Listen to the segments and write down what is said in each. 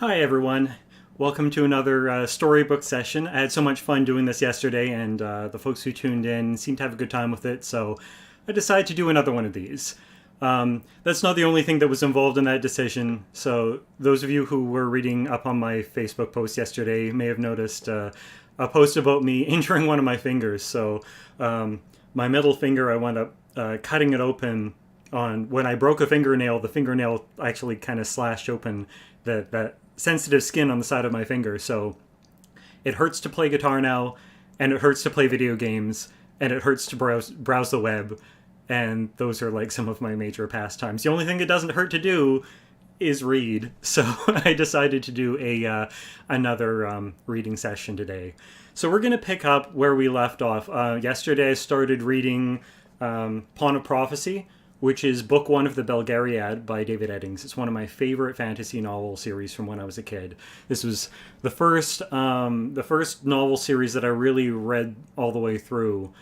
Hi everyone, welcome to another storybook session. I had so much fun doing this yesterday and the folks who tuned in seemed to have a good time with it, so I decided to do another one of these. That's not the only thing that was involved in that decision, so those of you who were reading up on my Facebook post yesterday may have noticed a post about me injuring one of my fingers. So my middle finger, I wound up cutting it open when I broke a fingernail. The fingernail actually kind of slashed open that sensitive skin on the side of my finger. So it hurts to play guitar now, and it hurts to play video games, and it hurts to browse the web, and those are like some of my major pastimes. The only thing it doesn't hurt to do is read, so I decided to do another reading session today. So we're going to pick up where we left off. Yesterday I started reading Pawn of Prophecy, which is book one of the Belgariad by David Eddings. It's one of my favorite fantasy novel series from when I was a kid. This was the first novel series that I really read all the way through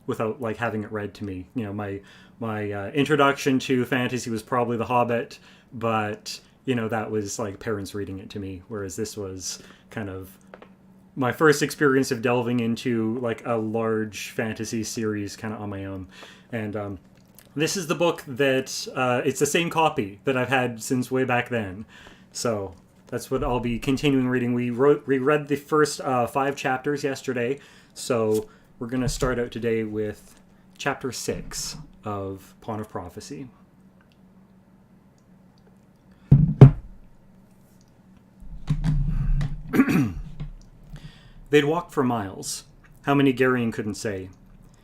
without like having it read to me. You know, my introduction to fantasy was probably The Hobbit, but you know that was like parents reading it to me, whereas this was kind of my first experience of delving into like a large fantasy series kind of on my own. And this is the book that, it's the same copy that I've had since way back then. So that's what I'll be continuing reading. We read the first 5 chapters yesterday, so we're going to start out today with chapter 6 of Pawn of Prophecy. They'd walked for miles. How many Garion couldn't say.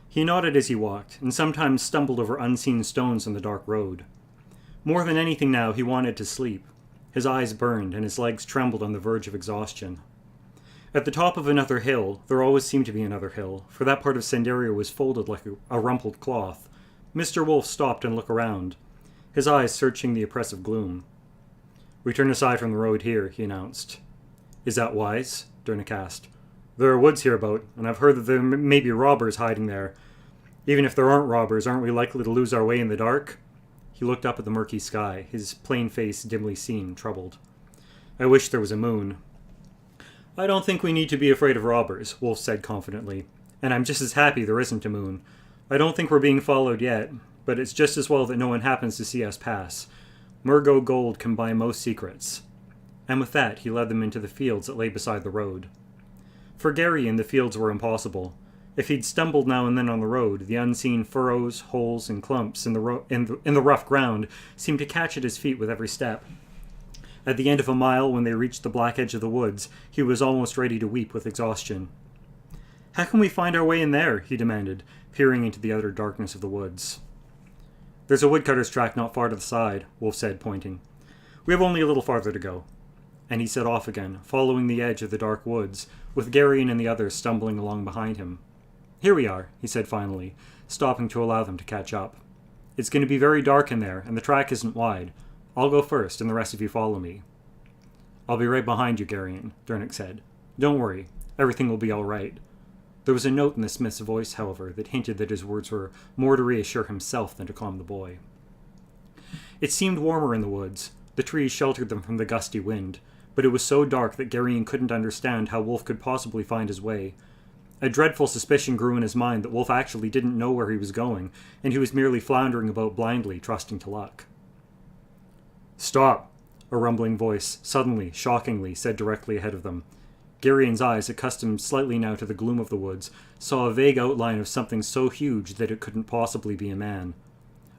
He nodded as he walked, and sometimes stumbled over unseen stones on the dark road. More than anything now, he wanted to sleep. His eyes burned, and his legs trembled on the verge of exhaustion. At the top of another hill, there always seemed to be another hill, for that part of Sandaria was folded like a rumpled cloth. Mr. Wolf stopped and looked around, his eyes searching the oppressive gloom. "We turn aside from the road here," he announced. "Is that wise?" Durnick asked. "There are woods hereabout, and I've heard that there may be robbers hiding there. Even if there aren't robbers, aren't we likely to lose our way in the dark?" He looked up at the murky sky, his plain face dimly seen, troubled. "I wish there was a moon." "I don't think we need to be afraid of robbers," Wolf said confidently, "and I'm just as happy there isn't a moon. I don't think we're being followed yet, but it's just as well that no one happens to see us pass. Murgo gold can buy most secrets." And with that, he led them into the fields that lay beside the road. For Garion, the fields were impossible. If he'd stumbled now and then on the road, the unseen furrows, holes, and clumps in the rough ground seemed to catch at his feet with every step. At the end of a mile, when they reached the black edge of the woods, he was almost ready to weep with exhaustion. "How can we find our way in there?" he demanded, peering into the utter darkness of the woods. "There's a woodcutter's track not far to the side," Wolf said, pointing. "We have only a little farther to go." And he set off again, following the edge of the dark woods, with Garion and the others stumbling along behind him. "Here we are," he said finally, stopping to allow them to catch up. "It's going to be very dark in there, and the track isn't wide. I'll go first, and the rest of you follow me." "I'll be right behind you, Garion," Durnick said. "Don't worry. Everything will be all right." There was a note in the smith's voice, however, that hinted that his words were more to reassure himself than to calm the boy. It seemed warmer in the woods. The trees sheltered them from the gusty wind, but it was so dark that Garion couldn't understand how Wolf could possibly find his way. A dreadful suspicion grew in his mind that Wolf actually didn't know where he was going, and he was merely floundering about blindly, trusting to luck. "Stop!" a rumbling voice, suddenly, shockingly, said directly ahead of them. Garion's eyes, accustomed slightly now to the gloom of the woods, saw a vague outline of something so huge that it couldn't possibly be a man.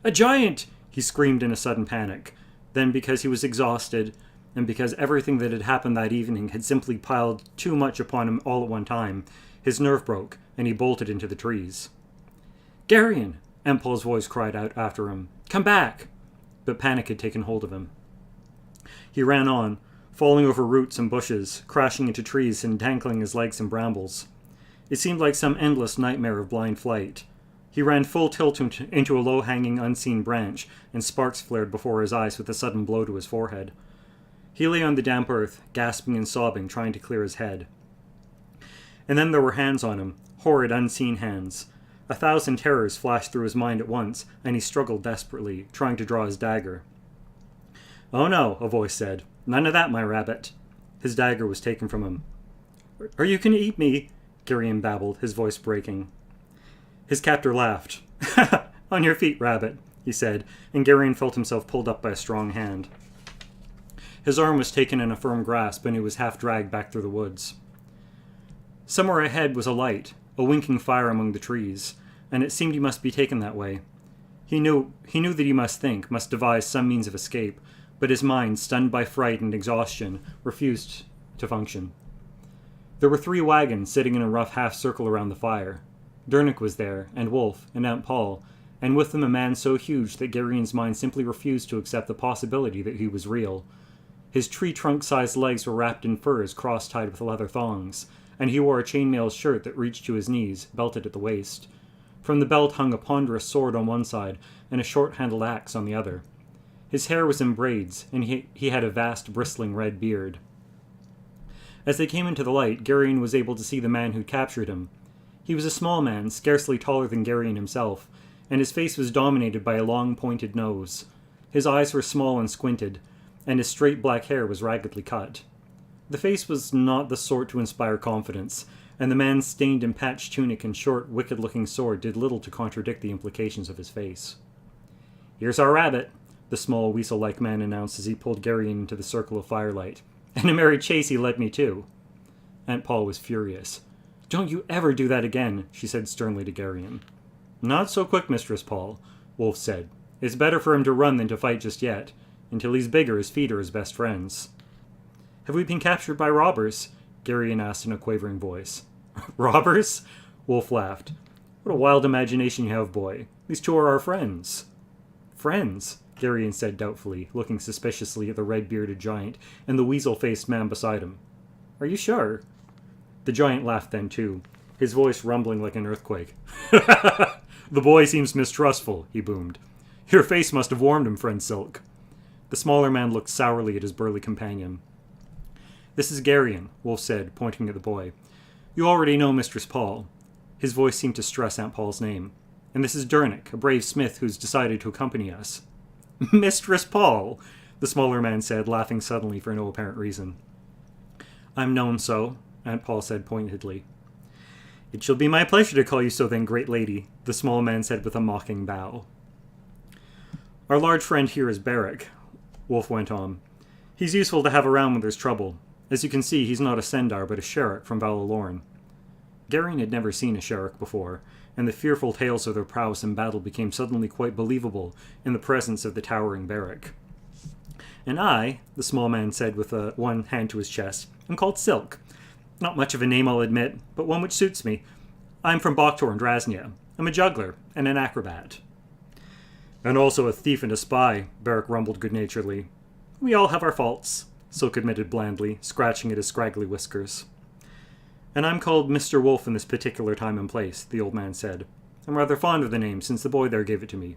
"A giant!" he screamed in a sudden panic. Then, because he was exhausted, and because everything that had happened that evening had simply piled too much upon him all at one time, his nerve broke, and he bolted into the trees. "Garion!" Empol's voice cried out after him. "Come back!" But panic had taken hold of him. He ran on, falling over roots and bushes, crashing into trees and tangling his legs in brambles. It seemed like some endless nightmare of blind flight. He ran full tilt into a low-hanging, unseen branch, and sparks flared before his eyes with a sudden blow to his forehead. He lay on the damp earth, gasping and sobbing, trying to clear his head. And then there were hands on him, horrid, unseen hands. 1,000 terrors flashed through his mind at once, and he struggled desperately, trying to draw his dagger. "Oh no," a voice said. "None of that, my rabbit." His dagger was taken from him. "Are you going to eat me?" Garion babbled, his voice breaking. His captor laughed. "On your feet, rabbit," he said, and Garion felt himself pulled up by a strong hand. His arm was taken in a firm grasp, and he was half dragged back through the woods. Somewhere ahead was a light, a winking fire among the trees, and it seemed he must be taken that way. He knew that he must think, must devise some means of escape, but his mind, stunned by fright and exhaustion, refused to function. There were 3 wagons sitting in a rough half-circle around the fire. Dernick was there, and Wolf, and Aunt Paul, and with them a man so huge that Garion's mind simply refused to accept the possibility that he was real. His tree-trunk-sized legs were wrapped in furs cross-tied with leather thongs, and he wore a chainmail shirt that reached to his knees, belted at the waist. From the belt hung a ponderous sword on one side, and a short-handled axe on the other. His hair was in braids, and he had a vast, bristling red beard. As they came into the light, Garion was able to see the man who'd captured him. He was a small man, scarcely taller than Garion himself, and his face was dominated by a long, pointed nose. His eyes were small and squinted, and his straight black hair was raggedly cut. The face was not the sort to inspire confidence, and the man's stained and patched tunic and short, wicked-looking sword did little to contradict the implications of his face. "Here's our rabbit," the small, weasel-like man announced as he pulled Garion into the circle of firelight. "And a merry chase he led me to." Aunt Paul was furious. "Don't you ever do that again," she said sternly to Garion. "Not so quick, Mistress Paul," Wolf said. "It's better for him to run than to fight just yet. Until he's bigger, his feet are his best friends." "Have we been captured by robbers?" Garion asked in a quavering voice. "Robbers?" Wolf laughed. "What a wild imagination you have, boy. These 2 are our friends." "Friends?" Garion said doubtfully, looking suspiciously at the red-bearded giant and the weasel-faced man beside him. "Are you sure?" The giant laughed then, too, his voice rumbling like an earthquake. "The boy seems mistrustful," he boomed. "Your face must have warmed him, friend Silk." The smaller man looked sourly at his burly companion. "This is Garion," Wolf said, pointing at the boy. "You already know Mistress Paul." His voice seemed to stress Aunt Paul's name. "And this is Dernick, a brave smith who's decided to accompany us." "Mistress Paul," the smaller man said, laughing suddenly for no apparent reason. "I'm known so," Aunt Paul said pointedly. "It shall be my pleasure to call you so then, great lady," the small man said with a mocking bow. "Our large friend here is Beric," Wolf went on. "He's useful to have around when there's trouble. As you can see, he's not a Cendar, but a Sherrick from Valalorn." Garion had never seen a Sherrick before, and the fearful tales of their prowess in battle became suddenly quite believable in the presence of the towering Beric. "And I," the small man said with one hand to his chest, "am called Silk. Not much of a name, I'll admit, but one which suits me. I'm from Boktor and Drasnia. I'm a juggler and an acrobat." "And also a thief and a spy," Beric rumbled good-naturedly. "We all have our faults," Silk admitted blandly, scratching at his scraggly whiskers. "And I'm called Mr. Wolf in this particular time and place," the old man said. "I'm rather fond of the name, since the boy there gave it to me."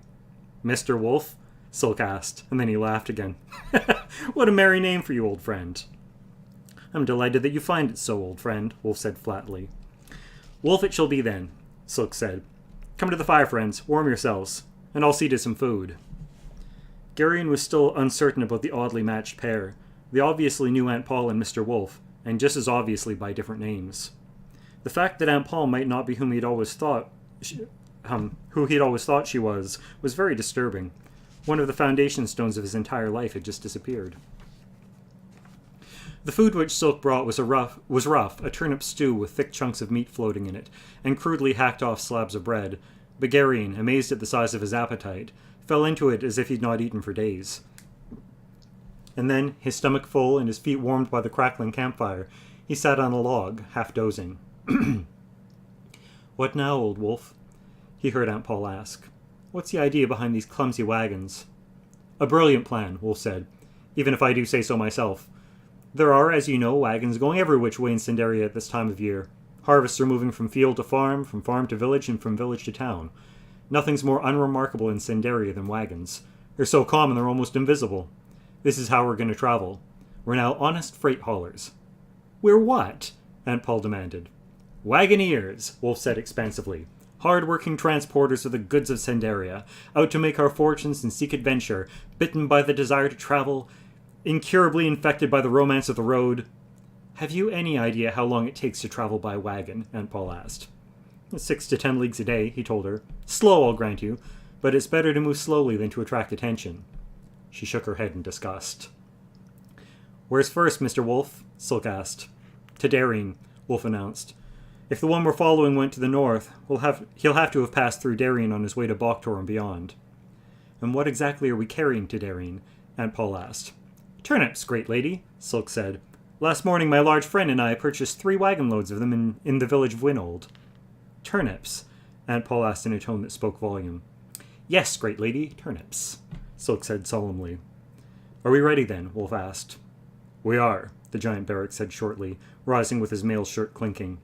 "Mr. Wolf?" Silk asked, and then he laughed again. "What a merry name for you, old friend." "I'm delighted that you find it so, old friend," Wolf said flatly. "Wolf it shall be then," Silk said. "Come to the fire, friends, warm yourselves, and I'll see to some food." Garion was still uncertain about the oddly matched pair. They obviously knew Aunt Paul and Mr. Wolf, and just as obviously by different names. The fact that Aunt Paul might not be who he'd always thought she was very disturbing. One of the foundation stones of his entire life had just disappeared. The food which Silk brought was rough, a turnip stew with thick chunks of meat floating in it, and crudely hacked off slabs of bread. But Garion, amazed at the size of his appetite, fell into it as if he'd not eaten for days. And then, his stomach full and his feet warmed by the crackling campfire, he sat on a log, half dozing. "What now, old wolf?" he heard Aunt Paul ask. "What's the idea behind these clumsy wagons?" "A brilliant plan," Wolf said, "even if I do say so myself. There are, as you know, wagons going every which way in Cinderia at this time of year. Harvests are moving from field to farm to village, and from village to town. Nothing's more unremarkable in Cinderia than wagons. They're so common they're almost invisible. This is how we're going to travel. We're now honest freight haulers." "We're what?" Aunt Paul demanded. "Wagoneers," Wolf said expansively. "Hard-working transporters of the goods of Cinderia, out to make our fortunes and seek adventure, bitten by the desire to travel, incurably infected by the romance of the road. Have you any idea how long it takes to travel by wagon? Aunt Paul asked. 6 to 10 leagues a day, he told her. Slow, I'll grant you, but it's better to move slowly than to attract attention. She shook her head in disgust. Where's first, Mr. Wolf? Silk asked. To Darien, Wolf announced. If the one we're following went to the north, he'll have to have passed through Darien on his way to Boktor and beyond. And what exactly are we carrying to Darien? Aunt Paul asked. Turnips, great lady, Silk said. Last morning my large friend and I purchased 3 wagon loads of them in the village of Winold. Turnips? Aunt Paul asked in a tone that spoke volume. Yes, great lady, turnips, Silk said solemnly. Are we ready then? Wolf asked. We are, the giant Beric said shortly, rising with his mail shirt clinking.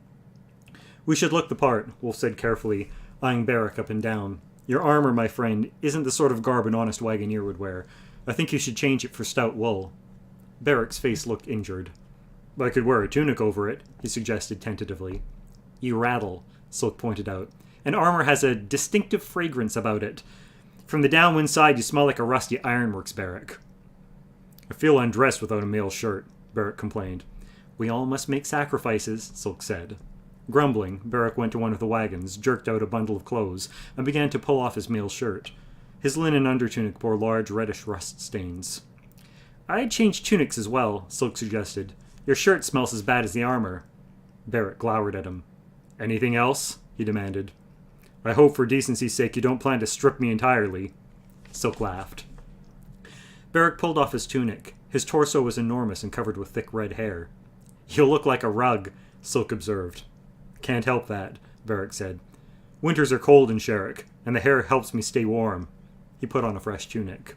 We should look the part, Wolf said carefully, eyeing Beric up and down. Your armor, my friend, isn't the sort of garb an honest wagoner would wear. I think you should change it for stout wool. Beric's face looked injured. I could wear a tunic over it, he suggested tentatively. You rattle, Silk pointed out. And armor has a distinctive fragrance about it. From the downwind side, you smell like a rusty ironworks barrack. I feel undressed without a mail shirt, Beric complained. We all must make sacrifices, Silk said. Grumbling, Beric went to one of the wagons, jerked out a bundle of clothes, and began to pull off his mail shirt. His linen undertunic bore large reddish rust stains. I'd change tunics as well, Silk suggested. Your shirt smells as bad as the armor. Beric glowered at him. Anything else? He demanded. I hope for decency's sake you don't plan to strip me entirely. Silk laughed. Beric pulled off his tunic. His torso was enormous and covered with thick red hair. You'll look like a rug, Silk observed. Can't help that, Beric said. Winters are cold in Sherrick, and the hair helps me stay warm. He put on a fresh tunic.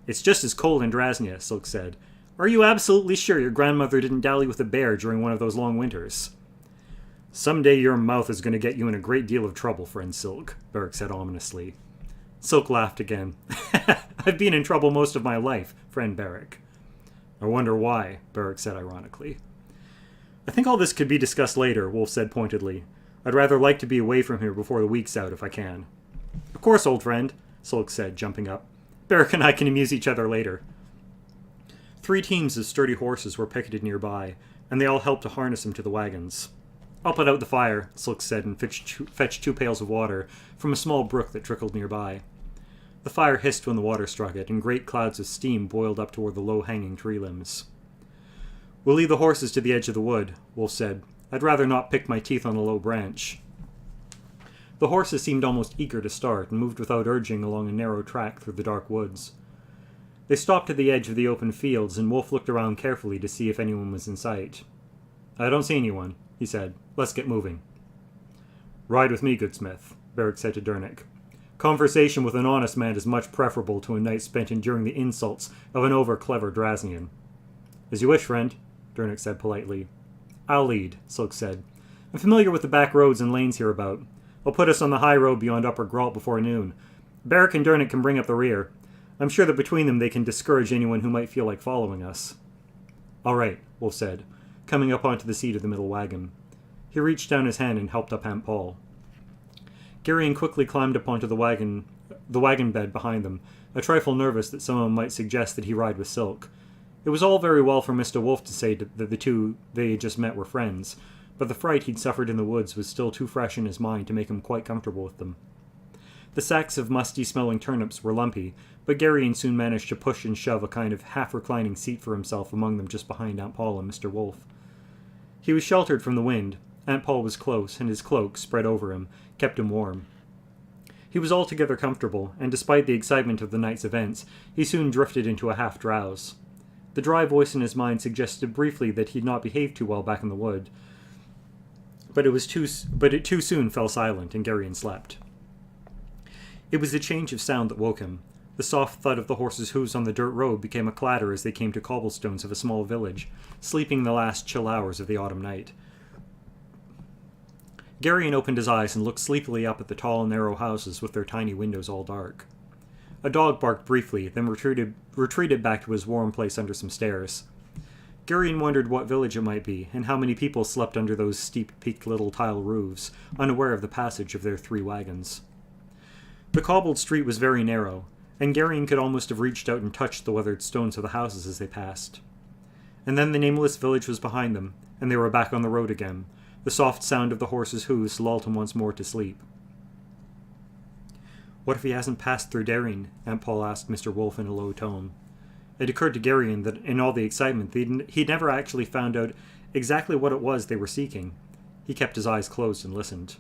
It's just as cold in Drasnia, Silk said. Are you absolutely sure your grandmother didn't dally with a bear during one of those long winters? Someday your mouth is going to get you in a great deal of trouble, friend Silk, Beric said ominously. Silk laughed again. I've been in trouble most of my life, friend Beric. I wonder why, Beric said ironically. I think all this could be discussed later, Wolf said pointedly. I'd rather like to be away from here before the week's out if I can. Of course, old friend, Silk said, jumping up. Beric and I can amuse each other later. 3 teams of sturdy horses were picketed nearby, and they all helped to harness them to the wagons. I'll put out the fire, Silk said, and fetched 2 pails of water from a small brook that trickled nearby. The fire hissed when the water struck it, and great clouds of steam boiled up toward the low-hanging tree limbs. We'll lead the horses to the edge of the wood, Wolf said. I'd rather not pick my teeth on a low branch. The horses seemed almost eager to start, and moved without urging along a narrow track through the dark woods. They stopped at the edge of the open fields, and Wolf looked around carefully to see if anyone was in sight. I don't see anyone, he said. Let's get moving. Ride with me, Goodsmith, Beric said to Dernick. Conversation with an honest man is much preferable to a night spent enduring the insults of an over-clever Drasnian. As you wish, friend, Dernick said politely. I'll lead, Silk said. I'm familiar with the back roads and lanes hereabout. I'll put us on the high road beyond Upper Grault before noon. Beric and Dernick can bring up the rear. I'm sure that between them they can discourage anyone who might feel like following us. All right, Wolf said, coming up onto the seat of the middle wagon. He reached down his hand and helped up Aunt Paul. Garion quickly climbed up onto the wagon bed behind them, a trifle nervous that someone might suggest that he ride with Silk. It was all very well for Mr. Wolf to say that the two they had just met were friends, but the fright he'd suffered in the woods was still too fresh in his mind to make him quite comfortable with them. The sacks of musty-smelling turnips were lumpy, but Garion soon managed to push and shove a kind of half-reclining seat for himself among them just behind Aunt Paul and Mr. Wolf. He was sheltered from the wind. Aunt Paul was close, and his cloak, spread over him, kept him warm. He was altogether comfortable, and despite the excitement of the night's events, he soon drifted into a half-drowse. The dry voice in his mind suggested briefly that he'd not behaved too well back in the wood, but it too soon fell silent, and Garion slept. It was the change of sound that woke him. The soft thud of the horses' hooves on the dirt road became a clatter as they came to cobblestones of a small village, sleeping the last chill hours of the autumn night. Garion opened his eyes and looked sleepily up at the tall, narrow houses with their tiny windows all dark. A dog barked briefly, then retreated back to his warm place under some stairs. Garion wondered what village it might be, and how many people slept under those steep-peaked little tile roofs, unaware of the passage of their 3 wagons. The cobbled street was very narrow. and Garion could almost have reached out and touched the weathered stones of the houses as they passed. And then the nameless village was behind them, and they were back on the road again. The soft sound of the horses' hoofs lulled him once more to sleep. "What if he hasn't passed through Darien?" Aunt Paul asked Mr. Wolf in a low tone. It occurred to Garion that in all the excitement he'd never actually found out exactly what it was they were seeking. He kept his eyes closed and listened.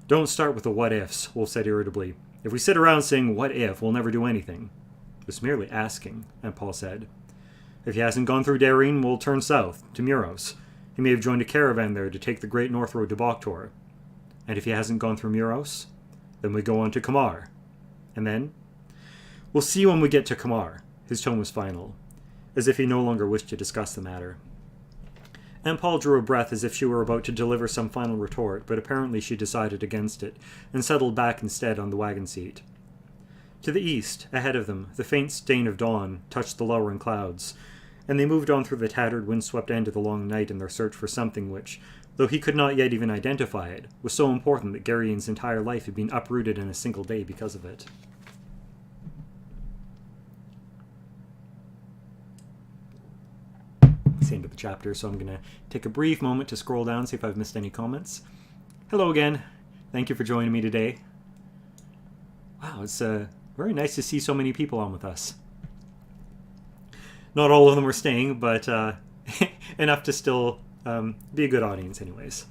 "Don't start with the what-ifs," Wolf said irritably. "If we sit around saying what if, we'll never do anything." "It's merely asking," Aunt Paul said. "If he hasn't gone through Darien, we'll turn south, to Muros. He may have joined a caravan there to take the Great North Road to Boktor. And if he hasn't gone through Muros, then we go on to Kamar. And then? We'll see when we get to Kamar." His tone was final, as if he no longer wished to discuss the matter. Aunt Paul drew a breath as if she were about to deliver some final retort, but apparently she decided against it, and settled back instead on the wagon seat. To the east, ahead of them, the faint stain of dawn touched the lowering clouds, and they moved on through the tattered, windswept end of the long night in their search for something which, though he could not yet even identify it, was so important that Garion's entire life had been uprooted in a single day because of it. It's the end of the chapter, so I'm going to take a brief moment to scroll down, see if I've missed any comments. Hello again. Thank you for joining me today. Wow, it's very nice to see so many people on with us. Not all of them are staying, but enough to still be a good audience anyways.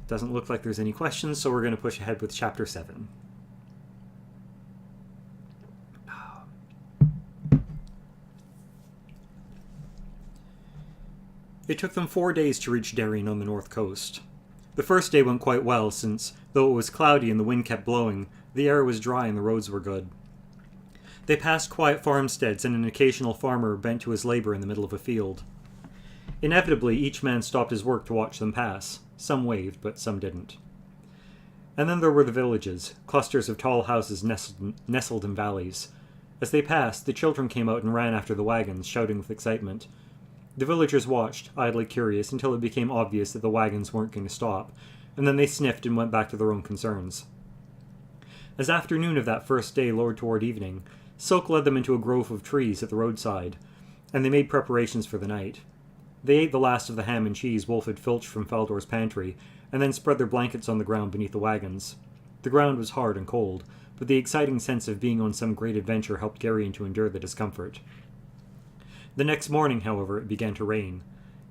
Doesn't look like there's any questions, so we're going to push ahead with Chapter 7. It took them 4 days to reach Darien on the north coast. The first day went quite well, since, though it was cloudy and the wind kept blowing, the air was dry and the roads were good. They passed quiet farmsteads and an occasional farmer bent to his labor in the middle of a field. Inevitably, each man stopped his work to watch them pass. Some waved, but some didn't. And then there were the villages, clusters of tall houses nestled in valleys. As they passed, the children came out and ran after the wagons, shouting with excitement. The villagers watched, idly curious, until it became obvious that the wagons weren't going to stop, and then they sniffed and went back to their own concerns. As afternoon of that first day lowered toward evening, Silk led them into a grove of trees at the roadside, and they made preparations for the night. They ate the last of the ham and cheese Wolf had filched from Faldor's pantry, and then spread their blankets on the ground beneath the wagons. The ground was hard and cold, but the exciting sense of being on some great adventure helped Garion to endure the discomfort. The next morning, however, it began to rain.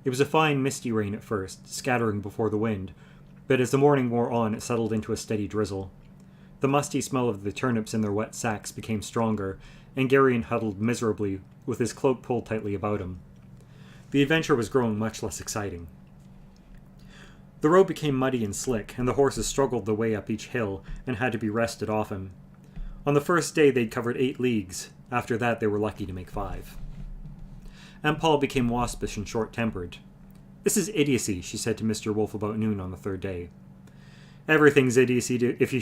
It was a fine, misty rain at first, scattering before the wind, but as the morning wore on, it settled into a steady drizzle. The musty smell of the turnips in their wet sacks became stronger, and Garion huddled miserably, with his cloak pulled tightly about him. The adventure was growing much less exciting. The road became muddy and slick, and the horses struggled their way up each hill, and had to be rested often. On the first day they'd covered 8 leagues. After that they were lucky to make 5. Aunt Paul became waspish and short-tempered. "This is idiocy," she said to Mr. Wolf about noon on the 3rd day. Everything is idiocy if you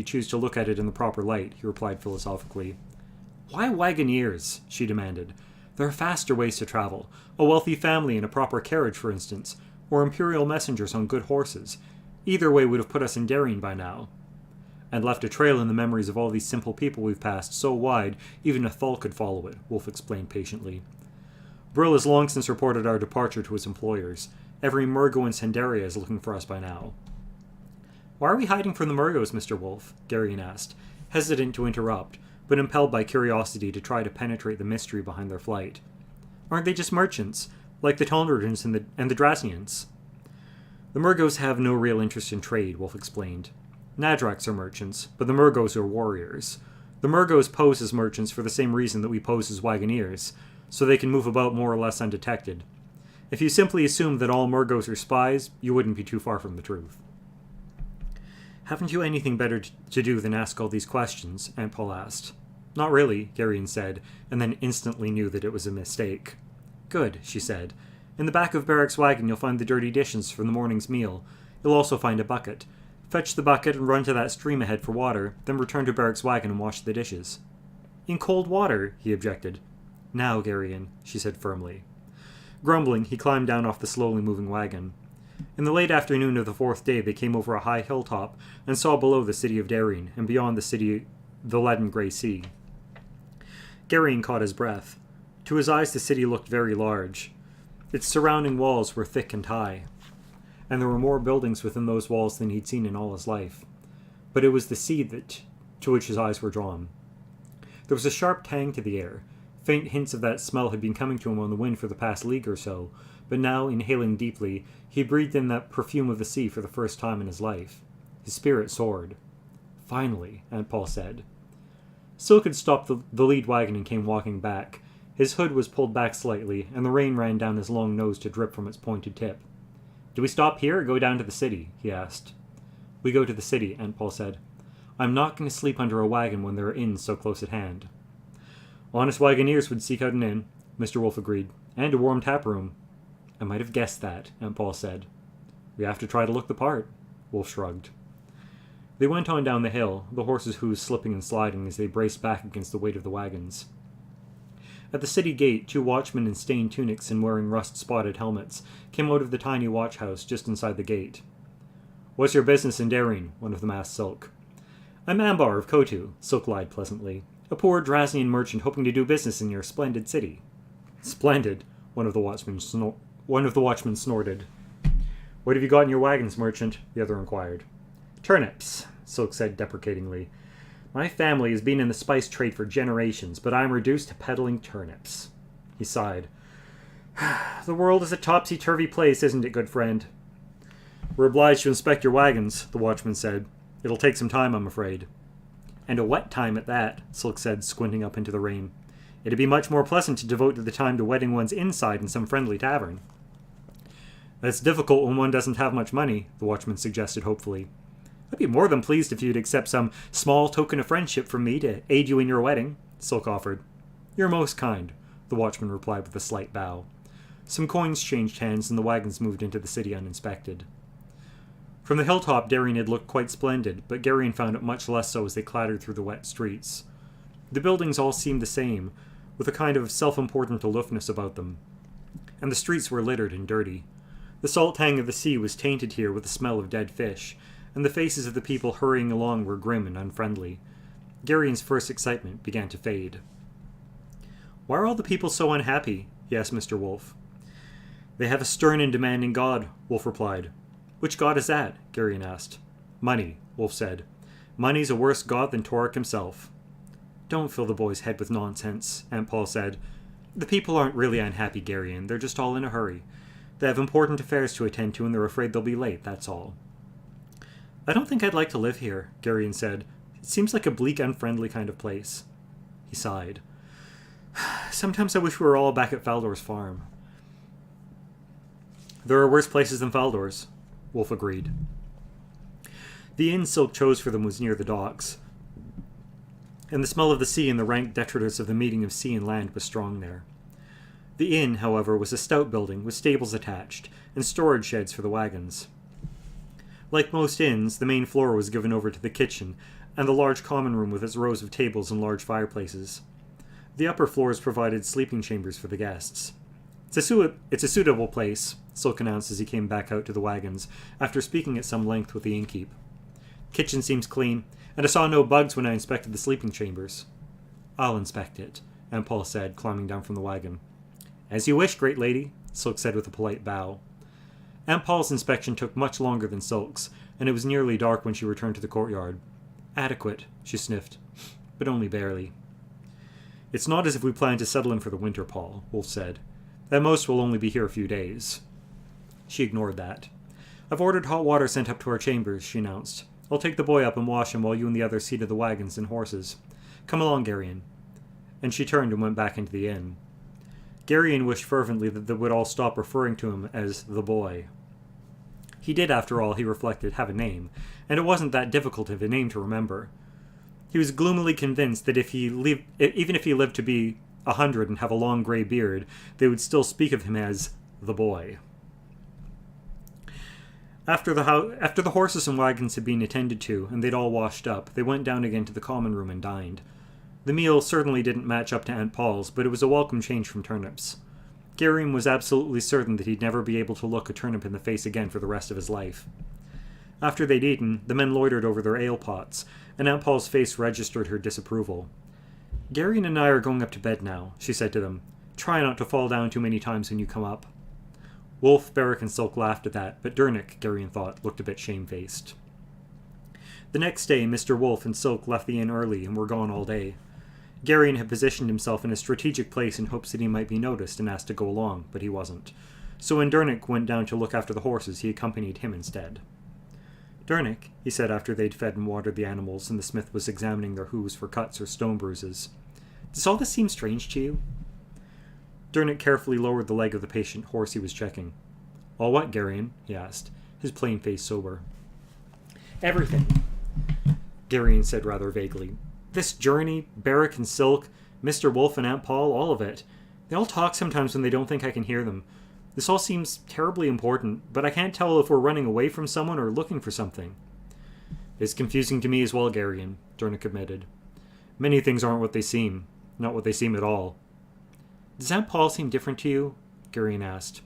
choose to look at it in the proper light," he replied philosophically. "Why wagoneers?" she demanded. "There are faster ways to travel. A wealthy family in a proper carriage, for instance, or imperial messengers on good horses. Either way would have put us in Darien by now. And left a trail in the memories of all these simple people we've passed so wide, even a Thal could follow it," Wolf explained patiently. "Brill has long since reported our departure to his employers. Every Murgo in Sandaria is looking for us by now." "Why are we hiding from the Murgos, Mr. Wolf?" Garion asked, hesitant to interrupt, but impelled by curiosity to try to penetrate the mystery behind their flight. "Aren't they just merchants, like the Tonridans and the Drazians?" "The Murgos have no real interest in trade," Wolf explained. "Nadraks are merchants, but the Murgos are warriors. The Murgos pose as merchants for the same reason that we pose as wagoneers, so they can move about more or less undetected. If you simply assumed that all Murgos are spies, you wouldn't be too far from the truth." "Haven't you anything better to do than ask all these questions?" Aunt Paul asked. "Not really," Garion said, and then instantly knew that it was a mistake. "Good," she said. "In the back of Barrack's wagon you'll find the dirty dishes from the morning's meal. You'll also find a bucket. Fetch the bucket and run to that stream ahead for water, then return to Barrack's wagon and wash the dishes." "In cold water," he objected. "Now, Garion," she said firmly. Grumbling, he climbed down off the slowly moving wagon. In the late afternoon of the 4th day they came over a high hilltop and saw below the city of Darien, and beyond the city the leaden grey sea. Garion caught his breath. To his eyes the city looked very large. Its surrounding walls were thick and high, and there were more buildings within those walls than he'd seen in all his life. But it was the sea to which his eyes were drawn. There was a sharp tang to the air. Faint hints of that smell had been coming to him on the wind for the past league or so, but now, inhaling deeply, he breathed in that perfume of the sea for the first time in his life. His spirit soared. "Finally," Aunt Paul said. Silk had stopped the lead wagon and came walking back. His hood was pulled back slightly, and the rain ran down his long nose to drip from its pointed tip. "Do we stop here or go down to the city?" he asked. "We go to the city," Aunt Paul said. "I'm not going to sleep under a wagon when there are inns so close at hand." "Honest wagoneers would seek out an inn," Mr. Wolf agreed, "and a warm tap room." "I might have guessed that," Aunt Paul said. "We have to try to look the part," Wolf shrugged. They went on down the hill, the horses' hooves slipping and sliding as they braced back against the weight of the wagons. At the city gate, 2 watchmen in stained tunics and wearing rust-spotted helmets came out of the tiny watch house just inside the gate. "What's your business in Darien?" one of them asked Silk. "I'm Ambar of Kotu," Silk lied pleasantly, "a poor Drazian merchant hoping to do business in your splendid city." "Splendid," one of the watchmen snorted. "What have you got in your wagons, merchant?" the other inquired. "Turnips," Silk said deprecatingly. "My family has been in the spice trade for generations, but I am reduced to peddling turnips." He sighed. "The world is a topsy-turvy place, isn't it, good friend?" "We're obliged to inspect your wagons," the watchman said. "It'll take some time, I'm afraid." "And a wet time at that," Silk said, squinting up into the rain. "It'd be much more pleasant to devote the time to wetting one's inside in some friendly tavern." "That's difficult when one doesn't have much money," the watchman suggested hopefully. "I'd be more than pleased if you'd accept some small token of friendship from me to aid you in your wedding," Silk offered. "You're most kind," the watchman replied with a slight bow. Some coins changed hands and the wagons moved into the city uninspected. From the hilltop, Darien had looked quite splendid, but Garion found it much less so as they clattered through the wet streets. The buildings all seemed the same, with a kind of self-important aloofness about them, and the streets were littered and dirty. The salt tang of the sea was tainted here with the smell of dead fish, and the faces of the people hurrying along were grim and unfriendly. Garion's first excitement began to fade. "Why are all the people so unhappy?" he asked Mr. Wolf. "They have a stern and demanding god," Wolf replied. "Which god is that?" Garion asked. "Money," Wolf said. "Money's a worse god than Torek himself." "Don't fill the boy's head with nonsense," Aunt Paul said. "The people aren't really unhappy, Garion. They're just all in a hurry. They have important affairs to attend to and they're afraid they'll be late, that's all." "I don't think I'd like to live here," Garion said. "It seems like a bleak, unfriendly kind of place." He sighed. "Sometimes I wish we were all back at Faldor's farm." "There are worse places than Faldor's," Wolf agreed. The inn Silk chose for them was near the docks, and the smell of the sea and the rank detritus of the meeting of sea and land was strong there. The inn, however, was a stout building with stables attached, and storage sheds for the wagons. Like most inns, the main floor was given over to the kitchen, and the large common room with its rows of tables and large fireplaces. The upper floors provided sleeping chambers for the guests. It's a suitable place," Silk announced as he came back out to the wagons, after speaking at some length with the innkeep. "Kitchen seems clean, and I saw no bugs when I inspected the sleeping chambers." "I'll inspect it," Aunt Paul said, climbing down from the wagon. "As you wish, great lady," Silk said with a polite bow. Aunt Paul's inspection took much longer than Silk's, and it was nearly dark when she returned to the courtyard. "Adequate," she sniffed, "but only barely." "It's not as if we plan to settle in for the winter, Paul," Wolf said. "At most we'll only be here a few days." She ignored that. "I've ordered hot water sent up to our chambers," she announced. "I'll take the boy up and wash him while you and the others see to the wagons and horses. Come along, Garion." And she turned and went back into the inn. Garion wished fervently that they would all stop referring to him as the boy. He did, after all, he reflected, have a name, and it wasn't that difficult of a name to remember. He was gloomily convinced that even if he lived to be 100 and have a long grey beard, they would still speak of him as the boy. After the horses and wagons had been attended to, and they'd all washed up, they went down again to the common room and dined. The meal certainly didn't match up to Aunt Paul's, but it was a welcome change from turnips. Garion was absolutely certain that he'd never be able to look a turnip in the face again for the rest of his life. After they'd eaten, the men loitered over their ale pots, and Aunt Paul's face registered her disapproval. "Garion and I are going up to bed now," she said to them. "Try not to fall down too many times when you come up." Wolf, Beric, and Silk laughed at that, but Dernick, Garion thought, looked a bit shamefaced. The next day, Mr. Wolf and Silk left the inn early and were gone all day. Garion had positioned himself in a strategic place in hopes that he might be noticed and asked to go along, but he wasn't. So when Dernick went down to look after the horses, he accompanied him instead. "Dernick," he said after they'd fed and watered the animals and the smith was examining their hooves for cuts or stone bruises, "does all this seem strange to you?" Dernick carefully lowered the leg of the patient horse he was checking. "All what, Garion?" he asked, his plain face sober. "Everything," Garion said rather vaguely. "This journey, Beric and Silk, Mr. Wolf and Aunt Paul, all of it. They all talk sometimes when they don't think I can hear them. This all seems terribly important, but I can't tell if we're running away from someone or looking for something." "It's confusing to me as well, Garion," Dernick admitted. "Many things aren't what they seem. Not what they seem at all." "Does Aunt Paul seem different to you?" Garion asked.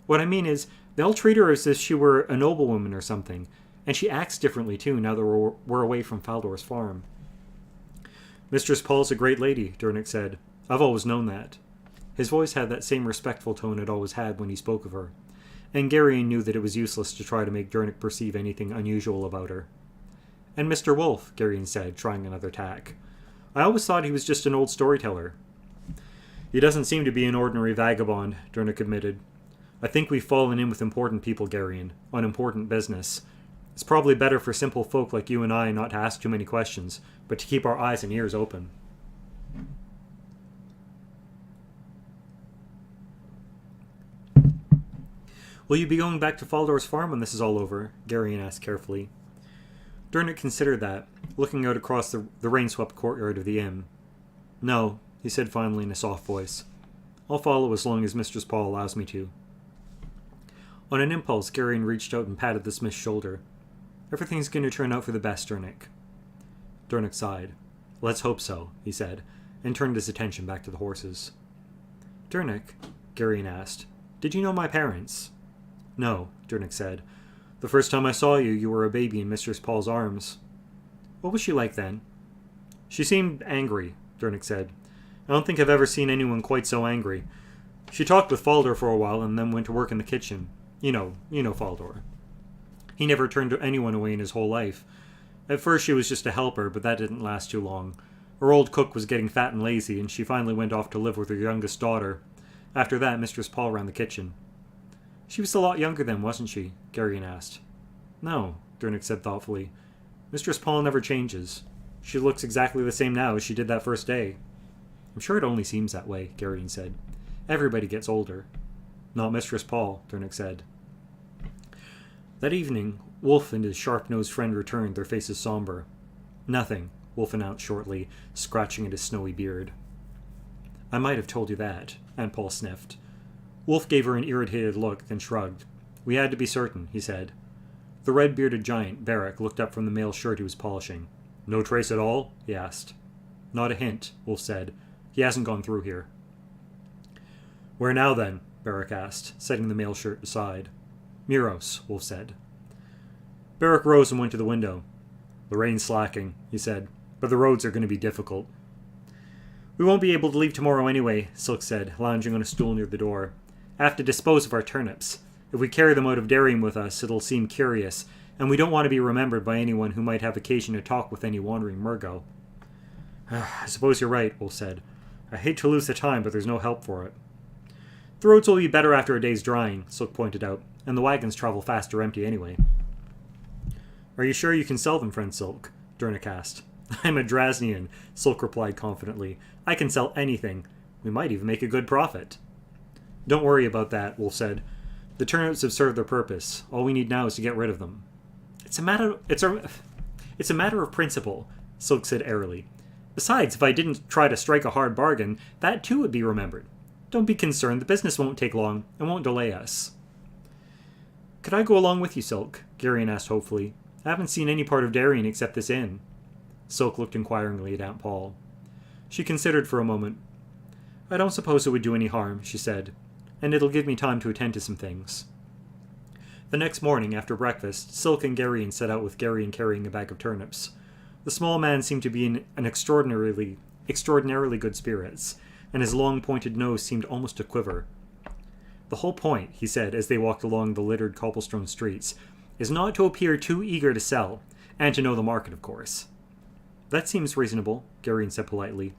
"What I mean is, they all treat her as if she were a noblewoman or something, and she acts differently too now that we're away from Faldor's farm." "Mistress Paul's a great lady," Dernick said. "I've always known that." His voice had that same respectful tone it always had when he spoke of her, and Garion knew that it was useless to try to make Dernick perceive anything unusual about her. "And Mr. Wolf," Garion said, trying another tack. "I always thought he was just an old storyteller." "He doesn't seem to be an ordinary vagabond," Dernick admitted. "I think we've fallen in with important people, Garion, on important business. It's probably better for simple folk like you and I not to ask too many questions, but to keep our eyes and ears open." "Will you be going back to Faldor's farm when this is all over?" Garion asked carefully. Dernick considered that, looking out across the rain-swept courtyard of the inn. "No," he said finally in a soft voice. "I'll follow as long as Mistress Paul allows me to." On an impulse, Garion reached out and patted the smith's shoulder. "Everything's going to turn out for the best, Dernick." Dernick sighed. "Let's hope so," he said, and turned his attention back to the horses. "Dernick," Garion asked, "did you know my parents?" "No," Dernick said. "The first time I saw you, you were a baby in Mistress Paul's arms." "What was she like then?" "She seemed angry," Dernick said. "I don't think I've ever seen anyone quite so angry. She talked with Faldor for a while and then went to work in the kitchen. You know Faldor. He never turned anyone away in his whole life. At first she was just a helper, but that didn't last too long. Her old cook was getting fat and lazy, and she finally went off to live with her youngest daughter. After that, Mistress Paul ran the kitchen." "She was a lot younger then, wasn't she?" Garion asked. "No," Dernick said thoughtfully. "Mistress Paul never changes. She looks exactly the same now as she did that first day." "I'm sure it only seems that way," Garion said. "Everybody gets older." "Not Mistress Paul," Dernick said. That evening, Wolf and his sharp-nosed friend returned, their faces somber. "Nothing," Wolf announced shortly, scratching at his snowy beard. "I might have told you that," Aunt Paul sniffed. Wolf gave her an irritated look, then shrugged. "We had to be certain," he said. The red-bearded giant, Beric, looked up from the mail shirt he was polishing. "No trace at all?" he asked. "Not a hint," Wolf said. "He hasn't gone through here." "Where now, then?" Beric asked, setting the mail shirt aside. "Miros," Wolf said. Beric rose and went to the window. "The rain's slacking," he said, "but the roads are going to be difficult." "We won't be able to leave tomorrow anyway," Silk said, lounging on a stool near the door. "I have to dispose of our turnips. If we carry them out of Darien with us, it'll seem curious, and we don't want to be remembered by anyone who might have occasion to talk with any wandering Murgo." "I suppose you're right," Wolf said. "I hate to lose the time, but there's no help for it." "The roads will be better after a day's drying," Silk pointed out, "and the wagons travel faster empty anyway." "Are you sure you can sell them, friend Silk?" Dernick asked. "I'm a Drasnian," Silk replied confidently. "I can sell anything. We might even make a good profit." "Don't worry about that," Wolf said. "The turnips have served their purpose. All we need now is to get rid of them." It's a matter of principle," Silk said airily. "Besides, if I didn't try to strike a hard bargain, that too would be remembered. Don't be concerned, the business won't take long and won't delay us." "Could I go along with you, Silk?" Garion asked hopefully. "I haven't seen any part of Darien except this inn." Silk looked inquiringly at Aunt Paul. She considered for a moment. "I don't suppose it would do any harm," she said, "and it'll give me time to attend to some things." The next morning, after breakfast, Silk and Garrion set out with Garrion carrying a bag of turnips. The small man seemed to be in an extraordinarily good spirits, and his long pointed nose seemed almost to quiver. "The whole point," he said as they walked along the littered cobblestone streets, "is not to appear too eager to sell, and to know the market, of course." "That seems reasonable," Garrion said politely.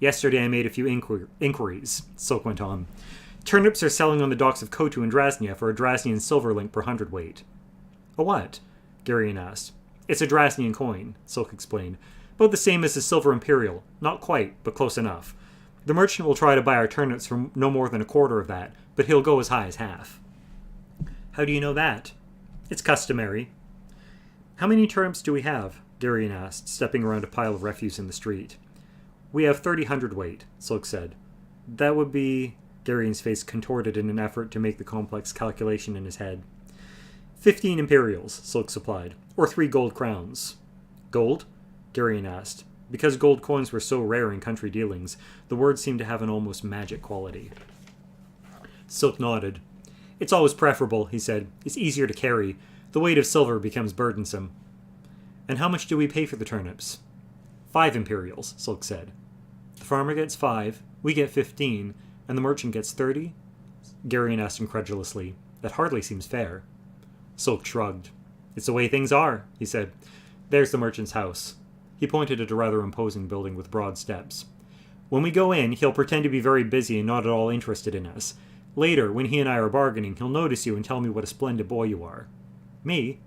"Yesterday I made a few inquiries," Silk went on. "Turnips are selling on the docks of Kotu and Drasnia for a Drasnian silverlink per hundredweight." "A what?" Garrion asked. "It's a Drasnian coin," Silk explained. "About the same as the silver imperial. Not quite, but close enough. The merchant will try to buy our turnips for no more than a quarter of that, but he'll go as high as half." "How do you know that?" "It's customary." "How many turnips do we have?" Garrion asked, stepping around a pile of refuse in the street. "We have 30 hundredweight," Silk said. "That would be..." Garrion's face contorted in an effort to make the complex calculation in his head. 15 imperials, Silk supplied, or 3 gold crowns. "Gold?" Garrion asked. Because gold coins were so rare in country dealings, the word seemed to have an almost magic quality. Silk nodded. "It's always preferable," he said. "It's easier to carry. The weight of silver becomes burdensome." "And how much do we pay for the turnips?" 5 imperials, Silk said. "The farmer gets 5, we get 15, and the merchant gets 30? Garrion asked incredulously. "That hardly seems fair." Silk shrugged. "It's the way things are," he said. "There's the merchant's house." He pointed at a rather imposing building with broad steps. "When we go in, he'll pretend to be very busy and not at all interested in us. Later, when he and I are bargaining, he'll notice you and tell me what a splendid boy you are." "Me?"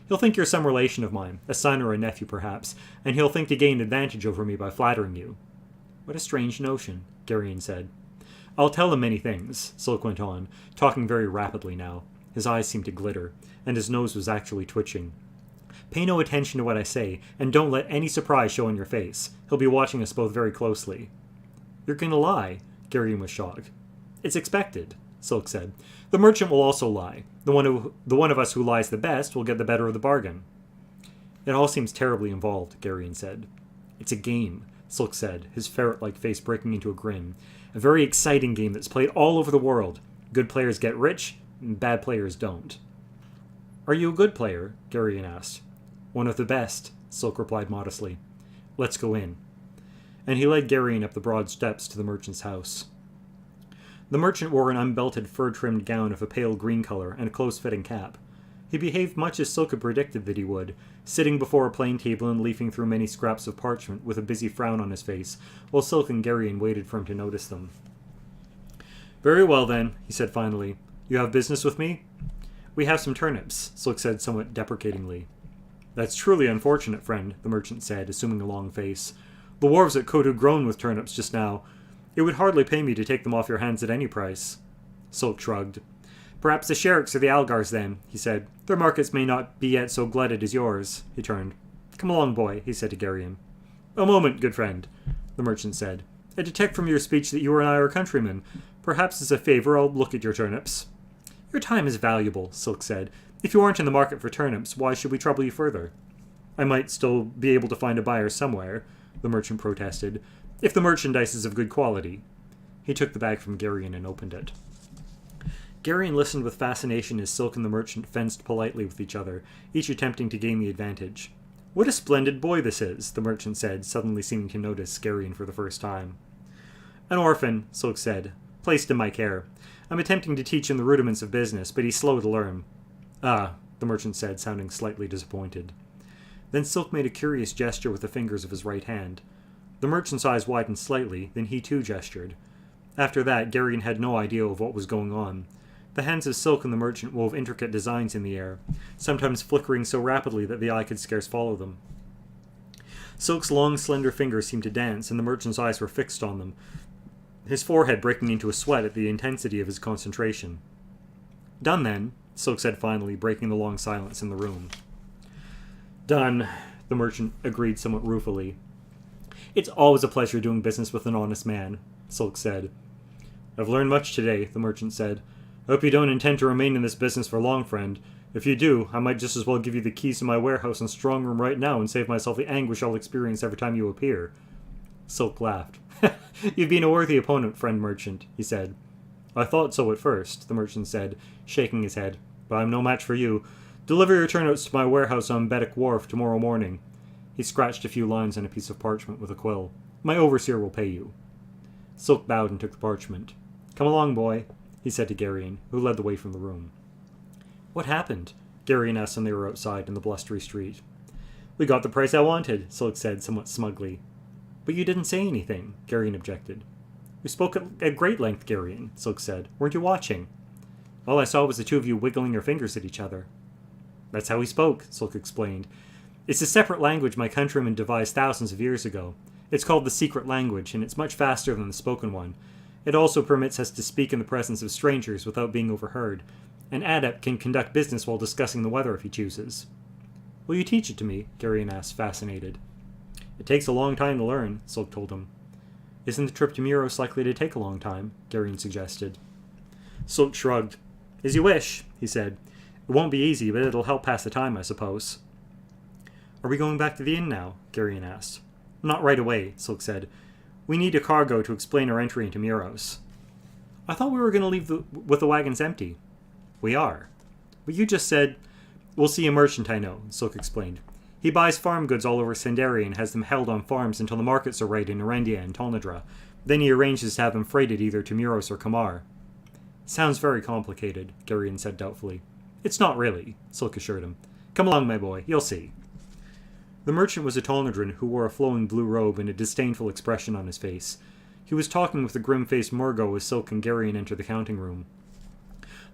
"He'll think you're some relation of mine, a son or a nephew perhaps, and he'll think to gain advantage over me by flattering you." "What a strange notion," Garrion said. "I'll tell him many things," Silk went on, talking very rapidly now. His eyes seemed to glitter, and his nose was actually twitching. "Pay no attention to what I say, and don't let any surprise show on your face. He'll be watching us both very closely." "You're going to lie?" Garrion was shocked. "It's expected," Silk said. "The merchant will also lie. The one of us who lies the best will get the better of the bargain." "It all seems terribly involved," Garrion said. "It's a game," Silk said, his ferret-like face breaking into a grin. "A very exciting game that's played all over the world. Good players get rich, and bad players don't." "Are you a good player?" Garrion asked. "One of the best," Silk replied modestly. "Let's go in." And he led Garrion up the broad steps to the merchant's house. The merchant wore an unbelted fur-trimmed gown of a pale green color and a close-fitting cap. He behaved much as Silk had predicted that he would, sitting before a plain table and leafing through many scraps of parchment with a busy frown on his face, while Silk and Garrion waited for him to notice them. "Very well, then," he said finally. "You have business with me?" "We have some turnips," Silk said somewhat deprecatingly. "That's truly unfortunate, friend," the merchant said, assuming a long face. "The wharves at Kotu groan with turnips just now. It would hardly pay me to take them off your hands at any price." Silk shrugged. "Perhaps the Sherricks or the Algars, then," he said. "Their markets may not be yet so glutted as yours." He turned. "Come along, boy," he said to Garrion. "A moment, good friend," the merchant said. "I detect from your speech that you and I are countrymen. Perhaps as a favour I'll look at your turnips." "Your time is valuable," Silk said. "If you aren't in the market for turnips, why should we trouble you further?" "I might still be able to find a buyer somewhere," the merchant protested, "if the merchandise is of good quality." He took the bag from Garrion and opened it. Garrion listened with fascination as Silk and the merchant fenced politely with each other, each attempting to gain the advantage. "What a splendid boy this is," the merchant said, suddenly seeming to notice Garrion for the first time. "An orphan," Silk said, "placed in my care. I'm attempting to teach him the rudiments of business, but he's slow to learn." "Ah," the merchant said, sounding slightly disappointed. Then Silk made a curious gesture with the fingers of his right hand. The merchant's eyes widened slightly, then he too gestured. After that, Garrion had no idea of what was going on. The hands of Silk and the merchant wove intricate designs in the air, sometimes flickering so rapidly that the eye could scarce follow them. Silk's long, slender fingers seemed to dance, and the merchant's eyes were fixed on them, his forehead breaking into a sweat at the intensity of his concentration. "Done, then," Silk said finally, breaking the long silence in the room. "Done," the merchant agreed somewhat ruefully. "It's always a pleasure doing business with an honest man," Silk said. "I've learned much today," the merchant said. "I hope you don't intend to remain in this business for long, friend. If you do, I might just as well give you the keys to my warehouse and strong room right now and save myself the anguish I'll experience every time you appear." Silk laughed. "You've been a worthy opponent, friend merchant," he said. "I thought so at first," the merchant said, shaking his head. but I'm no match for you. Deliver your turnouts to my warehouse on Beddock Wharf tomorrow morning. He scratched a few lines on a piece of parchment with a quill. My overseer will pay you. Silk bowed and took the parchment. Come along, boy, he said to Garion, who led the way from the room. What happened? Garion asked when they were outside in the blustery street. We got the price I wanted, Silk said somewhat smugly. But you didn't say anything, Garion objected. We spoke at great length, Garion, Silk said. Weren't you watching? All I saw was the two of you wiggling your fingers at each other. That's how we spoke, Silk explained. It's a separate language my countrymen devised thousands of years ago. It's called the secret language, and it's much faster than the spoken one. It also permits us to speak in the presence of strangers without being overheard. An adept can conduct business while discussing the weather if he chooses. Will you teach it to me? Garion asked, fascinated. It takes a long time to learn, Silk told him. Isn't the trip to Muros likely to take a long time? Garion suggested. Silk shrugged. As you wish, he said. It won't be easy, but it'll help pass the time, I suppose. Are we going back to the inn now? Garion asked. Not right away, Silk said. We need a cargo to explain our entry into Muros. I thought we were going to leave with the wagons empty. We are. But you just said... We'll see a merchant I know, Silk explained. He buys farm goods all over Sandaria and has them held on farms until the markets are right in Erendia and Tolnadra. Then he arranges to have them freighted either to Muros or Kamar. Sounds very complicated, Garion said doubtfully. It's not really, Silk assured him. Come along, my boy, you'll see. The merchant was a Tolnadran who wore a flowing blue robe and a disdainful expression on his face. He was talking with the grim-faced Murgo as Silk and Garion entered the counting room.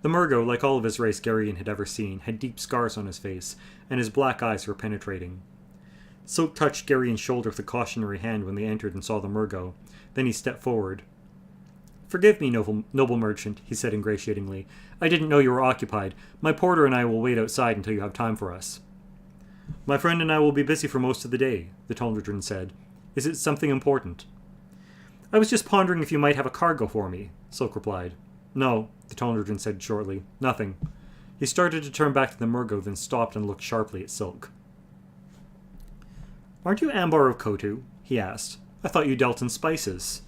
The Murgo, like all of his race Garion had ever seen, had deep scars on his face, and his black eyes were penetrating. Silk touched Garion's shoulder with a cautionary hand when they entered and saw the Murgo. Then he stepped forward. Forgive me, noble merchant, he said ingratiatingly. I didn't know you were occupied. My porter and I will wait outside until you have time for us. My friend and I will be busy for most of the day, the Tolnadran said. Is it something important? I was just pondering if you might have a cargo for me, Silk replied. No, the Tolnadran said shortly. Nothing. He started to turn back to the Murgo, then stopped and looked sharply at Silk. Aren't you Ambar of Kotu? He asked. I thought you dealt in spices.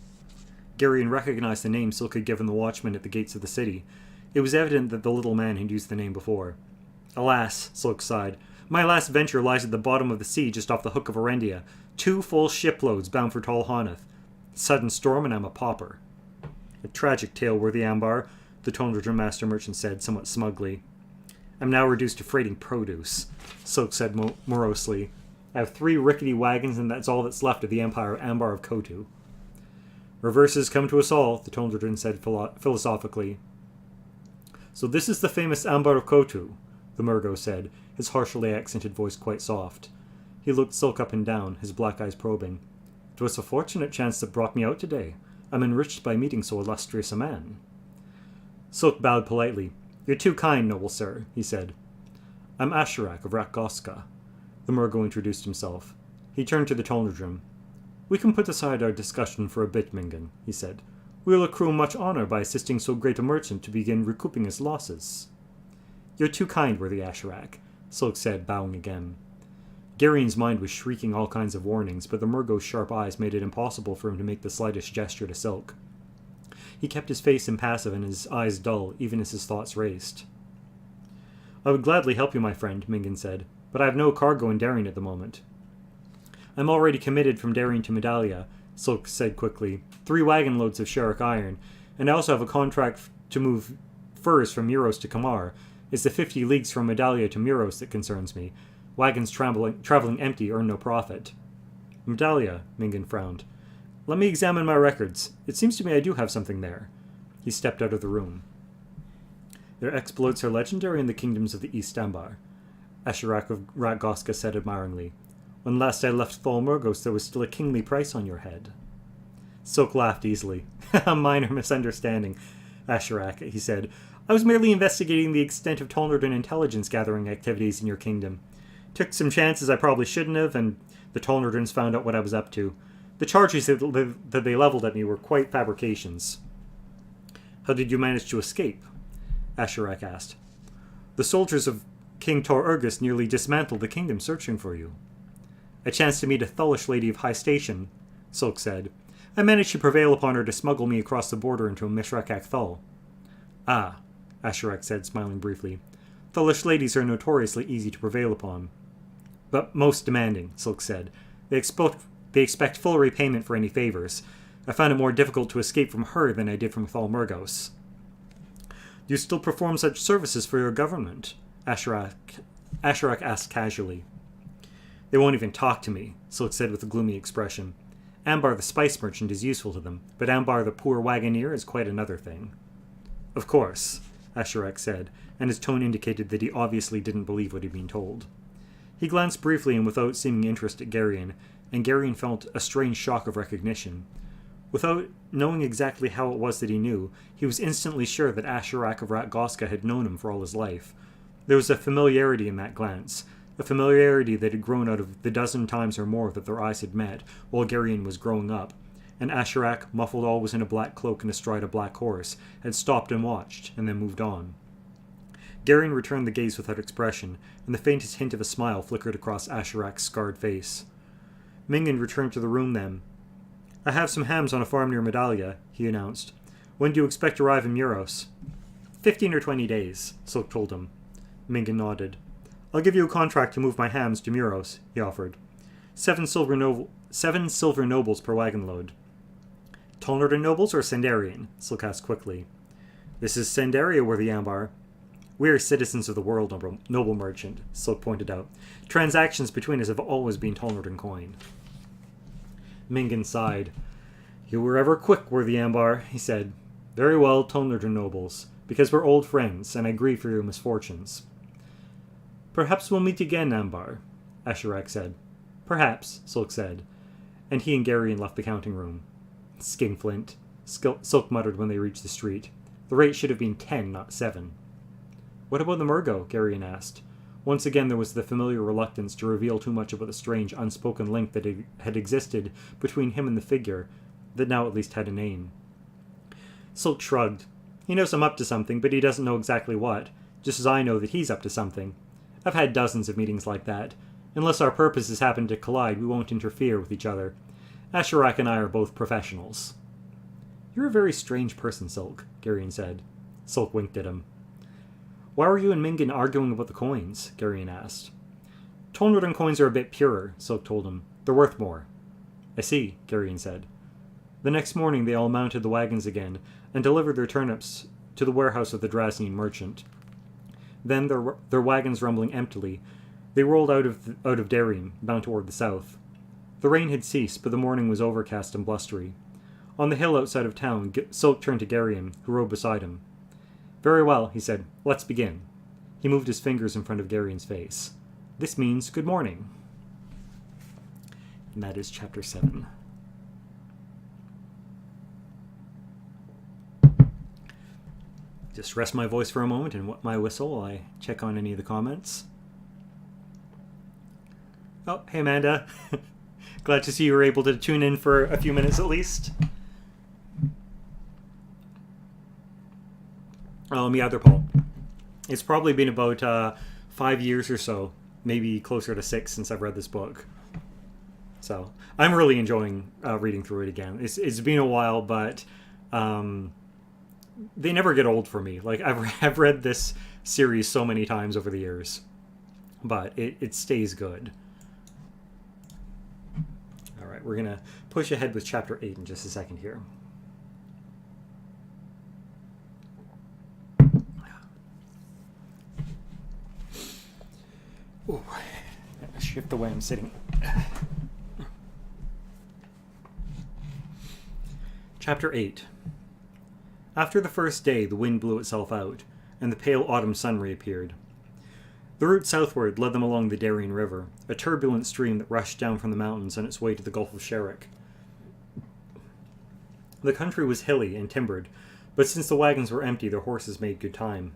Garion recognized the name Silk had given the watchman at the gates of the city. It was evident that the little man had used the name before. Alas, Silk sighed. My last venture lies at the bottom of the sea just off the hook of Erendia. 2 full shiploads bound for Tol Haneth. Sudden storm and I'm a pauper. A tragic tale, worthy Ambar, the Tolnadran master merchant said, somewhat smugly. I'm now reduced to freighting produce, Silk said morosely. I have 3 rickety wagons and that's all that's left of the empire of Ambar of Kotu. Reverses come to us all, the Tolnadran said philosophically. So this is the famous Ambar of Kotu, the Murgo said, his harshly accented voice quite soft. He looked Silk up and down, his black eyes probing. It was a fortunate chance that brought me out today. I'm enriched by meeting so illustrious a man. Silk bowed politely. You're too kind, noble sir, he said. I'm Asherak of Rakgoska. The Murgo introduced himself. He turned to the Tolnadran. We can put aside our discussion for a bit, Mingan, he said. We'll accrue much honor by assisting so great a merchant to begin recouping his losses. You're too kind, worthy Asherak, Silk said, bowing again. Garion's mind was shrieking all kinds of warnings, but the Murgo's sharp eyes made it impossible for him to make the slightest gesture to Silk. He kept his face impassive and his eyes dull, even as his thoughts raced. I would gladly help you, my friend, Mingan said, but I have no cargo in Darien at the moment. I'm already committed from Darien to Medallia, Silk said quickly. 3 wagon loads of Sherik iron, and I also have a contract to move furs from Muros to Kamar. It's the 50 leagues from Medallia to Muros that concerns me. Wagons traveling empty earn no profit. Medallia, Mingan frowned. Let me examine my records. It seems to me I do have something there. He stepped out of the room. Their exploits are legendary in the kingdoms of the East Ambar, Asherak of Rakgoska said admiringly. When last I left Tholmurgos, there was still a kingly price on your head. Silk laughed easily. A minor misunderstanding, Asherak, he said. I was merely investigating the extent of Tolnadran intelligence-gathering activities in your kingdom. Took some chances I probably shouldn't have, and the Tolnadrans found out what I was up to. The charges that they leveled at me were quite fabrications. How did you manage to escape? Asherak asked. The soldiers of King Tor Urgus nearly dismantled the kingdom searching for you. A chance to meet a Thullish lady of high station, Silk said. I managed to prevail upon her to smuggle me across the border into Mishrakak Thul. Ah, Asherak said, smiling briefly. The lush ladies are notoriously easy to prevail upon. But most demanding, Silk said. They expect full repayment for any favors. I found it more difficult to escape from her than I did from Thalmurgos. Do you still perform such services for your government? Asherak asked casually. They won't even talk to me, Silk said with a gloomy expression. Ambar the spice merchant is useful to them, but Ambar the poor wagoner is quite another thing. Of course, Asherak said, and his tone indicated that he obviously didn't believe what he'd been told. He glanced briefly and without seeming interest at Garion, and Garion felt a strange shock of recognition. Without knowing exactly how it was that he knew, he was instantly sure that Asherak of Ratgoska had known him for all his life. There was a familiarity in that glance, a familiarity that had grown out of the dozen times or more that their eyes had met while Garion was growing up, and Asherak, muffled always in a black cloak and astride a black horse, had stopped and watched, and then moved on. Garion returned the gaze without expression, and the faintest hint of a smile flickered across Asherak's scarred face. Mingan returned to the room then. I have some hams on a farm near Medalia, he announced. When do you expect to arrive in Muros? 15 or 20 days, Silk told him. Mingan nodded. I'll give you a contract to move my hams to Muros, he offered. 7 silver nobles per wagon load. Tolnerden nobles or Sendarian? Silk asked quickly. This is Sendaria, worthy Ambar. We are citizens of the world, noble merchant, Silk pointed out. Transactions between us have always been Tolnerden coin. Mingan sighed. You were ever quick, worthy Ambar, he said. Very well, Tolnerden nobles, because we're old friends, and I grieve for your misfortunes. Perhaps we'll meet again, Ambar, Asherak said. Perhaps, Silk said, and he and Garion left the counting room. Skinflint, Silk muttered when they reached the street. The rate should have been 10, not 7. What about the Murgo? Garion asked. Once again there was the familiar reluctance to reveal too much about the strange, unspoken link that had existed between him and the figure that now at least had a name. Silk shrugged. He knows I'm up to something, but he doesn't know exactly what, just as I know that he's up to something. I've had dozens of meetings like that. Unless our purposes happen to collide, we won't interfere with each other. Asherak and I are both professionals. You're a very strange person, Silk, Garion said. Silk winked at him. Why were you and Mingan arguing about the coins? Garion asked. Tolnerden coins are a bit purer, Silk told him. They're worth more. I see, Garion said. The next morning they all mounted the wagons again and delivered their turnips to the warehouse of the Draznine merchant. Then, their wagons rumbling emptily, they rolled out of Darien, bound toward the south. The rain had ceased, but the morning was overcast and blustery. On the hill outside of town, Silk turned to Garion, who rode beside him. Very well, he said. Let's begin. He moved his fingers in front of Garion's face. This means good morning. And that is chapter 7. Just rest my voice for a moment and wet my whistle while I check on any of the comments. Oh, hey Amanda. Glad to see you were able to tune in for a few minutes at least. Yeah, they're Paul. It's probably been about 5 years or so, maybe closer to 6 since I've read this book. So I'm really enjoying reading through it again. It's been a while, but they never get old for me. Like I've read this series so many times over the years, but it stays good. All right, we're gonna push ahead with chapter 8 in just a second here. Ooh, shift the way I'm sitting. Chapter 8. After the first day, the wind blew itself out, and the pale autumn sun reappeared. The route southward led them along the Darien River, a turbulent stream that rushed down from the mountains on its way to the Gulf of Sherrick. The country was hilly and timbered, but since the wagons were empty, their horses made good time.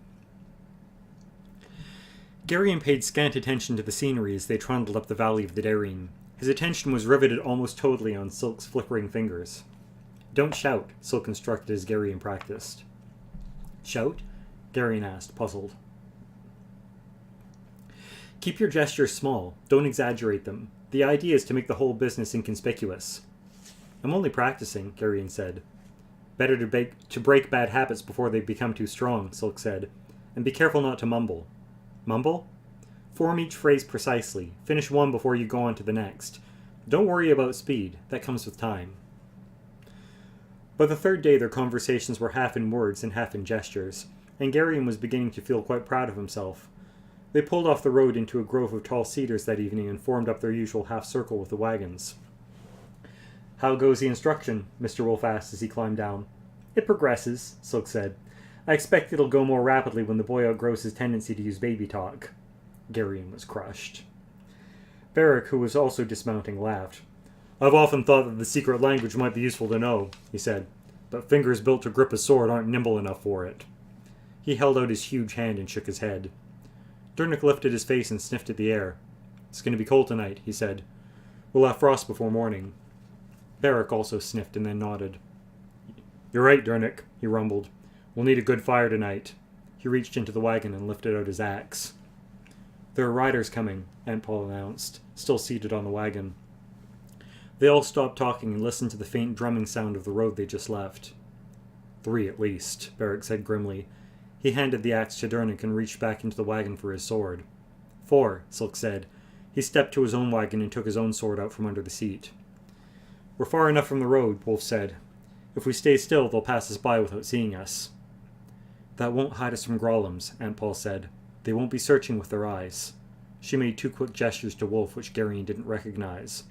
Garion paid scant attention to the scenery as they trundled up the valley of the Darien. His attention was riveted almost totally on Silk's flickering fingers. Don't shout, Silk instructed as Garion practiced. Shout? Garion asked, puzzled. Keep your gestures small. Don't exaggerate them. The idea is to make the whole business inconspicuous. I'm only practicing, Garion said. Better to break bad habits before they become too strong, Silk said. And be careful not to mumble. Mumble? Form each phrase precisely. Finish one before you go on to the next. Don't worry about speed. That comes with time. By the third day, their conversations were half in words and half in gestures, and Garion was beginning to feel quite proud of himself. They pulled off the road into a grove of tall cedars that evening and formed up their usual half-circle with the wagons. "How goes the instruction?" Mr. Wolf asked as he climbed down. "It progresses," Silk said. "I expect it'll go more rapidly when the boy outgrows his tendency to use baby talk." Garion was crushed. Barrack, who was also dismounting, laughed. "I've often thought that the secret language might be useful to know," he said, "but fingers built to grip a sword aren't nimble enough for it." He held out his huge hand and shook his head. Durnick lifted his face and sniffed at the air. "It's going to be cold tonight," he said. "We'll have frost before morning." Barrack also sniffed and then nodded. "You're right, Durnick," he rumbled. "We'll need a good fire tonight." He reached into the wagon and lifted out his axe. "There are riders coming," Aunt Paul announced, still seated on the wagon. They all stopped talking and listened to the faint drumming sound of the road they just left. "3 at least," Barrack said grimly. He handed the axe to Durnick and reached back into the wagon for his sword. "4, Silk said. He stepped to his own wagon and took his own sword out from under the seat. "We're far enough from the road," Wolf said. "If we stay still, they'll pass us by without seeing us." "That won't hide us from Grollems," Aunt Paul said. "They won't be searching with their eyes." She made 2 quick gestures to Wolf, which Garion didn't recognize.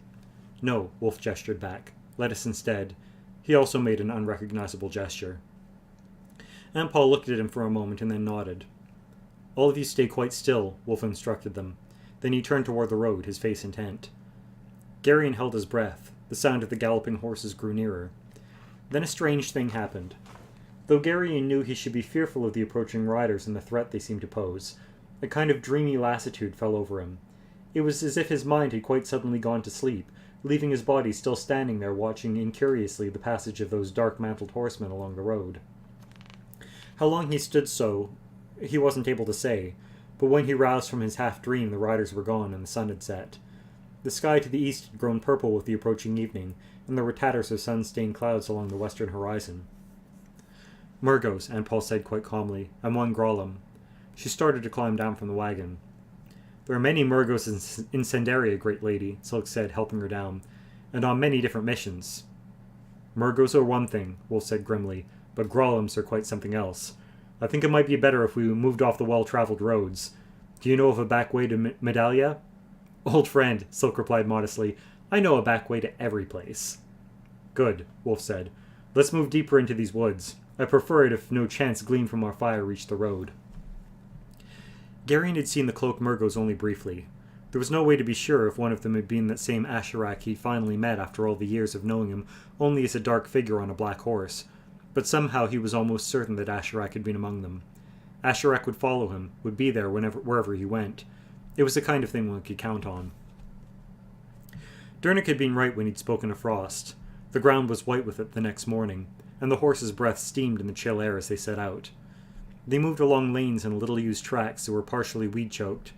"No," Wolf gestured back. "Let us instead." He also made an unrecognizable gesture. Aunt Paul looked at him for a moment and then nodded. "All of you stay quite still," Wolf instructed them. Then he turned toward the road, his face intent. Garion held his breath. The sound of the galloping horses grew nearer. Then a strange thing happened. Though Garion knew he should be fearful of the approaching riders and the threat they seemed to pose, a kind of dreamy lassitude fell over him. It was as if his mind had quite suddenly gone to sleep, leaving his body still standing there watching incuriously the passage of those dark-mantled horsemen along the road. How long he stood so, he wasn't able to say, but when he roused from his half-dream, the riders were gone and the sun had set. The sky to the east had grown purple with the approaching evening, and there were tatters of sun-stained clouds along the western horizon. "Murgos," Aunt Paul said quite calmly, "and 1 Grollem." She started to climb down from the wagon. "There are many Murgos in Sendaria, great lady," Silk said, helping her down, "and on many different missions." "Murgos are one thing," Wolf said grimly, "but Grollems are quite something else. I think it might be better if we moved off the well-traveled roads. Do you know of a back way to Medalia?" "Old friend," Silk replied modestly, "I know a back way to every place." "Good," Wolf said. "Let's move deeper into these woods. I prefer it if no chance gleam from our fire reached the road." Garion had seen the cloaked Murgos only briefly. There was no way to be sure if one of them had been that same Asherak he'd finally met after all the years of knowing him only as a dark figure on a black horse, but somehow he was almost certain that Asherak had been among them. Asherak would follow him, would be there wherever he went. It was the kind of thing one could count on. Durnick had been right when he'd spoken of frost. The ground was white with it the next morning, and the horses' breath steamed in the chill air as they set out. They moved along lanes and little-used tracks that were partially weed-choked.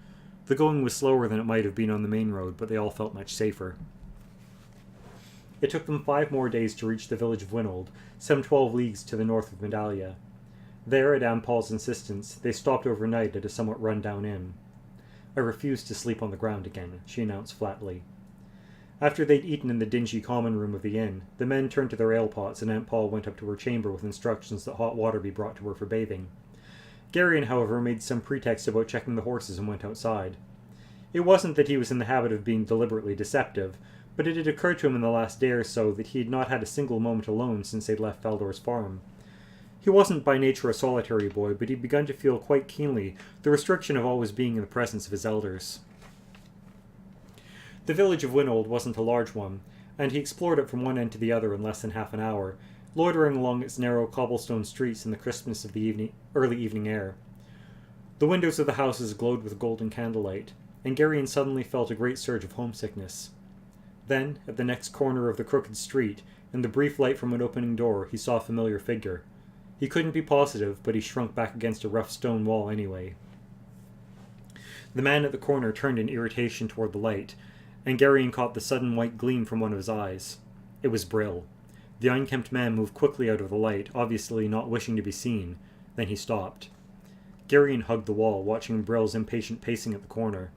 The going was slower than it might have been on the main road, but they all felt much safer. It took them 5 more days to reach the village of Winold, some 12 leagues to the north of Medalia. There, at Aunt Paul's insistence, they stopped overnight at a somewhat run-down inn. "I refuse to sleep on the ground again," she announced flatly. After they'd eaten in the dingy common room of the inn, the men turned to their ale-pots and Aunt Paul went up to her chamber with instructions that hot water be brought to her for bathing. Garion, however, made some pretext about checking the horses and went outside. It wasn't that he was in the habit of being deliberately deceptive, but it had occurred to him in the last day or so that he had not had a single moment alone since they'd left Feldor's farm. He wasn't by nature a solitary boy, but he'd begun to feel quite keenly the restriction of always being in the presence of his elders. The village of Winold wasn't a large one, and he explored it from one end to the other in less than half an hour, loitering along its narrow cobblestone streets in the crispness of the early evening air. The windows of the houses glowed with golden candlelight, and Garion suddenly felt a great surge of homesickness. Then, at the next corner of the crooked street, in the brief light from an opening door, he saw a familiar figure. He couldn't be positive, but he shrunk back against a rough stone wall anyway. The man at the corner turned in irritation toward the light, and Garion caught the sudden white gleam from one of his eyes. It was Brill. The unkempt man moved quickly out of the light, obviously not wishing to be seen. Then he stopped. Garion hugged the wall, watching Brill's impatient pacing at the corner.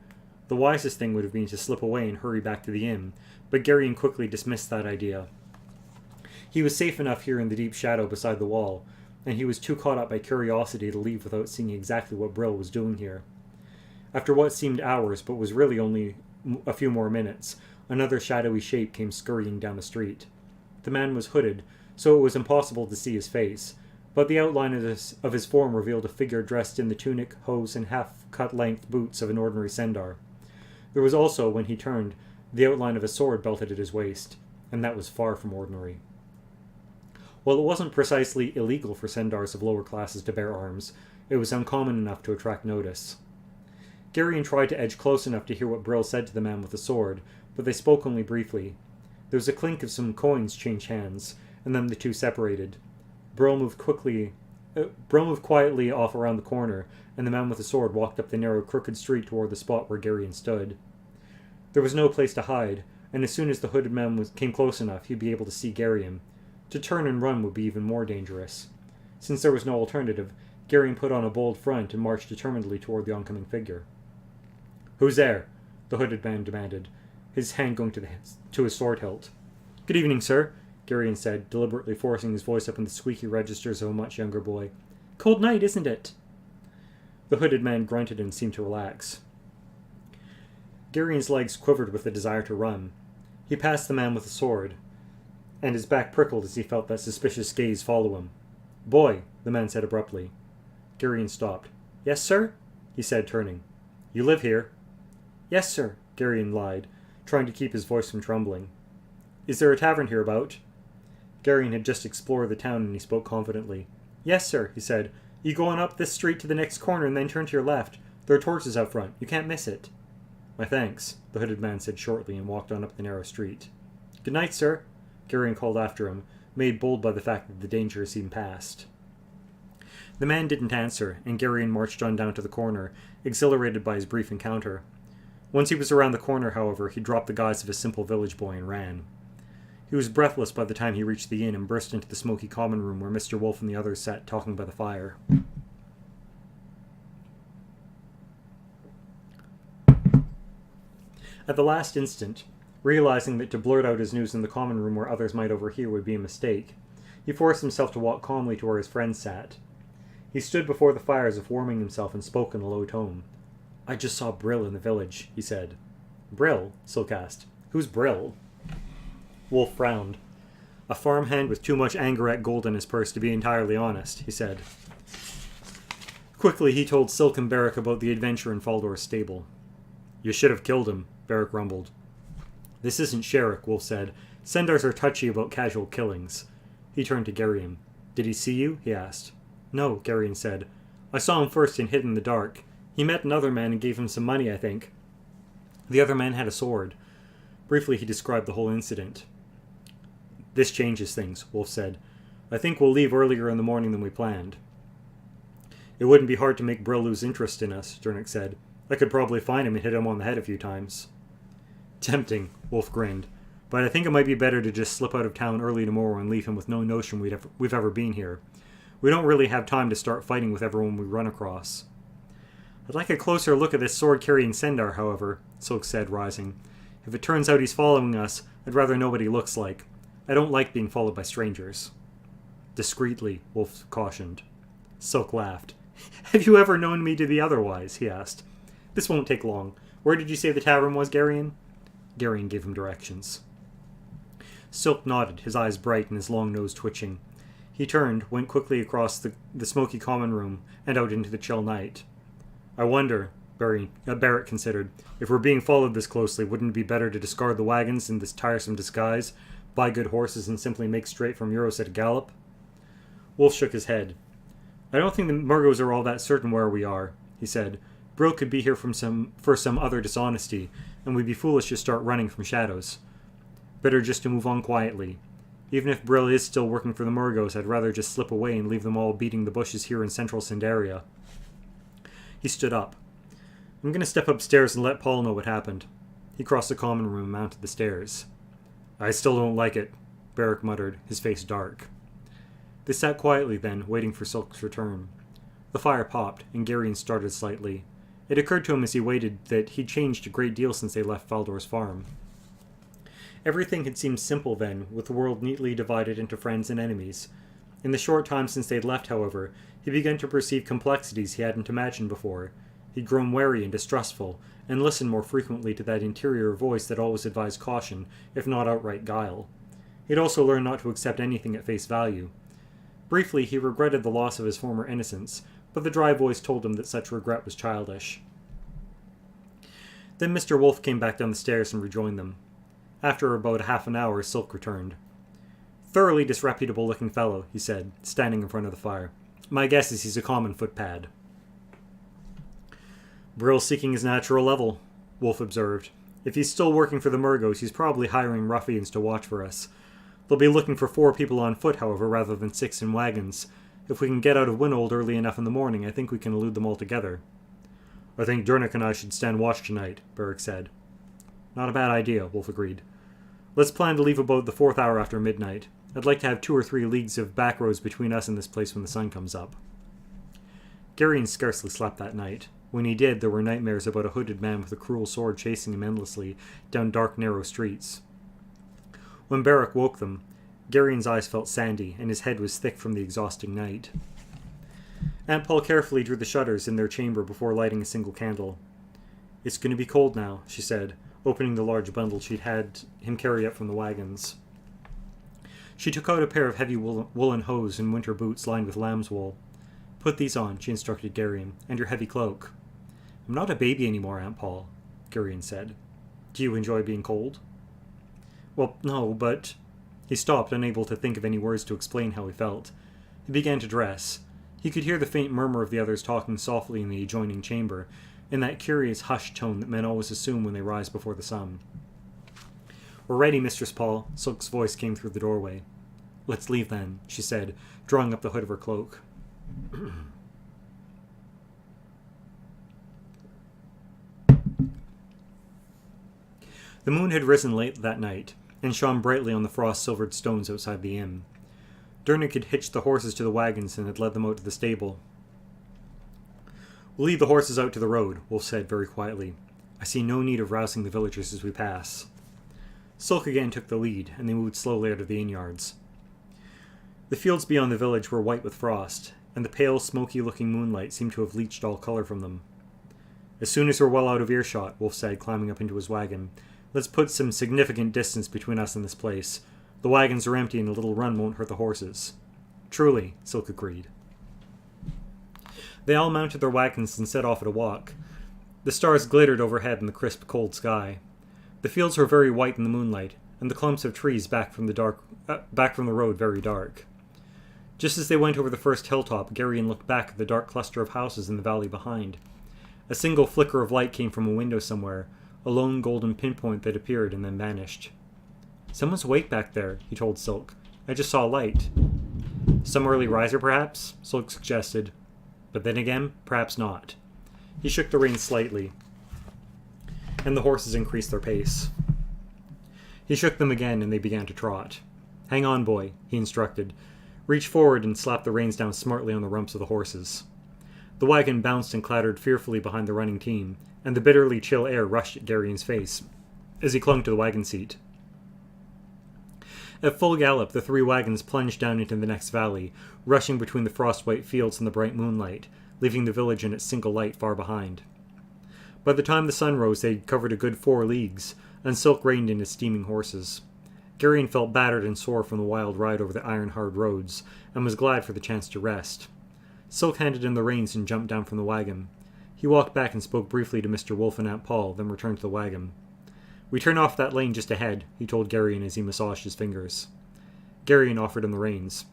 The wisest thing would have been to slip away and hurry back to the inn, but Garion quickly dismissed that idea. He was safe enough here in the deep shadow beside the wall, and he was too caught up by curiosity to leave without seeing exactly what Brill was doing here. After what seemed hours, but was really only a few more minutes, another shadowy shape came scurrying down the street. The man was hooded, so it was impossible to see his face, but the outline of his form revealed a figure dressed in the tunic, hose, and half-cut-length boots of an ordinary centaur. There was also, when he turned, the outline of a sword belted at his waist, and that was far from ordinary. While it wasn't precisely illegal for centaurs of lower classes to bear arms, it was uncommon enough to attract notice. Garion tried to edge close enough to hear what Brill said to the man with the sword, but they spoke only briefly. There was a clink of some coins change hands, and then the two separated. Brill moved quietly off around the corner, and the man with the sword walked up the narrow, crooked street toward the spot where Garion stood. There was no place to hide, and as soon as the hooded man came close enough, he'd be able to see Garion. To turn and run would be even more dangerous. Since there was no alternative, Garion put on a bold front and marched determinedly toward the oncoming figure. "Who's there?" the hooded man demanded, his hand going to his sword hilt. "Good evening, sir," Garion said, deliberately forcing his voice up in the squeaky registers of a much younger boy. "Cold night, isn't it?" The hooded man grunted and seemed to relax. Garion's legs quivered with the desire to run. He passed the man with the sword, and his back prickled as he felt that suspicious gaze follow him. "Boy," the man said abruptly. Garion stopped. "Yes, sir?" he said, turning. "You live here?" "Yes, sir," Garion lied, trying to keep his voice from trembling. "Is there a tavern hereabout?" Garion had just explored the town, and he spoke confidently. "Yes, sir," he said. "You go on up this street to the next corner and then turn to your left. There are torches out front. You can't miss it." "My thanks," the hooded man said shortly and walked on up the narrow street. "Good night, sir," Garion called after him, made bold by the fact that the danger seemed past. The man didn't answer, and Garion marched on down to the corner, exhilarated by his brief encounter. Once he was around the corner, however, he dropped the guise of a simple village boy and ran. He was breathless by the time he reached the inn and burst into the smoky common room where Mr. Wolf and the others sat talking by the fire. At the last instant, realizing that to blurt out his news in the common room where others might overhear would be a mistake, he forced himself to walk calmly to where his friends sat. He stood before the fire as if warming himself and spoke in a low tone. "I just saw Brill in the village," he said. "Brill?" Silk asked. "Who's Brill?" Wolf frowned. "A farmhand with too much anger at gold in his purse, to be entirely honest," he said. Quickly he told Silk and Barrack about the adventure in Faldor's stable. "You should have killed him," Barrack rumbled. "This isn't Sherrick," Wolf said. "Centaurs are touchy about casual killings." He turned to Garion. "Did he see you?" he asked. "No," Garion said. "I saw him first and hid in the dark. He met another man and gave him some money, I think. The other man had a sword." Briefly he described the whole incident. "This changes things," Wolf said. "I think we'll leave earlier in the morning than we planned." "It wouldn't be hard to make Brill lose interest in us," Dernick said. "I could probably find him and hit him on the head a few times." "Tempting," Wolf grinned. "But I think it might be better to just slip out of town early tomorrow and leave him with no notion we've ever been here. We don't really have time to start fighting with everyone we run across." "I'd like a closer look at this sword-carrying centaur, however," Silk said, rising. "If it turns out he's following us, I'd rather know what he looks like. I don't like being followed by strangers." "Discreetly," Wolf cautioned. Silk laughed. "Have you ever known me to be otherwise?" he asked. "This won't take long. Where did you say the tavern was, Garion?" Garion gave him directions. Silk nodded, his eyes bright and his long nose twitching. He turned, went quickly across the smoky common room, and out into the chill night. "I wonder," Barrack considered, "if we're being followed this closely, wouldn't it be better to discard the wagons in this tiresome disguise, buy good horses, and simply make straight from Euros at a gallop?" Wolf shook his head. "I don't think the Murgos are all that certain where we are," he said. "Brill could be here for some other dishonesty, and we'd be foolish to start running from shadows. Better just to move on quietly. Even if Brill is still working for the Murgos, I'd rather just slip away and leave them all beating the bushes here in central Cindaria." He stood up. "I'm going to step upstairs and let Paul know what happened." He crossed the common room and mounted the stairs. "I still don't like it," Barrack muttered, his face dark. They sat quietly then, waiting for Silk's return. The fire popped, and Garion started slightly. It occurred to him as he waited that he'd changed a great deal since they left Faldor's farm. Everything had seemed simple then, with the world neatly divided into friends and enemies. In the short time since they'd left, however, he began to perceive complexities he hadn't imagined before. He'd grown wary and distrustful, and listened more frequently to that interior voice that always advised caution, if not outright guile. He'd also learned not to accept anything at face value. Briefly, he regretted the loss of his former innocence, but the dry voice told him that such regret was childish. Then Mr. Wolf came back down the stairs and rejoined them. After about half an hour, Silk returned. "Thoroughly disreputable-looking fellow," he said, standing in front of the fire. "My guess is he's a common footpad." "Brill's seeking his natural level," Wolf observed. "If he's still working for the Murgos, he's probably hiring ruffians to watch for us. They'll be looking for 4 people on foot, however, rather than 6 in wagons. If we can get out of Winold early enough in the morning, I think we can elude them altogether." "I think Durnick and I should stand watch tonight," Beric said. "Not a bad idea," Wolf agreed. "Let's plan to leave about the 4th hour after midnight. I'd like to have 2 or 3 leagues of back roads between us and this place when the sun comes up." Garion scarcely slept that night. When he did, there were nightmares about a hooded man with a cruel sword chasing him endlessly down dark, narrow streets. When Beric woke them, Garion's eyes felt sandy, and his head was thick from the exhausting night. Aunt Paul carefully drew the shutters in their chamber before lighting a single candle. "It's going to be cold now," she said, opening the large bundle she'd had him carry up from the wagons. She took out a pair of heavy woolen hose and winter boots lined with lamb's wool. "Put these on," she instructed Garion, "and your heavy cloak." "I'm not a baby anymore, Aunt Paul," Garion said. "Do you enjoy being cold?" "Well, no, but—" He stopped, unable to think of any words to explain how he felt. He began to dress. He could hear the faint murmur of the others talking softly in the adjoining chamber, in that curious hushed tone that men always assume when they rise before the sun. "We're ready, Mistress Paul," Silk's voice came through the doorway. "Let's leave, then," she said, drawing up the hood of her cloak. The moon had risen late that night, and shone brightly on the frost-silvered stones outside the inn. Durnick had hitched the horses to the wagons and had led them out to the stable. "We'll lead the horses out to the road," Wolf said very quietly. "I see no need of rousing the villagers as we pass." Silk again took the lead, and they moved slowly out of the inn-yards. The fields beyond the village were white with frost, and the pale, smoky-looking moonlight seemed to have leached all colour from them. "As soon as we're well out of earshot," Wolf said, climbing up into his wagon, "let's put some significant distance between us and this place. The wagons are empty and a little run won't hurt the horses." "Truly," Silk agreed. They all mounted their wagons and set off at a walk. The stars glittered overhead in the crisp, cold sky. The fields were very white in the moonlight, and the clumps of trees back from the road very dark. Just as they went over the first hilltop, Garion looked back at the dark cluster of houses in the valley behind. A single flicker of light came from a window somewhere, a lone golden pinpoint that appeared and then vanished. "Someone's awake back there," he told Silk. "I just saw a light." "Some early riser, perhaps?" Silk suggested. But then again, perhaps not. He shook the reins slightly, and the horses increased their pace. He shook them again, and they began to trot. "Hang on, boy," he instructed. "Reach forward and slap the reins down smartly on the rumps of the horses." The wagon bounced and clattered fearfully behind the running team, and the bitterly chill air rushed at Garion's face as he clung to the wagon seat. At full gallop, the 3 wagons plunged down into the next valley, rushing between the frost-white fields and the bright moonlight, leaving the village in its single light far behind. By the time the sun rose, they had covered a good 4 leagues, and Silk reined in his steaming horses. Garion felt battered and sore from the wild ride over the iron-hard roads, and was glad for the chance to rest. Silk handed him the reins and jumped down from the wagon. He walked back and spoke briefly to Mr. Wolf and Aunt Paul, then returned to the wagon. "We turn off that lane just ahead," he told Garion as he massaged his fingers. Garion offered him the reins.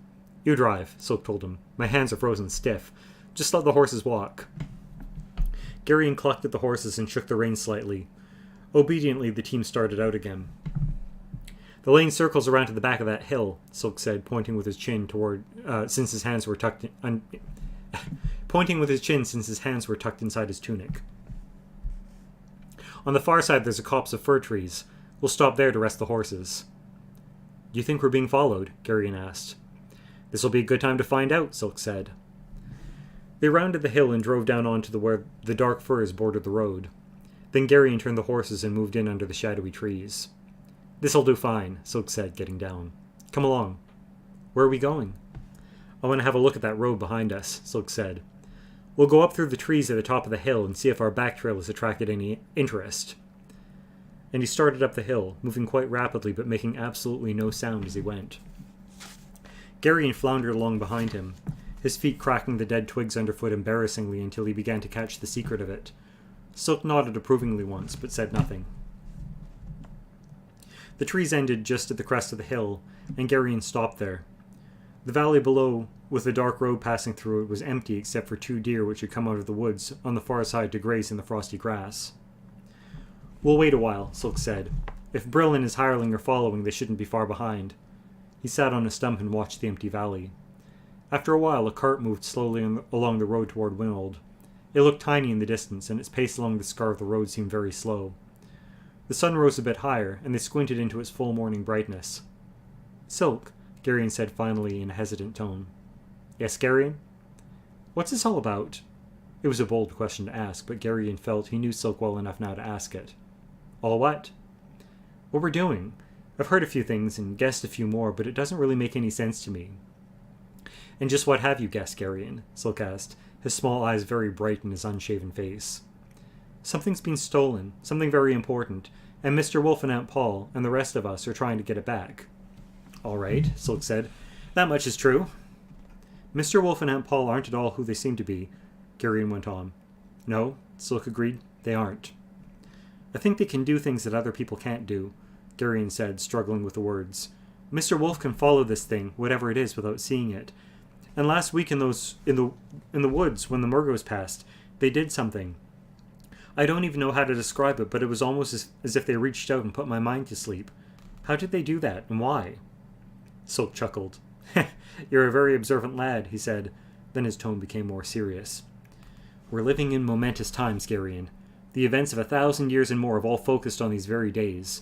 "You drive," Silk told him. "My hands are frozen stiff. Just let the horses walk." Garion clucked at the horses and shook the reins slightly. Obediently, the team started out again. "The lane circles around to the back of that hill," Silk said, pointing with his chin since his hands were tucked inside his tunic. "On the far side there's a copse of fir trees. We'll stop there to rest the horses." "Do you think we're being followed?" Garion asked. "This'll be a good time to find out," Silk said. They rounded the hill and drove down onto where the dark firs bordered the road. Then Garion turned the horses and moved in under the shadowy trees. "This'll do fine," Silk said, getting down. "Come along." "Where are we going?" "I want to have a look at that road behind us," Silk said. "We'll go up through the trees at the top of the hill and see if our back trail has attracted any interest." And he started up the hill, moving quite rapidly but making absolutely no sound as he went. Garion floundered along behind him, his feet cracking the dead twigs underfoot embarrassingly until he began to catch the secret of it. Silk nodded approvingly once, but said nothing. The trees ended just at the crest of the hill, and Garion stopped there. The valley below, with the dark road passing through it, was empty except for 2 deer which had come out of the woods on the far side to graze in the frosty grass. "We'll wait a while," Silk said. "If Brill and his hireling are following, they shouldn't be far behind." He sat on a stump and watched the empty valley. After a while, a cart moved slowly along the road toward Winold. It looked tiny in the distance, and its pace along the scar of the road seemed very slow. The sun rose a bit higher, and they squinted into its full morning brightness. "Silk," Garion said finally in a hesitant tone. "Yes, Garion?" "What's this all about?" It was a bold question to ask, but Garion felt he knew Silk well enough now to ask it. "All what?" "What we're doing. I've heard a few things and guessed a few more, but it doesn't really make any sense to me." "And just what have you guessed, Garion?" Silk asked, his small eyes very bright in his unshaven face. "Something's been stolen, something very important, and Mr. Wolf and Aunt Paul and the rest of us are trying to get it back." "All right," Silk said. "That much is true." "Mr. Wolf and Aunt Paul aren't at all who they seem to be," Garion went on. "No," Silk agreed, "they aren't." "I think they can do things that other people can't do," Garion said, struggling with the words. "Mr. Wolf can follow this thing, whatever it is, without seeing it. And last week in the woods, when the Murgos passed, they did something. I don't even know how to describe it, but it was almost as if they reached out and put my mind to sleep. How did they do that, and why?" Silk chuckled. "You're a very observant lad," he said. Then his tone became more serious. "We're living in momentous times, Garion. The events of 1,000 years and more have all focused on these very days.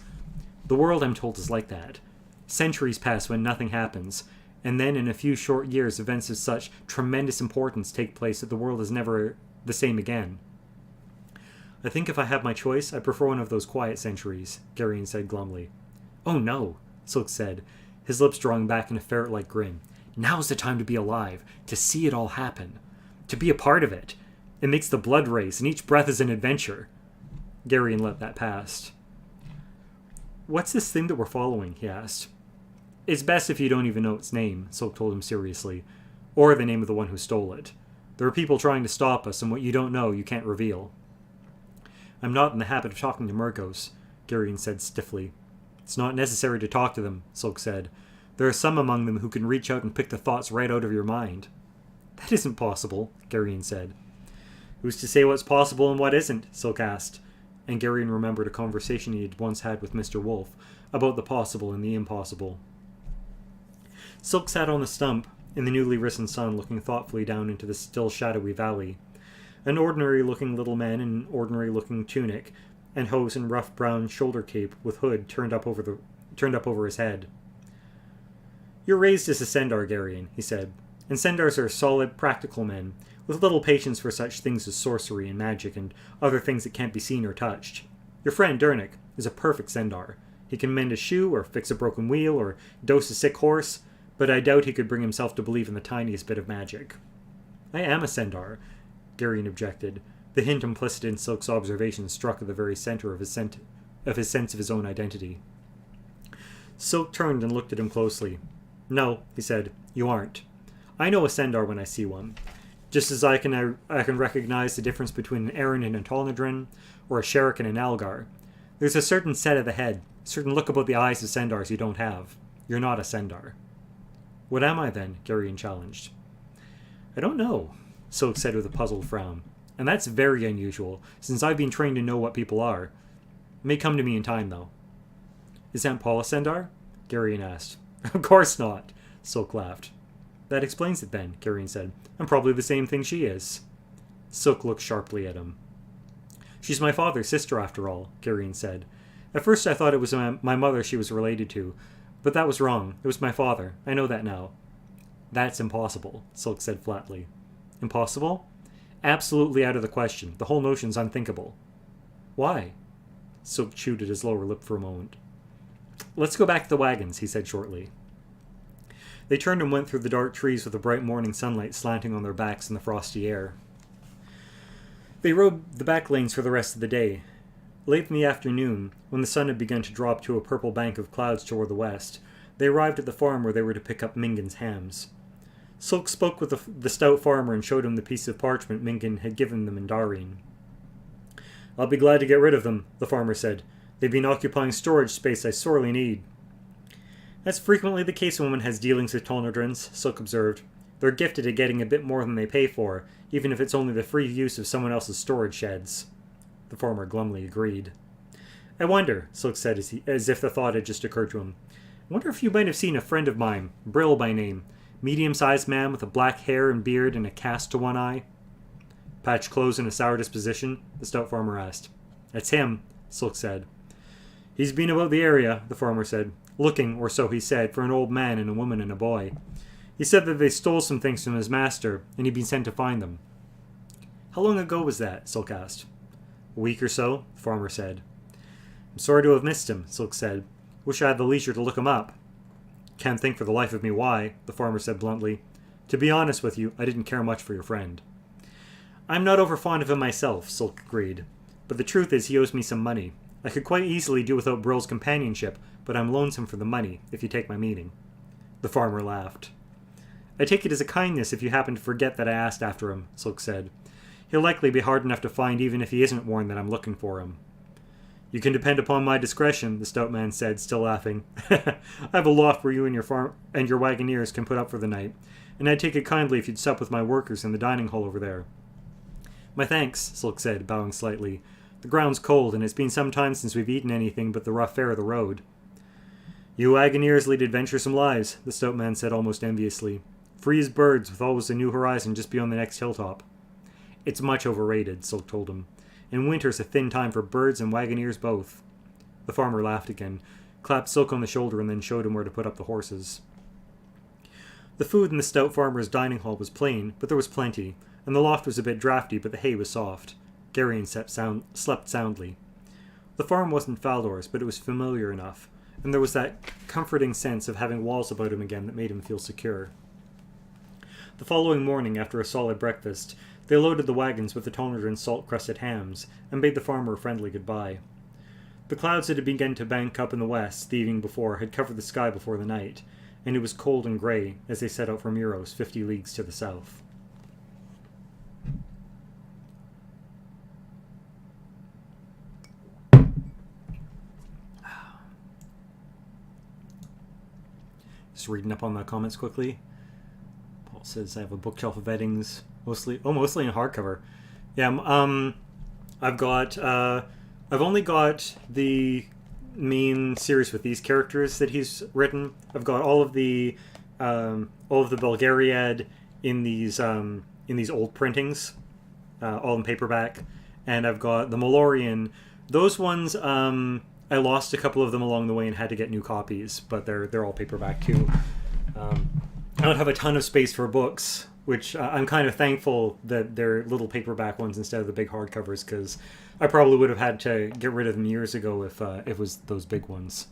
The world, I'm told, is like that. Centuries pass when nothing happens, and then in a few short years events of such tremendous importance take place that the world is never the same again. I think if I have my choice, I prefer one of those quiet centuries," Garion said glumly. "Oh no," Silk said, his lips drawing back in a ferret-like grin. "Now's the time to be alive, to see it all happen, to be a part of it. It makes the blood race, and each breath is an adventure." Garion let that pass. "What's this thing that we're following?" he asked. "It's best if you don't even know its name," Silk told him seriously, "or the name of the one who stole it. There are people trying to stop us, and what you don't know, you can't reveal." "I'm not in the habit of talking to Murgos," Garion said stiffly. "It's not necessary to talk to them," Silk said. "There are some among them who can reach out and pick the thoughts right out of your mind." "That isn't possible," Garion said. "Who's to say what's possible and what isn't?" Silk asked, and Garion remembered a conversation he had once had with Mr. Wolf about the possible and the impossible. Silk sat on the stump in the newly risen sun, looking thoughtfully down into the still shadowy valley. An ordinary-looking little man in an ordinary-looking tunic and hose and rough brown shoulder cape with hood turned up over his head. "You're raised as a Cendar, Garion," he said, "and Cendars are solid, practical men, with little patience for such things as sorcery and magic and other things that can't be seen or touched. Your friend Dernick is a perfect Cendar. He can mend a shoe, or fix a broken wheel, or dose a sick horse, but I doubt he could bring himself to believe in the tiniest bit of magic." "I am a Cendar," Garion objected. The hint implicit in Silk's observation struck at the very center of his sense of his own identity. Silk turned and looked at him closely. "No," he said, "you aren't. I know a Cendar when I see one. Just as I can recognize the difference between an Aaron and a Tolnadrin, or a Sherrick and an Algar. There's a certain set of the head, a certain look about the eyes of Cendars you don't have. You're not a Cendar." "What am I, then?" Garion challenged. "I don't know," Silk said with a puzzled frown. "And that's very unusual, since I've been trained to know what people are. It may come to me in time, though." "Is Aunt Paul a Cendar?" Garion asked. "Of course not," Silk laughed. "That explains it, then," Garion said. "I'm probably the same thing she is." Silk looked sharply at him. "She's my father's sister, after all," Garion said. "At first I thought it was my mother she was related to, but that was wrong. It was my father. I know that now." "That's impossible," Silk said flatly. Impossible? Absolutely out of the question. The whole notion's unthinkable. Why? Silk chewed at his lower lip for a moment. Let's go back to the wagons, he said shortly. They turned and went through the dark trees with the bright morning sunlight slanting on their backs in the frosty air. They rode the back lanes for the rest of the day. Late in the afternoon, when the sun had begun to drop to a purple bank of clouds toward the west, they arrived at the farm where they were to pick up Mingan's hams. Silk spoke with the stout farmer and showed him the piece of parchment Mingan had given them in Darien. I'll be glad to get rid of them, the farmer said. They've been occupying storage space I sorely need. That's frequently the case when one has dealings with Tonodrins, Silk observed. They're gifted at getting a bit more than they pay for, even if it's only the free use of someone else's storage sheds. The farmer glumly agreed. I wonder, Silk said as if the thought had just occurred to him. I wonder if you might have seen a friend of mine, Brill by name, medium-sized man with a black hair and beard and a cast to one eye. Patched clothes and a sour disposition? The stout farmer asked. That's him, Silk said. He's been about the area, the farmer said, looking, or so he said, for an old man and a woman and a boy. He said that they stole some things from his master, and he'd been sent to find them. How long ago was that? Silk asked. A week or so, the farmer said. I'm sorry to have missed him, Silk said. Wish I had the leisure to look him up. Can't think for the life of me why, the farmer said bluntly. To be honest with you, I didn't care much for your friend. I'm not over fond of him myself, Silk agreed. But the truth is he owes me some money. I could quite easily do without Brill's companionship, but I'm lonesome for the money, if you take my meaning. The farmer laughed. I take it as a kindness if you happen to forget that I asked after him, Silk said. He'll likely be hard enough to find even if he isn't warned that I'm looking for him. You can depend upon my discretion, the stout man said, still laughing. I have a loft where you and your wagoneers can put up for the night, and I'd take it kindly if you'd sup with my workers in the dining hall over there. My thanks, Silk said, bowing slightly. The ground's cold, and it's been some time since we've eaten anything but the rough fare of the road. You wagoneers lead adventuresome lives, the stout man said almost enviously. Free as birds, with always a new horizon just beyond the next hilltop. It's much overrated, Silk told him. And winter's a thin time for birds and wagoneers both. The farmer laughed again, clapped Silk on the shoulder, and then showed him where to put up the horses. The food in the stout farmer's dining hall was plain, but there was plenty, and the loft was a bit draughty, but the hay was soft. Garrion slept soundly. The farm wasn't Faldor's, but it was familiar enough, and there was that comforting sense of having walls about him again that made him feel secure. The following morning, after a solid breakfast, they loaded the wagons with the Tonodrin salt-crusted hams, and bade the farmer a friendly goodbye. The clouds that had begun to bank up in the west the evening before had covered the sky before the night, and it was cold and grey as they set out for Muros, 50 leagues to the south. Just reading up on the comments quickly. Paul says I have a bookshelf of Eddings, mostly in hardcover. Yeah, I've only got the main series with these characters that he's written. I've got all of the Belgariad in these old printings, all in paperback, and I've got the Malorian. Those ones, I lost a couple of them along the way and had to get new copies, but they're all paperback too. I don't have a ton of space for books, which I'm kind of thankful that they're little paperback ones instead of the big hardcovers, because I probably would have had to get rid of them years ago if it was those big ones.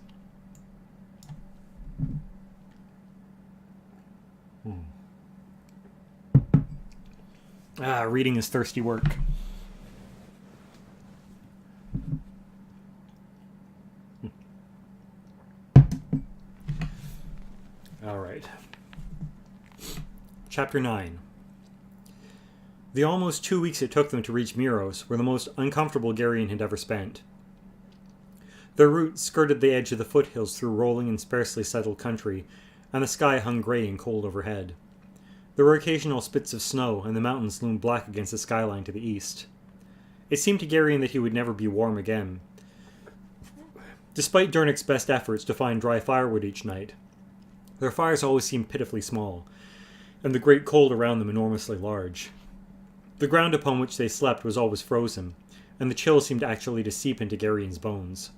Reading is thirsty work. All right. Chapter 9. The almost 2 weeks it took them to reach Muros were the most uncomfortable Garrion had ever spent. Their route skirted the edge of the foothills through rolling and sparsely settled country, and the sky hung grey and cold overhead. There were occasional spits of snow, and the mountains loomed black against the skyline to the east. It seemed to Garrion that he would never be warm again. Despite Dernick's best efforts to find dry firewood each night, their fires always seemed pitifully small, and the great cold around them enormously large. The ground upon which they slept was always frozen, and the chill seemed actually to seep into Garrion's bones.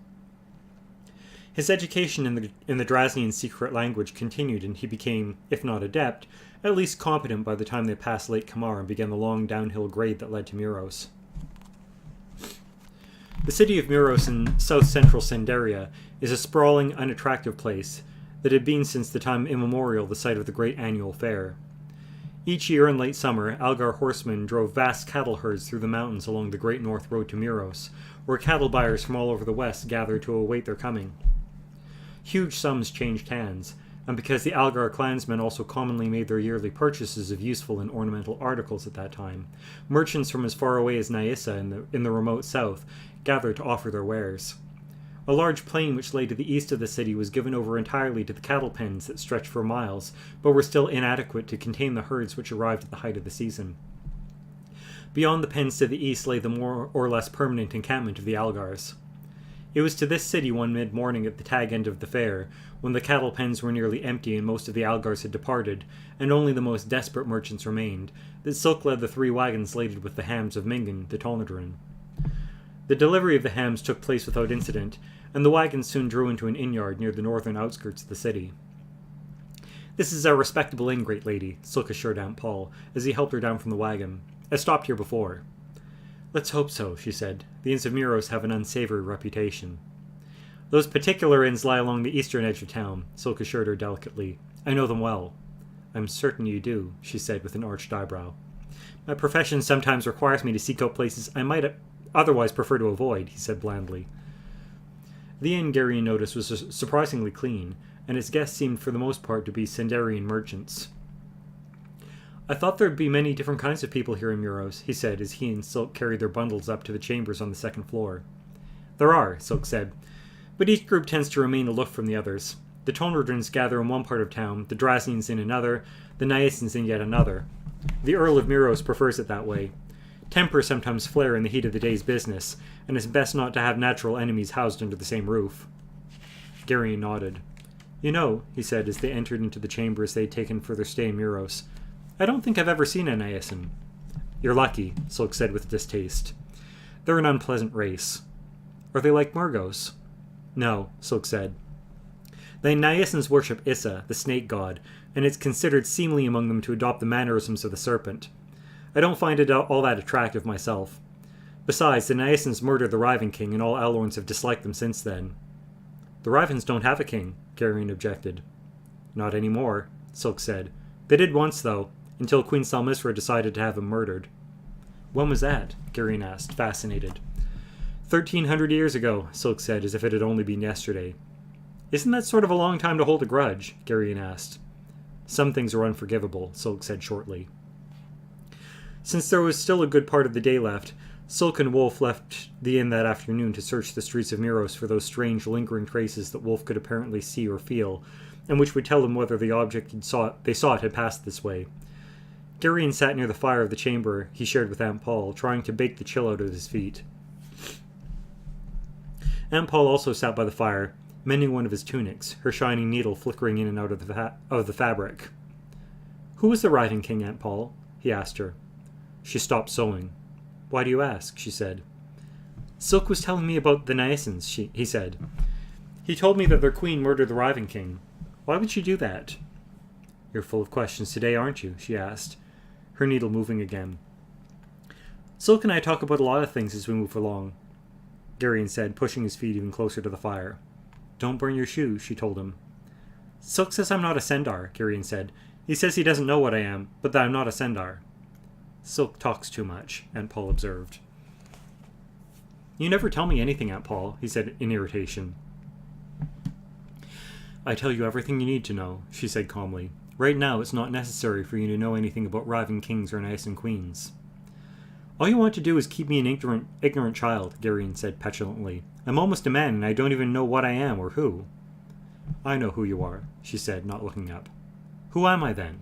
His education in the Drasnian secret language continued, and he became, if not adept, at least competent by the time they passed Lake Kamar and began the long downhill grade that led to Muros. The city of Muros in south-central Sendaria is a sprawling, unattractive place that had been since the time immemorial the site of the great annual fair. Each year in late summer, Algar horsemen drove vast cattle herds through the mountains along the Great North Road to Muros, where cattle buyers from all over the west gathered to await their coming. Huge sums changed hands, and because the Algar clansmen also commonly made their yearly purchases of useful and ornamental articles at that time, merchants from as far away as Naissa in the remote south gathered to offer their wares. A large plain which lay to the east of the city was given over entirely to the cattle pens that stretched for miles, but were still inadequate to contain the herds which arrived at the height of the season. Beyond the pens to the east lay the more or less permanent encampment of the Algars. It was to this city one mid-morning at the tag end of the fair, when the cattle pens were nearly empty and most of the Algars had departed, and only the most desperate merchants remained, that Silk led the 3 wagons laden with the hams of Mingan, the Tolnadrin. The delivery of the hams took place without incident, and the wagons soon drew into an inn-yard near the northern outskirts of the city. "This is a respectable inn, great lady," Silk assured Aunt Paul, as he helped her down from the wagon. "I stopped here before." "Let's hope so," she said. "The inns of Muros have an unsavory reputation." "Those particular inns lie along the eastern edge of town," Silk assured her delicately. "I know them well." "I'm certain you do," she said with an arched eyebrow. "My profession sometimes requires me to seek out places I might otherwise prefer to avoid," he said blandly. The inn, Garion noticed, was surprisingly clean, and its guests seemed for the most part to be Sendarian merchants. "I thought there'd be many different kinds of people here in Muros," he said as he and Silk carried their bundles up to the chambers on the second floor. "There are," Silk said, "but each group tends to remain aloof from the others. The Tonradrins gather in one part of town, the Drasnians in another, the Naissans in yet another. The Earl of Muros prefers it that way. Tempers sometimes flare in the heat of the day's business, and it's best not to have natural enemies housed under the same roof." Garion nodded. "You know," he said as they entered into the chambers they had taken for their stay in Muros, "I don't think I've ever seen a Naissan." "You're lucky," Silk said with distaste. "They're an unpleasant race." "Are they like Murgos?" "No," Silk said. "The Naissans worship Issa, the snake god, and it's considered seemly among them to adopt the mannerisms of the serpent. I don't find it all that attractive myself. Besides, the Naissans murdered the Riven King, and all Alorns have disliked them since then." "The Rivens don't have a king," Garion objected. "Not anymore," Silk said. "They did once, though, until Queen Salmisra decided to have him murdered." "When was that?" Garion asked, fascinated. 1,300 years ago, Silk said, as if it had only been yesterday. "Isn't that sort of a long time to hold a grudge?" Garion asked. "Some things are unforgivable," Silk said shortly. Since there was still a good part of the day left, Silk and Wolf left the inn that afternoon to search the streets of Muros for those strange lingering traces that Wolf could apparently see or feel, and which would tell them whether the object they sought had passed this way. Garion sat near the fire of the chamber he shared with Aunt Paul, trying to bake the chill out of his feet. Aunt Paul also sat by the fire, mending one of his tunics, her shining needle flickering in and out of the fabric. "Who was the Riven King, Aunt Paul?" he asked her. She stopped sewing. "Why do you ask?" she said. "Silk was telling me about the Naissans," he said. "He told me that their queen murdered the Riven King. Why would she do that?" "You're full of questions today, aren't you?" she asked, her needle moving again. "Silk and I talk about a lot of things as we move along," Garion said, pushing his feet even closer to the fire. "Don't burn your shoes," she told him. "Silk says I'm not a Sendar," Garion said. "He says he doesn't know what I am, but that I'm not a Sendar." "Silk talks too much," Aunt Paul observed. "You never tell me anything, Aunt Paul," he said in irritation. "I tell you everything you need to know," she said calmly. "Right now it's not necessary for you to know anything about Riven Kings or Naissan Queens." "All you want to do is keep me an ignorant child," Garion said petulantly. "I'm almost a man, and I don't even know what I am or who." "I know who you are," she said, not looking up. "Who am I, then?"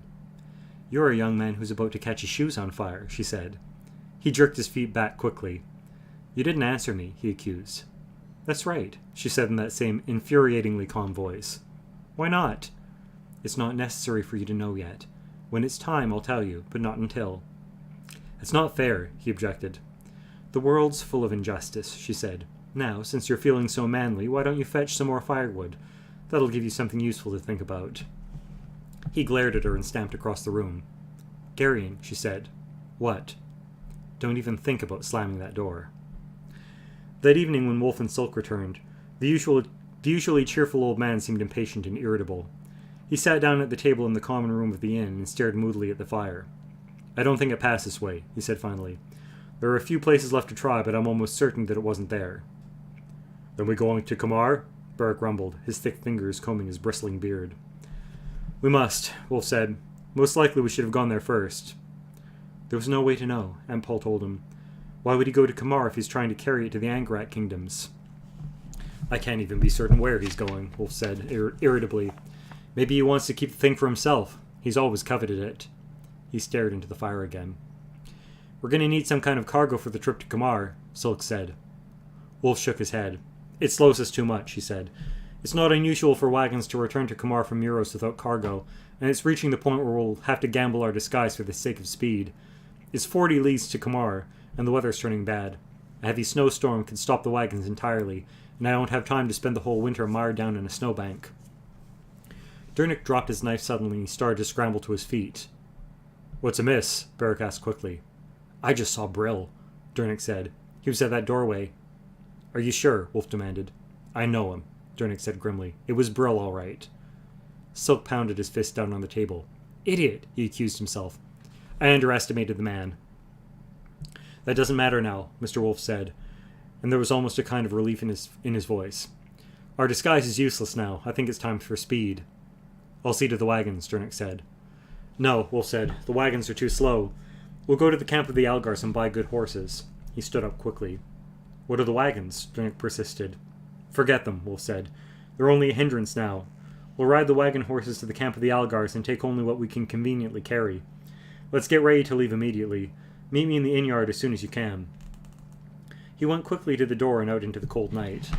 "You're a young man who's about to catch his shoes on fire," she said. He jerked his feet back quickly. "You didn't answer me," he accused. "That's right," she said in that same infuriatingly calm voice. "Why not?" "It's not necessary for you to know yet. When it's time, I'll tell you, but not until." "It's not fair," he objected. "The world's full of injustice," she said. Now, since you're feeling so manly, why don't you fetch some more firewood? That'll give you something useful to think about. He glared at her and stamped across the room. Garion, she said. What? Don't even think about slamming that door. That evening when Wolf and Silk returned, the usually cheerful old man seemed impatient and irritable. He sat down at the table in the common room of the inn and stared moodily at the fire. I don't think it passed this way, he said finally. There are a few places left to try, but I'm almost certain that it wasn't there. Then we going to Kamar? Beric rumbled, his thick fingers combing his bristling beard. We must, Wolf said. Most likely we should have gone there first. There was no way to know, Aunt Paul told him. Why would he go to Kamar if he's trying to carry it to the Angarat kingdoms? I can't even be certain where he's going, Wolf said, irritably. Maybe he wants to keep the thing for himself. He's always coveted it. He stared into the fire again. We're going to need some kind of cargo for the trip to Kamar, Silk said. Wolf shook his head. It slows us too much, he said. It's not unusual for wagons to return to Kamar from Euros without cargo, and it's reaching the point where we'll have to gamble our disguise for the sake of speed. It's 40 leagues to Kamar, and the weather's turning bad. A heavy snowstorm could stop the wagons entirely, and I don't have time to spend the whole winter mired down in a snowbank. Dernick dropped his knife suddenly and started to scramble to his feet. What's amiss? Beric asked quickly. I just saw Brill, Dernick said. He was at that doorway. Are you sure? Wolf demanded. I know him, Dernick said grimly. It was Brill, all right. Silk pounded his fist down on the table. Idiot, he accused himself. I underestimated the man. That doesn't matter now, Mr. Wolf said, and there was almost a kind of relief in his voice. Our disguise is useless now. I think it's time for speed. I'll see to the wagons, Dernick said. No, Wolf said. The wagons are too slow. We'll go to the camp of the Algars and buy good horses. He stood up quickly. What are the wagons? Dernick persisted. Forget them, Wolf said. They're only a hindrance now. We'll ride the wagon horses to the camp of the Algars and take only what we can conveniently carry. Let's get ready to leave immediately. Meet me in the inn yard as soon as you can. He went quickly to the door and out into the cold night.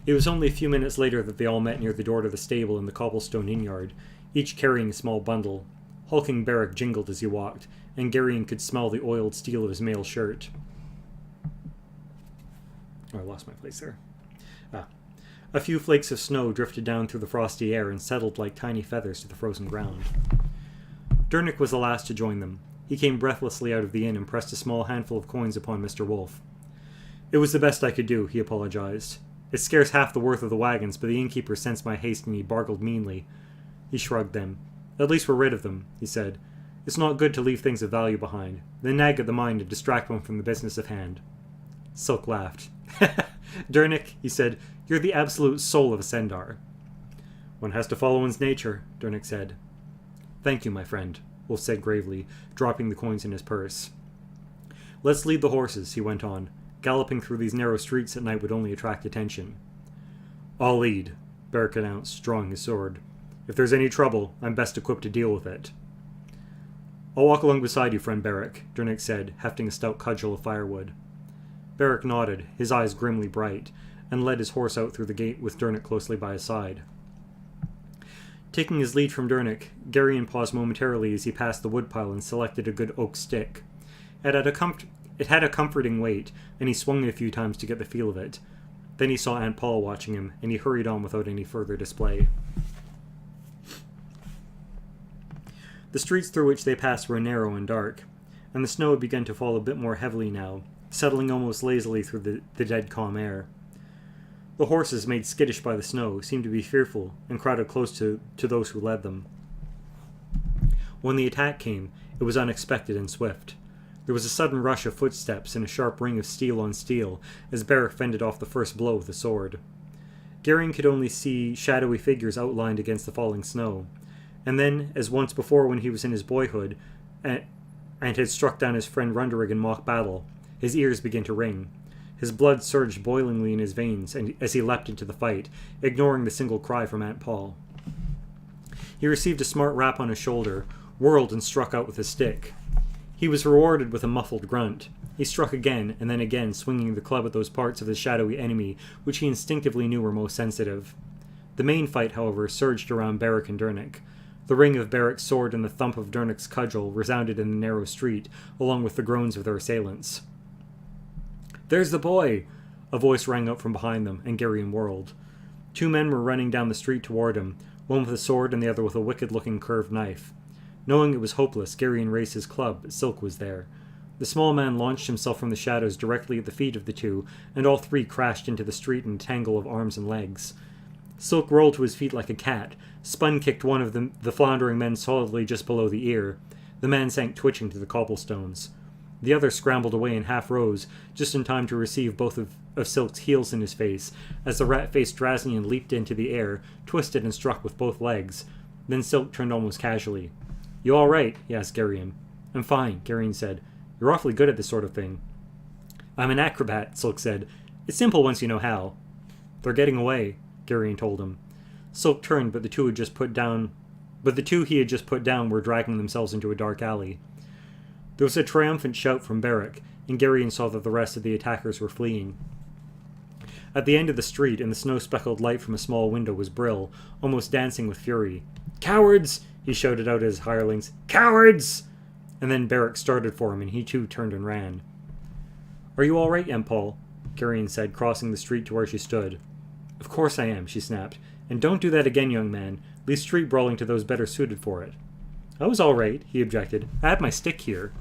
It was only a few minutes later that they all met near the door to the stable in the cobblestone inn yard, each carrying a small bundle. Hulking Beric jingled as he walked, and Garion could smell the oiled steel of his mail shirt. Oh, I lost my place there. A few flakes of snow drifted down through the frosty air and settled like tiny feathers to the frozen ground. Dernick was the last to join them. He came breathlessly out of the inn and pressed a small handful of coins upon Mr. Wolf. It was the best I could do, he apologized. It's scarce half the worth of the wagons, but the innkeeper sensed my haste and he bargled meanly. He shrugged them. At least we're rid of them, he said. It's not good to leave things of value behind. They nag at the mind and distract one from the business of hand. Silk laughed. Dernick, he said, you're the absolute soul of a Sendar. One has to follow one's nature, Dernick said. Thank you, my friend, Wolf said gravely, dropping the coins in his purse. Let's lead the horses, he went on. Galloping through these narrow streets at night would only attract attention. I'll lead, Beric announced, drawing his sword. If there's any trouble, I'm best equipped to deal with it. I'll walk along beside you, friend Beric, Dernick said, hefting a stout cudgel of firewood. Beric nodded, his eyes grimly bright, and led his horse out through the gate with Dernick closely by his side. Taking his lead from Dernick, Garion paused momentarily as he passed the woodpile and selected a good oak stick. It had a comforting weight, and he swung it a few times to get the feel of it. Then he saw Aunt Paul watching him, and he hurried on without any further display. The streets through which they passed were narrow and dark, and the snow had begun to fall a bit more heavily now, settling almost lazily through the dead calm air. The horses, made skittish by the snow, seemed to be fearful, and crowded close to those who led them. When the attack came, it was unexpected and swift. There was a sudden rush of footsteps and a sharp ring of steel on steel as Beric fended off the first blow with the sword. Garion could only see shadowy figures outlined against the falling snow, and then, as once before when he was in his boyhood, and had struck down his friend Runderig in mock battle, his ears began to ring. His blood surged boilingly in his veins as he leapt into the fight, ignoring the single cry from Aunt Paul. He received a smart rap on his shoulder, whirled and struck out with his stick. He was rewarded with a muffled grunt. He struck again, and then again, swinging the club at those parts of his shadowy enemy which he instinctively knew were most sensitive. The main fight, however, surged around Beric and Dernick. The ring of Beric's sword and the thump of Dernick's cudgel resounded in the narrow street, along with the groans of their assailants. "There's the boy! A voice rang out from behind them, and Garyon whirled. 2 men were running down the street toward him, one with a sword and the other with a wicked-looking curved knife. Knowing it was hopeless, Garyon raised his club, but Silk was there. The small man launched himself from the shadows directly at the feet of the 2, and all 3 crashed into the street in a tangle of arms and legs. Silk rolled to his feet like a cat, spun-kicked one of the floundering men solidly just below the ear. The man sank twitching to the cobblestones. The other scrambled away and half rose, just in time to receive both of Silk's heels in his face, as the rat-faced Draznian leaped into the air, twisted and struck with both legs. Then Silk turned almost casually. "You all right?" he asked Garyon. "I'm fine," Garyon said. "You're awfully good at this sort of thing." "I'm an acrobat," Silk said. "It's simple once you know how." "They're getting away," Garyon told him. Silk turned, but the two he had just put down were dragging themselves into a dark alley. There was a triumphant shout from Beric, and Garyon saw that the rest of the attackers were fleeing. At the end of the street, in the snow-speckled light from a small window, was Brill, almost dancing with fury. "Cowards!" he shouted out at his hirelings. "Cowards!" And then Beric started for him, and he too turned and ran. "Are you all right, Empal?" Garyon said, crossing the street to where she stood. "Of course I am," she snapped. "And don't do that again, young man. Leave street brawling to those better suited for it." "I was all right," he objected. "I had my stick here."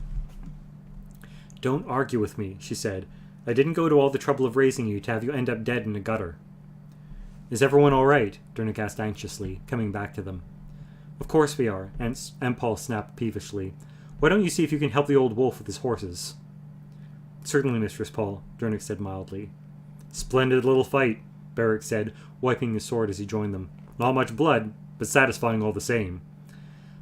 "Don't argue with me," she said. "I didn't go to all the trouble of raising you to have you end up dead in a gutter." "Is everyone all right?" Dernick asked anxiously, coming back to them. "Of course we are," Empal snapped peevishly. "Why don't you see if you can help the old wolf with his horses?" "Certainly, Mistress Paul," Dernick said mildly. "Splendid little fight," Beric said, wiping his sword as he joined them. "Not much blood, but satisfying all the same."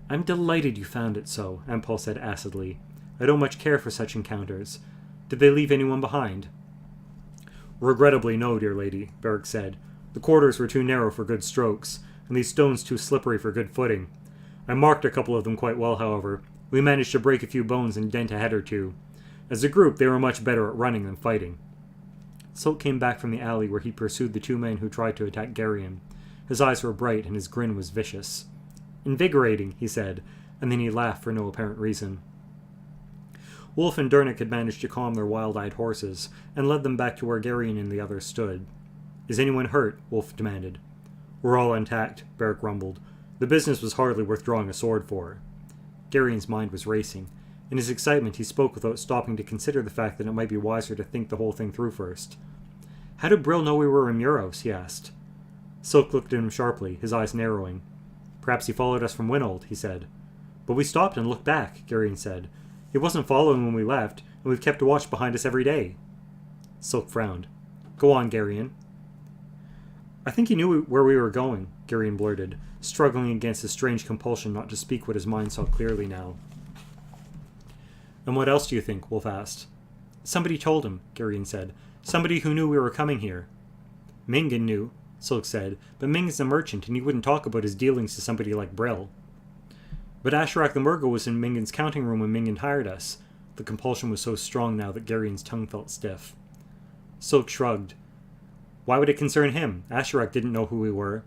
"I'm delighted you found it so," Empal said acidly. "I don't much care for such encounters. Did they leave anyone behind?" "Regrettably no, dear lady," Beric said. "The quarters were too narrow for good strokes, and these stones too slippery for good footing. I marked a couple of them quite well, however. We managed to break a few bones and dent a head or two. As a group, they were much better at running than fighting." Silk came back from the alley where he pursued the 2 men who tried to attack Garyon. His eyes were bright and his grin was vicious. "Invigorating," he said, and then he laughed for no apparent reason. Wolf and Dernick had managed to calm their wild-eyed horses, and led them back to where Garyon and the others stood. "Is anyone hurt?" Wolf demanded. "We're all intact," Beric rumbled. "The business was hardly worth drawing a sword for." Garyon's mind was racing. In his excitement, he spoke without stopping to consider the fact that it might be wiser to think the whole thing through first. "How did Brill know we were in Muros?" he asked. Silk looked at him sharply, his eyes narrowing. "Perhaps he followed us from Winold," he said. "But we stopped and looked back," Garyon said. "He wasn't following when we left, and we've kept a watch behind us every day." Silk frowned. "Go on, Garyon." "I think he knew where we were going," Garyon blurted, struggling against a strange compulsion not to speak what his mind saw clearly now. "And what else do you think?" Wolf asked. "Somebody told him," Garyon said. "Somebody who knew we were coming here." "Mingan knew," Silk said, "but Mingan's a merchant, and he wouldn't talk about his dealings to somebody like Brill." "But Asherak the Murgo was in Mingan's counting room when Mingan hired us." The compulsion was so strong now that Garyon's tongue felt stiff. Silk shrugged. "Why would it concern him? Asherak didn't know who we were."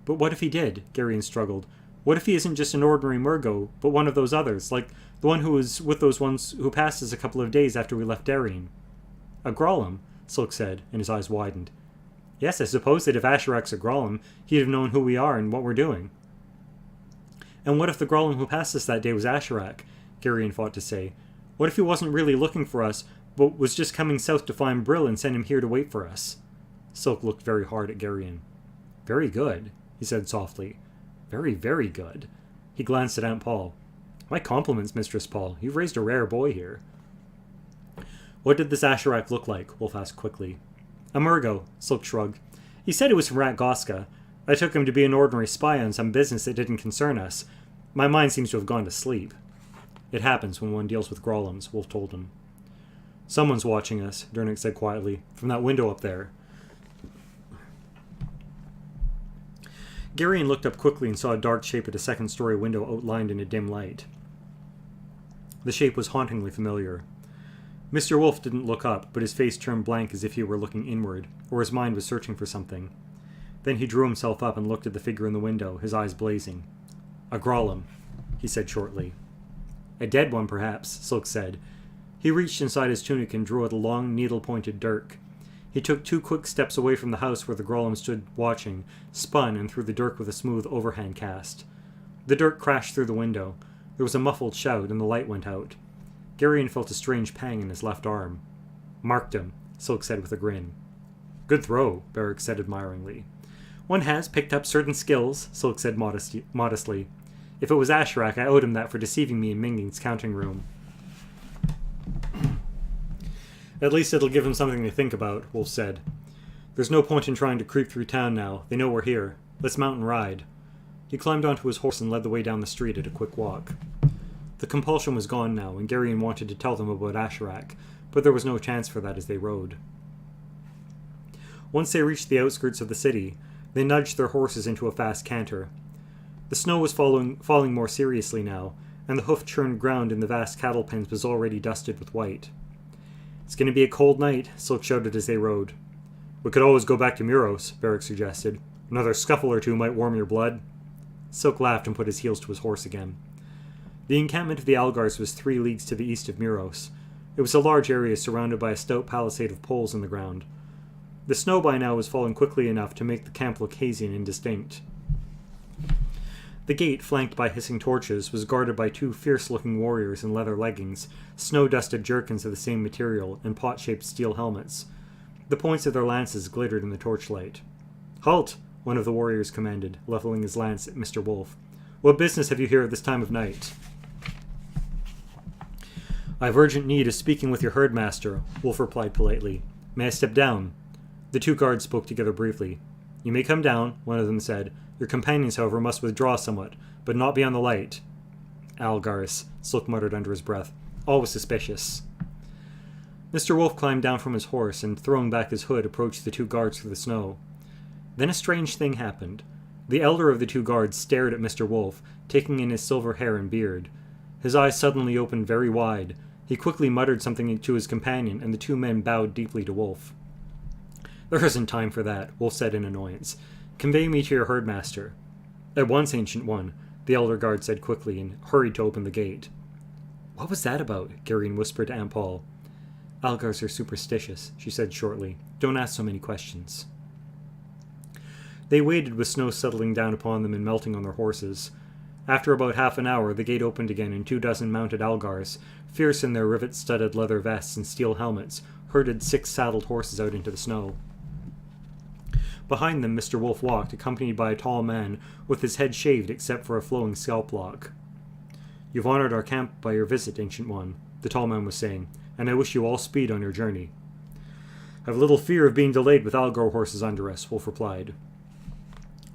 "But what if he did?" Garyon struggled. "What if he isn't just an ordinary Murgo, but one of those others, like the one who was with those ones who passed us a couple of days after we left Darien?" "A Grollam," Silk said, and his eyes widened. "Yes, I suppose that if Asherak's a Grollam, he'd have known who we are and what we're doing." "And what if the Grollam who passed us that day was Asherak?" Garyon fought to say. "What if he wasn't really looking for us, but was just coming south to find Brill and send him here to wait for us?" Silk looked very hard at Garyon. "Very good," he said softly. "Very, very good." He glanced at Aunt Paul. "My compliments, Mistress Paul. You've raised a rare boy here." "What did this Asherak look like?" Wolf asked quickly. "A Murgo," Silk shrugged. "He said he was from Ratgoska. I took him to be an ordinary spy on some business that didn't concern us. My mind seems to have gone to sleep." "It happens when one deals with Grollams," Wolf told him. "Someone's watching us," Dernick said quietly, "from that window up there." Garyon looked up quickly and saw a dark shape at a second-story window outlined in a dim light. The shape was hauntingly familiar. Mr. Wolf didn't look up, but his face turned blank as if he were looking inward, or his mind was searching for something. Then he drew himself up and looked at the figure in the window, his eyes blazing. "A Grollam," he said shortly. "A dead one, perhaps," Silk said. He reached inside his tunic and drew out a long, needle-pointed dirk. He took 2 quick steps away from the house where the Golem stood watching, spun, and threw the dirk with a smooth overhand cast. The dirk crashed through the window. There was a muffled shout, and the light went out. Garion felt a strange pang in his left arm. "Marked him," Silk said with a grin. "Good throw," Beric said admiringly. "One has picked up certain skills," Silk said modestly. "If it was Asherak, I owed him that for deceiving me in Minging's counting room." "At least it'll give him something to think about," Wolf said. "There's no point in trying to creep through town now. They know we're here. Let's mount and ride." He climbed onto his horse and led the way down the street at a quick walk. The compulsion was gone now, and Garion wanted to tell them about Asherak, but there was no chance for that as they rode. Once they reached the outskirts of the city, they nudged their horses into a fast canter. The snow was falling more seriously now, and the hoof-churned ground in the vast cattle pens was already dusted with white. "It's going to be a cold night," Silk shouted as they rode. "We could always go back to Muros," Beric suggested. "Another scuffle or two might warm your blood." Silk laughed and put his heels to his horse again. The encampment of the Algars was 3 leagues to the east of Muros. It was a large area surrounded by a stout palisade of poles in the ground. The snow by now was falling quickly enough to make the camp look hazy and indistinct. The gate, flanked by hissing torches, was guarded by 2 fierce-looking warriors in leather leggings, snow-dusted jerkins of the same material, and pot-shaped steel helmets. The points of their lances glittered in the torchlight. "Halt!" one of the warriors commanded, leveling his lance at Mr. Wolf. "What business have you here at this time of night?" "I have urgent need of speaking with your herdmaster," Wolf replied politely. "May I step down?" The 2 guards spoke together briefly. "You may come down," one of them said. "Your companions, however, must withdraw somewhat, but not beyond the light." "Algars," Silk muttered under his breath. "Always suspicious." Mr. Wolf climbed down from his horse and, throwing back his hood, approached the 2 guards through the snow. Then a strange thing happened. The elder of the 2 guards stared at Mr. Wolf, taking in his silver hair and beard. His eyes suddenly opened very wide. He quickly muttered something to his companion, and the 2 men bowed deeply to Wolf. "There isn't time for that," Wolf said in annoyance. "Convey me to your herdmaster." "At once, Ancient One," the elder guard said quickly, and hurried to open the gate. "What was that about?" Garion whispered to Aunt Paul. "Algars are superstitious," she said shortly. "Don't ask so many questions." They waited with snow settling down upon them and melting on their horses. After about half an hour, the gate opened again, and 24 mounted Algars, fierce in their rivet-studded leather vests and steel helmets, herded 6 saddled horses out into the snow. Behind them, Mr. Wolf walked, accompanied by a tall man with his head shaved except for a flowing scalp lock. "You've honored our camp by your visit, Ancient One," the tall man was saying, "and I wish you all speed on your journey." "I've little fear of being delayed with Algar horses under us," Wolf replied.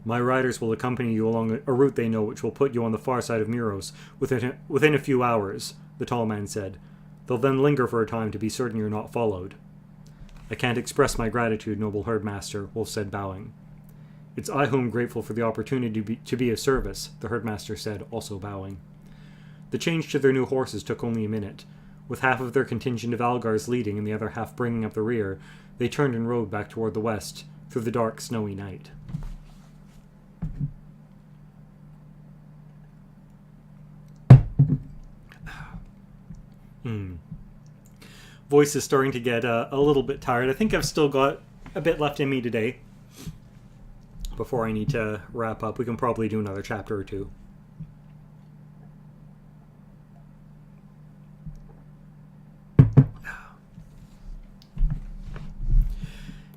"My riders will accompany you along a route they know which will put you on the far side of Muros within a few hours," the tall man said. "They'll then linger for a time to be certain you're not followed." "I can't express my gratitude, noble herdmaster," Wolf said, bowing. "It's I who am grateful for the opportunity to be of service," the herdmaster said, also bowing. The change to their new horses took only a minute. With half of their contingent of Algars leading and the other half bringing up the rear, they turned and rode back toward the west, through the dark, snowy night. Voice is starting to get a little bit tired. I think I've still got a bit left in me today before I need to wrap up. We can probably do another chapter or 2.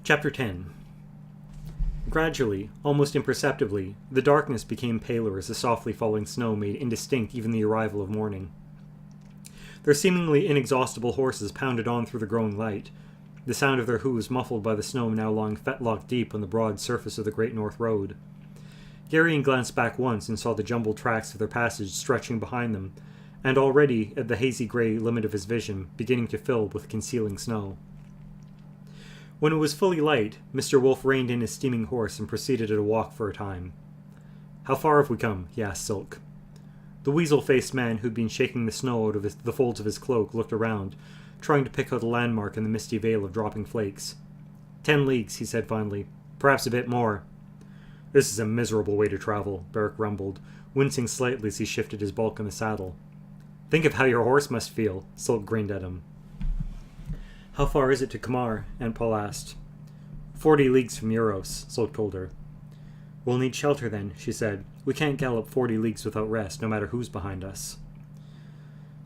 Chapter 10. Gradually, almost imperceptibly, the darkness became paler as the softly falling snow made indistinct even the arrival of morning. Their seemingly inexhaustible horses pounded on through the growing light, the sound of their hoofs muffled by the snow now lying fetlock deep on the broad surface of the Great North Road. Garion glanced back once and saw the jumbled tracks of their passage stretching behind them, and already, at the hazy grey limit of his vision, beginning to fill with concealing snow. When it was fully light, Mr. Wolf reined in his steaming horse and proceeded at a walk for a time. "How far have we come?" he asked Silk. The weasel-faced man who'd been shaking the snow out of the folds of his cloak looked around, trying to pick out a landmark in the misty veil of dropping flakes. 10 leagues, he said finally. "Perhaps a bit more." "This is a miserable way to travel," Beric rumbled, wincing slightly as he shifted his bulk in the saddle. "Think of how your horse must feel," Silk grinned at him. "How far is it to Kamar?" Aunt Paul asked. 40 leagues from Euros, Sulk told her. We'll need shelter then, she said. We can't gallop 40 leagues without rest, no matter who's behind us.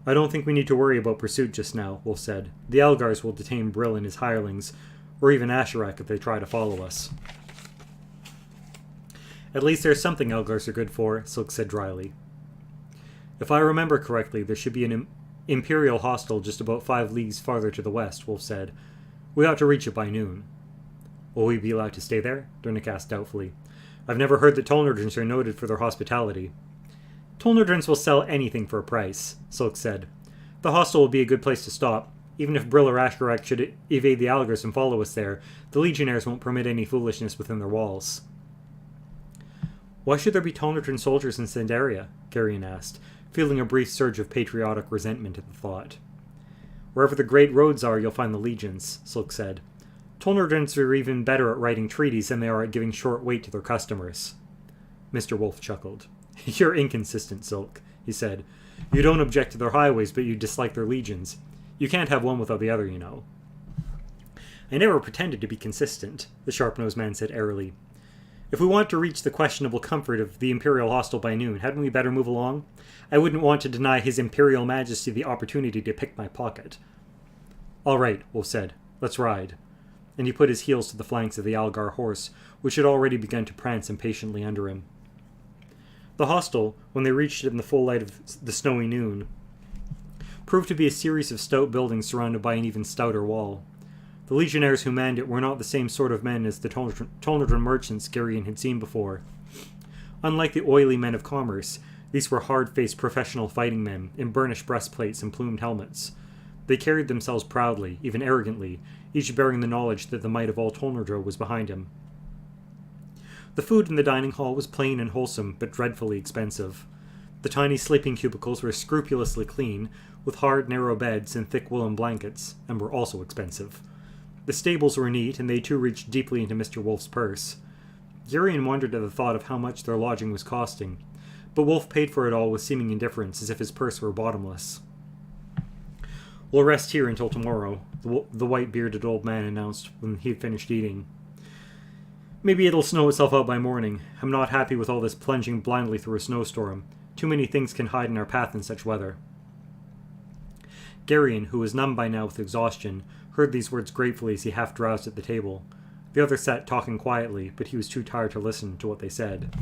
I don't think we need to worry about pursuit just now, Wolf said. The Algars will detain Brill and his hirelings, or even Asherak if they try to follow us. At least there's something Algars are good for, Sulk said dryly. If I remember correctly, there should be an Imperial hostel just about 5 leagues farther to the west, Wolf said. We ought to reach it by noon. Will we be allowed to stay there? Durnik asked doubtfully. I've never heard that Tolnerdrins are noted for their hospitality. Tolnerdrins will sell anything for a price, Sulk said. The hostel will be a good place to stop. Even if Brill or Asherak should evade the Algars and follow us there, the Legionnaires won't permit any foolishness within their walls. Why should there be Tolnerdrin soldiers in Sandaria? Garion asked, feeling a brief surge of patriotic resentment at the thought. Wherever the great roads are, you'll find the legions, Sulk said. Tolnerdrins are even better at writing treaties than they are at giving short weight to their customers. Mr. Wolf chuckled. You're inconsistent, Sulk, he said. You don't object to their highways, but you dislike their legions. You can't have one without the other, you know. I never pretended to be consistent, the sharp-nosed man said airily. If we want to reach the questionable comfort of the Imperial hostel by noon, hadn't we better move along? I wouldn't want to deny His Imperial Majesty the opportunity to pick my pocket. All right, Wolf said. Let's ride. And he put his heels to the flanks of the Algar horse, which had already begun to prance impatiently under him. The hostel, when they reached it in the full light of the snowy noon, proved to be a series of stout buildings surrounded by an even stouter wall. The legionnaires who manned it were not the same sort of men as the Tolnerdrin merchants Garion had seen before. Unlike the oily men of commerce, these were hard-faced professional fighting men in burnished breastplates and plumed helmets. They carried themselves proudly, even arrogantly, each bearing the knowledge that the might of all Tolnerdro was behind him. The food in the dining hall was plain and wholesome, but dreadfully expensive. The tiny sleeping cubicles were scrupulously clean, with hard, narrow beds and thick woolen blankets, and were also expensive. The stables were neat, and they too reached deeply into Mr. Wolf's purse. Garion wondered at the thought of how much their lodging was costing, but Wolf paid for it all with seeming indifference, as if his purse were bottomless. We'll rest here until tomorrow, the white-bearded old man announced when he had finished eating. Maybe it'll snow itself out by morning. I'm not happy with all this plunging blindly through a snowstorm. Too many things can hide in our path in such weather. Garion, who was numb by now with exhaustion, heard these words gratefully as he half drowsed at the table. The other sat talking quietly, but he was too tired to listen to what they said.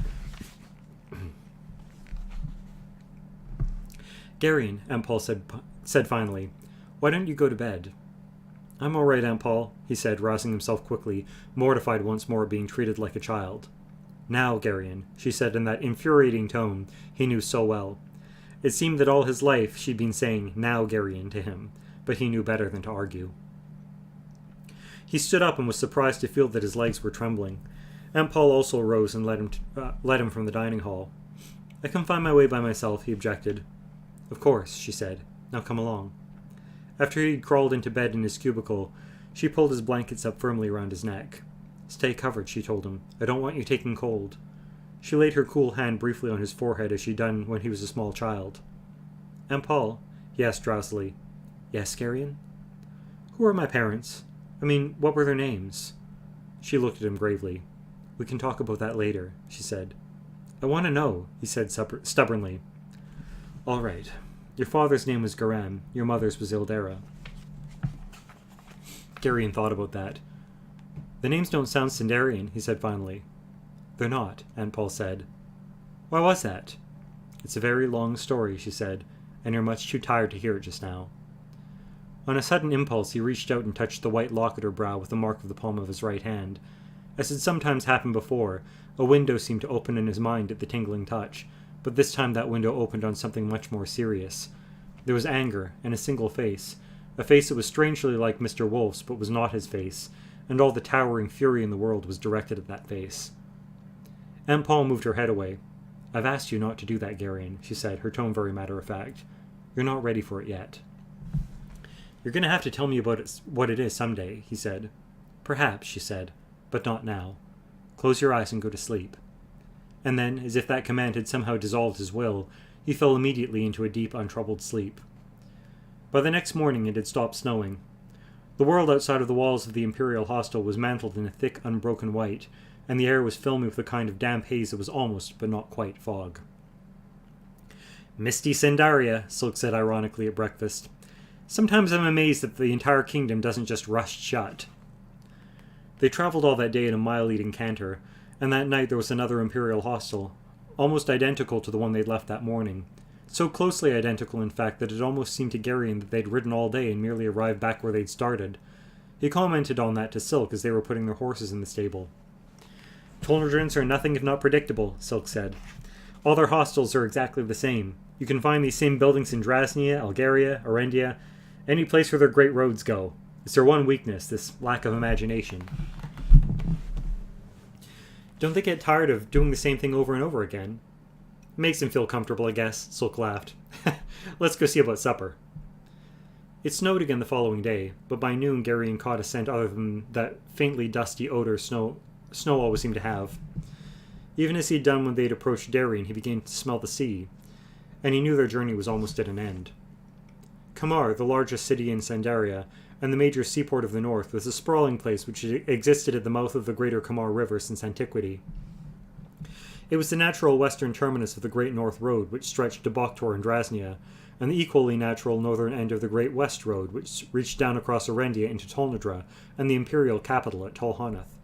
Garion, Aunt Paul said finally, why don't you go to bed? I'm all right, Aunt Paul, he said, rousing himself quickly, mortified once more at being treated like a child. Now, Garion, she said in that infuriating tone he knew so well. It seemed that all his life she'd been saying, now, Garion, to him, but he knew better than to argue. He stood up and was surprised to feel that his legs were trembling. Aunt Paul also rose and led him from the dining hall. I can find my way by myself, he objected. Of course, she said. Now come along. After he'd crawled into bed in his cubicle, she pulled his blankets up firmly around his neck. Stay covered, she told him. I don't want you taking cold. She laid her cool hand briefly on his forehead as she'd done when he was a small child. Aunt Paul, he asked drowsily. Yes, Garion? Who are my parents? I mean, what were their names? She looked at him gravely. We can talk about that later, she said. I want to know, he said stubbornly. All right. Your father's name was Garam. Your mother's was Ildera. Garion thought about that. The names don't sound Sindarian, he said finally. They're not, Aunt Paul said. Why was that? It's a very long story, she said, and you're much too tired to hear it just now. On a sudden impulse, he reached out and touched the white lock at her brow with the mark of the palm of his right hand. As had sometimes happened before, a window seemed to open in his mind at the tingling touch, but this time that window opened on something much more serious. There was anger, and a single face, a face that was strangely like Mr. Wolf's but was not his face, and all the towering fury in the world was directed at that face. Aunt Paul moved her head away. I've asked you not to do that, Garion, she said, her tone very matter-of-fact. You're not ready for it yet. You're going to have to tell me about it, what it is someday, he said. Perhaps, she said, but not now. Close your eyes and go to sleep. And then, as if that command had somehow dissolved his will, he fell immediately into a deep, untroubled sleep. By the next morning it had stopped snowing. The world outside of the walls of the Imperial hostel was mantled in a thick, unbroken white, and the air was filmy with a kind of damp haze that was almost, but not quite, fog. "Misty Sandaria," Silk said ironically at breakfast. "Sometimes I'm amazed that the entire kingdom doesn't just rust shut." They traveled all that day in a mile-eating canter, and that night there was another Imperial hostel, almost identical to the one they'd left that morning. So closely identical, in fact, that it almost seemed to Garion that they'd ridden all day and merely arrived back where they'd started. He commented on that to Silk as they were putting their horses in the stable. "Tolnodrins are nothing if not predictable," Silk said. "All their hostels are exactly the same. You can find these same buildings in Drasnia, Algaria, Arendia, any place where their great roads go. It's their one weakness, this lack of imagination." "Don't they get tired of doing the same thing over and over again?" "Makes them feel comfortable, I guess," Silk laughed. "Let's go see about supper." It snowed again the following day, but by noon Garion caught a scent other than that faintly dusty odor snow always seemed to have. Even as he'd done when they'd approached Darien, he began to smell the sea, and he knew their journey was almost at an end. Kamar, the largest city in Sandaria, and the major seaport of the north, was a sprawling place which had existed at the mouth of the greater Kamar River since antiquity. It was the natural western terminus of the Great North Road, which stretched to Bakhtor and Drasnia, and the equally natural northern end of the Great West Road, which reached down across Arendia into Tolnodra and the imperial capital at Tolhanath.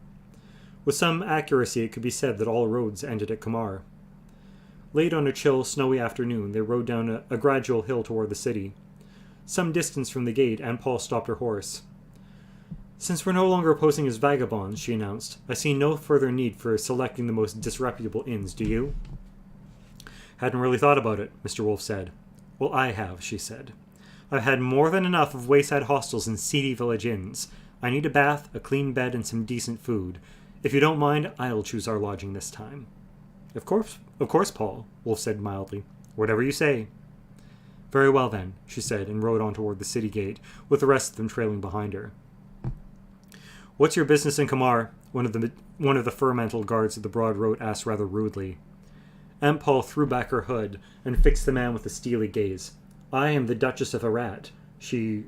With some accuracy it could be said that all roads ended at Kamar. Late on a chill, snowy afternoon, they rode down a gradual hill toward the city. Some distance from the gate, Aunt Paul stopped her horse. "Since we're no longer posing as vagabonds," she announced, "I see no further need for selecting the most disreputable inns, do you?" "Hadn't really thought about it," Mr. Wolf said. "Well, I have," she said. "I've had more than enough of wayside hostels and seedy village inns. I need a bath, a clean bed, and some decent food. If you don't mind, I'll choose our lodging this time." Of course, Paul," Wolf said mildly. "Whatever you say." "Very well, then," she said, and rode on toward the city gate, with the rest of them trailing behind her. "What's your business in Kamar?" One of the fur-mantled guards at the broad road asked rather rudely. Aunt Paul threw back her hood and fixed the man with a steely gaze. "I am the Duchess of Arat," she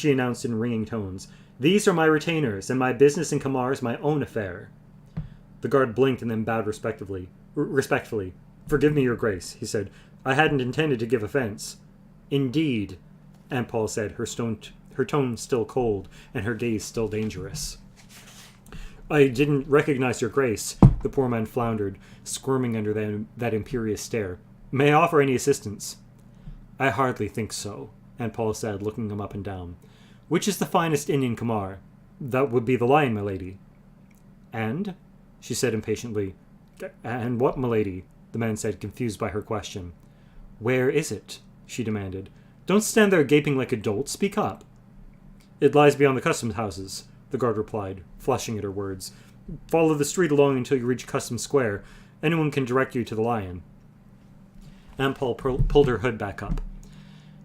announced in ringing tones. "These are my retainers, and my business in Kamar is my own affair." The guard blinked and then bowed respectfully. "Forgive me, Your Grace," he said. "I hadn't intended to give offense." "Indeed," Aunt Paul said, her tone still cold and her gaze still dangerous. "I didn't recognize Your Grace," the poor man floundered, squirming under that imperious stare. "May I offer any assistance?" "I hardly think so," Aunt Paul said, looking him up and down. "Which is the finest inn in Kamar?" "That would be the Lion, milady." "And?" she said impatiently. "And what, milady?" the man said, confused by her question. "Where is it?" she demanded. "Don't stand there gaping like a dolt. Speak up." "It lies beyond the customs houses," the guard replied, flushing at her words. "Follow the street along until you reach Customs Square. Anyone can direct you to the Lion." Aunt Paul pulled her hood back up.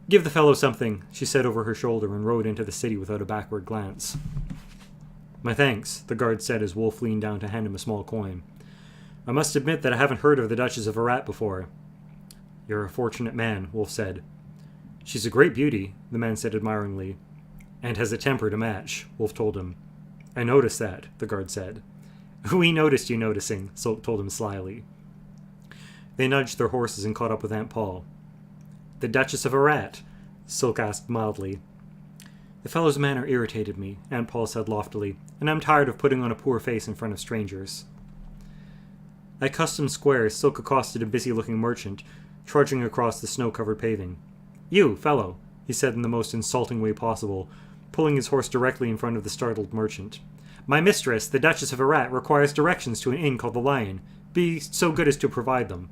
"Give the fellow something," she said over her shoulder, and rode into the city without a backward glance. "My thanks," the guard said as Wolf leaned down to hand him a small coin. "I must admit that I haven't heard of the Duchess of Arat before." "You're a fortunate man," Wolf said. "She's a great beauty," the man said admiringly. "And has a temper to match," Wolf told him. "I noticed that," the guard said. "We noticed you noticing," Silk told him slyly. They nudged their horses and caught up with Aunt Paul. "The Duchess of Arat?" Silk asked mildly. "The fellow's manner irritated me," Aunt Paul said loftily, "and I'm tired of putting on a poor face in front of strangers." At Customs Square, Silk accosted a busy-looking merchant, trudging across the snow-covered paving. "You, fellow," he said in the most insulting way possible, pulling his horse directly in front of the startled merchant. "My mistress, the Duchess of Arat, requires directions to an inn called the Lion. Be so good as to provide them."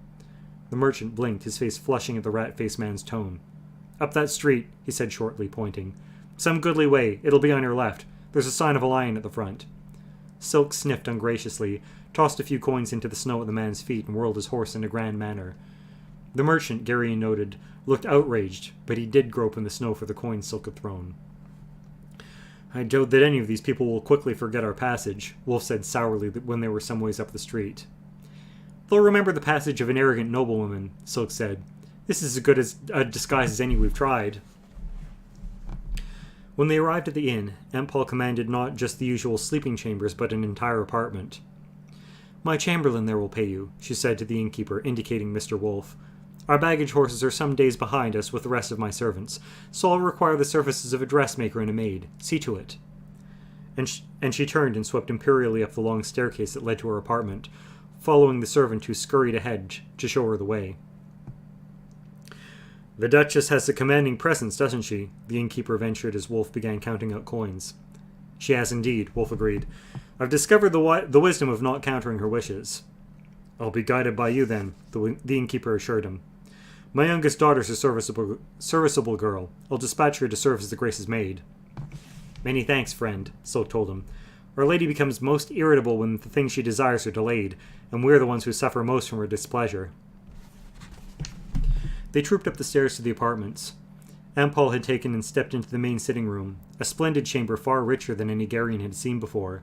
The merchant blinked, his face flushing at the rat-faced man's tone. "Up that street," he said shortly, pointing. "Some goodly way. It'll be on your left. There's a sign of a lion at the front." Silk sniffed ungraciously, tossed a few coins into the snow at the man's feet, and whirled his horse in a grand manner. The merchant, Garion noted, looked outraged, but he did grope in the snow for the coins Silk had thrown. "I doubt that any of these people will quickly forget our passage," Wolf said sourly when they were some ways up the street. "They'll remember the passage of an arrogant noblewoman," Silk said. "This is as good a disguise as any we've tried." When they arrived at the inn, Aunt Paul commanded not just the usual sleeping chambers, but an entire apartment. "My chamberlain there will pay you," she said to the innkeeper, indicating Mr. Wolfe. "Our baggage horses are some days behind us with the rest of my servants, so I'll require the services of a dressmaker and a maid. See to it." And she turned and swept imperially up the long staircase that led to her apartment, following the servant who scurried ahead to show her the way. "The Duchess has a commanding presence, doesn't she?" the innkeeper ventured as Wolfe began counting out coins. "She has indeed," Wolfe agreed. "I've discovered the wisdom of not countering her wishes." "I'll be guided by you, then," the innkeeper assured him. "My youngest daughter's a serviceable girl. I'll dispatch her to serve as the Grace's maid." "Many thanks, friend," Silk told him. "Our lady becomes most irritable when the things she desires are delayed, and we're the ones who suffer most from her displeasure." They trooped up the stairs to the apartments. Aunt Paul had taken and stepped into the main sitting room, a splendid chamber far richer than any Garian had seen before.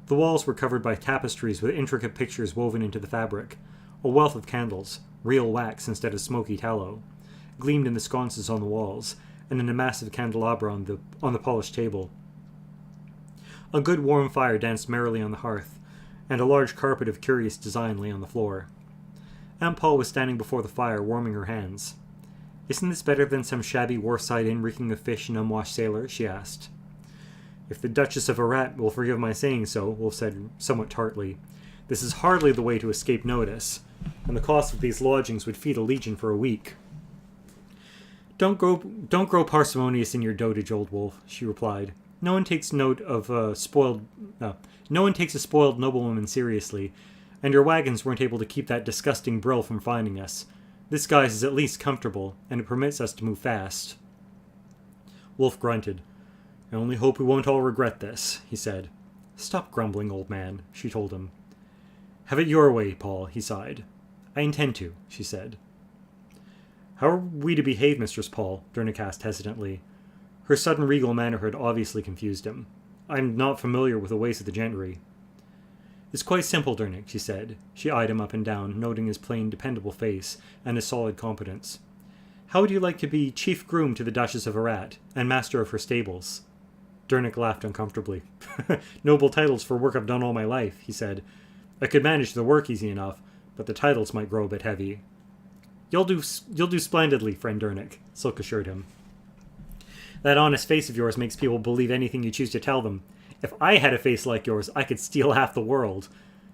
The walls were covered by tapestries with intricate pictures woven into the fabric. A wealth of candles, real wax instead of smoky tallow, gleamed in the sconces on the walls, and in a massive candelabra on the polished table. A good warm fire danced merrily on the hearth, and a large carpet of curious design lay on the floor. Aunt Paul was standing before the fire, warming her hands. "Isn't this better than some shabby wharfside inn reeking of fish and unwashed sailors?" she asked. "If the Duchess of Arat will forgive my saying so," Wolfe said somewhat tartly, "this is hardly the way to escape notice, and the cost of these lodgings would feed a legion for a week." Don't grow parsimonious in your dotage, old Wolfe," she replied. No one takes a spoiled noblewoman seriously, and your wagons weren't able to keep that disgusting Brill from finding us. This guise is at least comfortable, and it permits us to move fast." Wolfe grunted. "I only hope we won't all regret this," he said. "Stop grumbling, old man," she told him. "Have it your way, Paul," he sighed. "I intend to," she said. "How are we to behave, Mistress Paul?" Dernick asked hesitantly. Her sudden regal manner had obviously confused him. "I'm not familiar with the ways of the gentry." "It's quite simple, Dernick," she said. She eyed him up and down, noting his plain, dependable face and his solid competence. "How would you like to be chief groom to the Duchess of Arat, and master of her stables?" Dernick laughed uncomfortably. "Noble titles for work I've done all my life," he said. "I could manage the work easy enough, but the titles might grow a bit heavy." You'll do splendidly, friend Dernick," Silk assured him. "That honest face of yours makes people believe anything you choose to tell them. If I had a face like yours, I could steal half the world."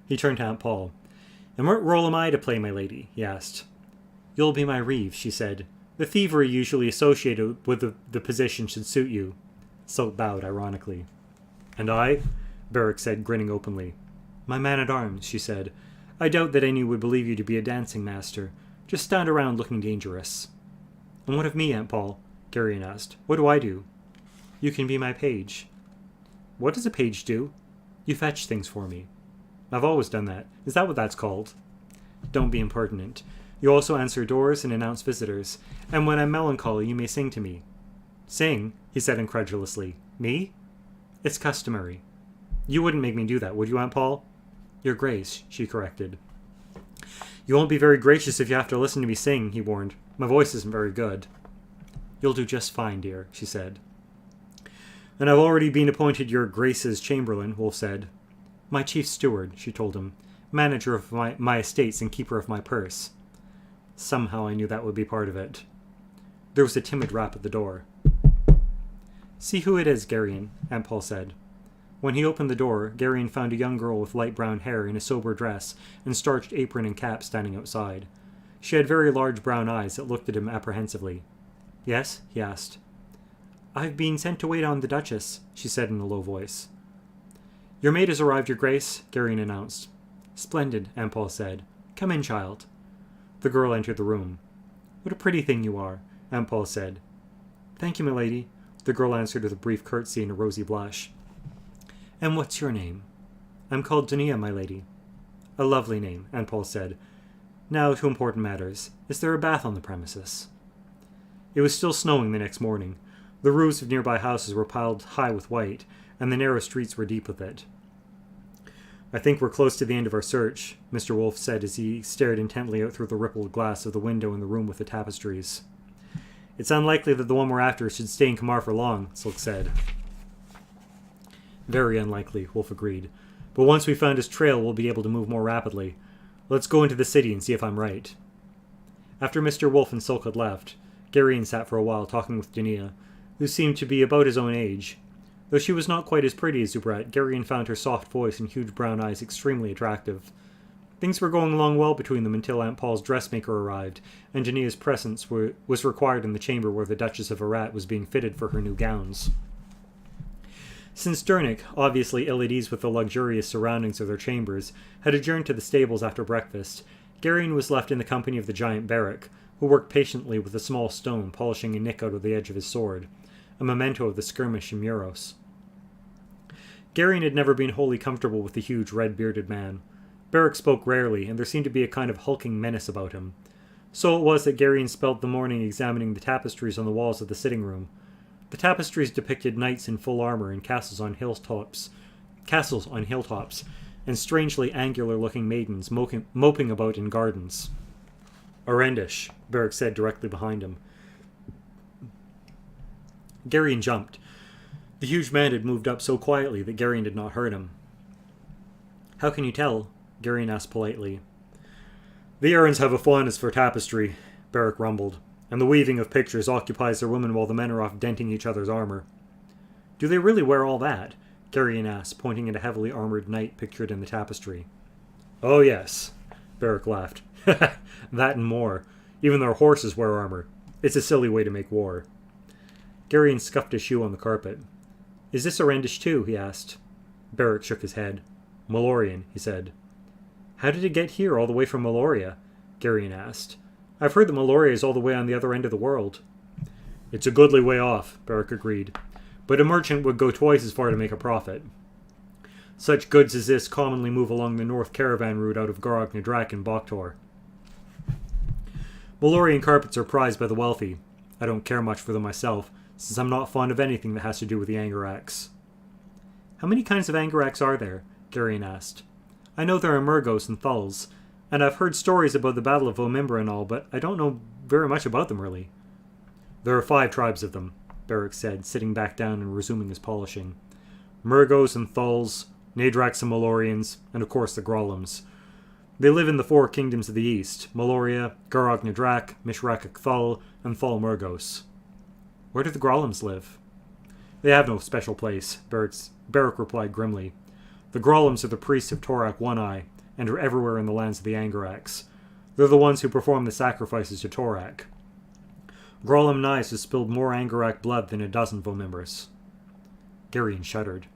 He turned to Aunt Paul. "And what role am I to play, my lady?" he asked. "You'll be my reeve," she said. "The thievery usually associated with the position should suit you." Silk bowed ironically. "And I?" Berwick said, grinning openly. "My man-at-arms," she said. "I doubt that any would believe you to be a dancing master. Just stand around looking dangerous." "And what of me, Aunt Paul?" Garion asked. "What do I do?" "You can be my page." "What does a page do?" "You fetch things for me." "I've always done that. Is that what that's called?" "Don't be impertinent. You also answer doors and announce visitors, and when I'm melancholy you may sing to me." "Sing?" he said incredulously. "Me?" "It's customary." "You wouldn't make me do that, would you, Aunt Paul?" "Your Grace," she corrected. "You won't be very gracious if you have to listen to me sing," he warned. "My voice isn't very good." "You'll do just fine, dear," she said. "And I've already been appointed your Grace's chamberlain," Wolfe said. "My chief steward," she told him. "Manager of my estates and keeper of my purse." Somehow I knew that would be part of it. There was a timid rap at the door. "See who it is, Garion," Aunt Paul said. When he opened the door, Garion found a young girl with light brown hair in a sober dress and starched apron and cap standing outside. She had very large brown eyes that looked at him apprehensively. "Yes?" he asked. "I've been sent to wait on the Duchess," she said in a low voice. "Your maid has arrived, Your Grace," Garion announced. "Splendid," Aunt Paul said. "Come in, child." The girl entered the room. "What a pretty thing you are," Aunt Paul said. "Thank you, my lady," the girl answered with a brief curtsy and a rosy blush. "And what's your name?" "I'm called Dunia, my lady." "A lovely name," Aunt Paul said. "Now to important matters. Is there a bath on the premises?" It was still snowing the next morning. The roofs of nearby houses were piled high with white, and the narrow streets were deep with it. "I think we're close to the end of our search," Mr. Wolfe said as he stared intently out through the rippled glass of the window in the room with the tapestries. It's unlikely that the one we're after should stay in Kamar for long, Silk said. Very unlikely, Wolf agreed. But once we found his trail, we'll be able to move more rapidly. Let's go into the city and see if I'm right. After Mr. Wolf and Silk had left, Garion sat for a while talking with Dania, who seemed to be about his own age. Though she was not quite as pretty as Zubrat, Garion found her soft voice and huge brown eyes extremely attractive. Things were going along well between them until Aunt Paul's dressmaker arrived, and Dania's presence was required in the chamber where the Duchess of Arat was being fitted for her new gowns. Since Dernick, obviously ill at ease with the luxurious surroundings of their chambers, had adjourned to the stables after breakfast, Garion was left in the company of the giant Barrack, who worked patiently with a small stone, polishing a nick out of the edge of his sword, a memento of the skirmish in Muros. Garion had never been wholly comfortable with the huge, red-bearded man. Barrack spoke rarely, and there seemed to be a kind of hulking menace about him. So it was that Garion spent the morning examining the tapestries on the walls of the sitting room. The tapestries depicted knights in full armor and castles on hilltops, and strangely angular-looking maidens moping about in gardens. Orendish, Barrack said directly behind him. Garion jumped. The huge man had moved up so quietly that Garion did not hurt him. How can you tell? Garion asked politely. The Arryns have a fondness for tapestry, Barrack rumbled, and the weaving of pictures occupies their women while the men are off denting each other's armor. Do they really wear all that? Garion asked, pointing at a heavily armored knight pictured in the tapestry. Oh yes, Barrack laughed. That and more. Even their horses wear armor. It's a silly way to make war. Garion scuffed his shoe on the carpet. Is this Orendish too? He asked. Barrack shook his head. Malorian, he said. How did it get here all the way from Meloria? Garion asked. I've heard that Meloria is all the way on the other end of the world. It's a goodly way off, Barrack agreed. But a merchant would go twice as far to make a profit. Such goods as this commonly move along the north caravan route out of Garog Nadrak and Boktor. Melorian carpets are prized by the wealthy. I don't care much for them myself, since I'm not fond of anything that has to do with the Angaraks. How many kinds of Angaraks are there? Garion asked. I know there are Murgos and Thulls, and I've heard stories about the Battle of Vomimber and all, but I don't know very much about them, really. There are 5 tribes of them, Barrack said, sitting back down and resuming his polishing. Murgos and Thulls, Nadraks and Melorians, and of course the Grolums. They live in the 4 kingdoms of the east, Meloria, Garog Nadrak, Mishrakak Thul, and Thul Murgos. Where do the Grolums live? They have no special place, Barrack replied grimly. The Grolums are the priests of Torak One-Eye, and are everywhere in the lands of the Angaraks. They're the ones who perform the sacrifices to Torak. Grolum Nyes has spilled more Angarak blood than a dozen Vomimbers. Garion shuddered.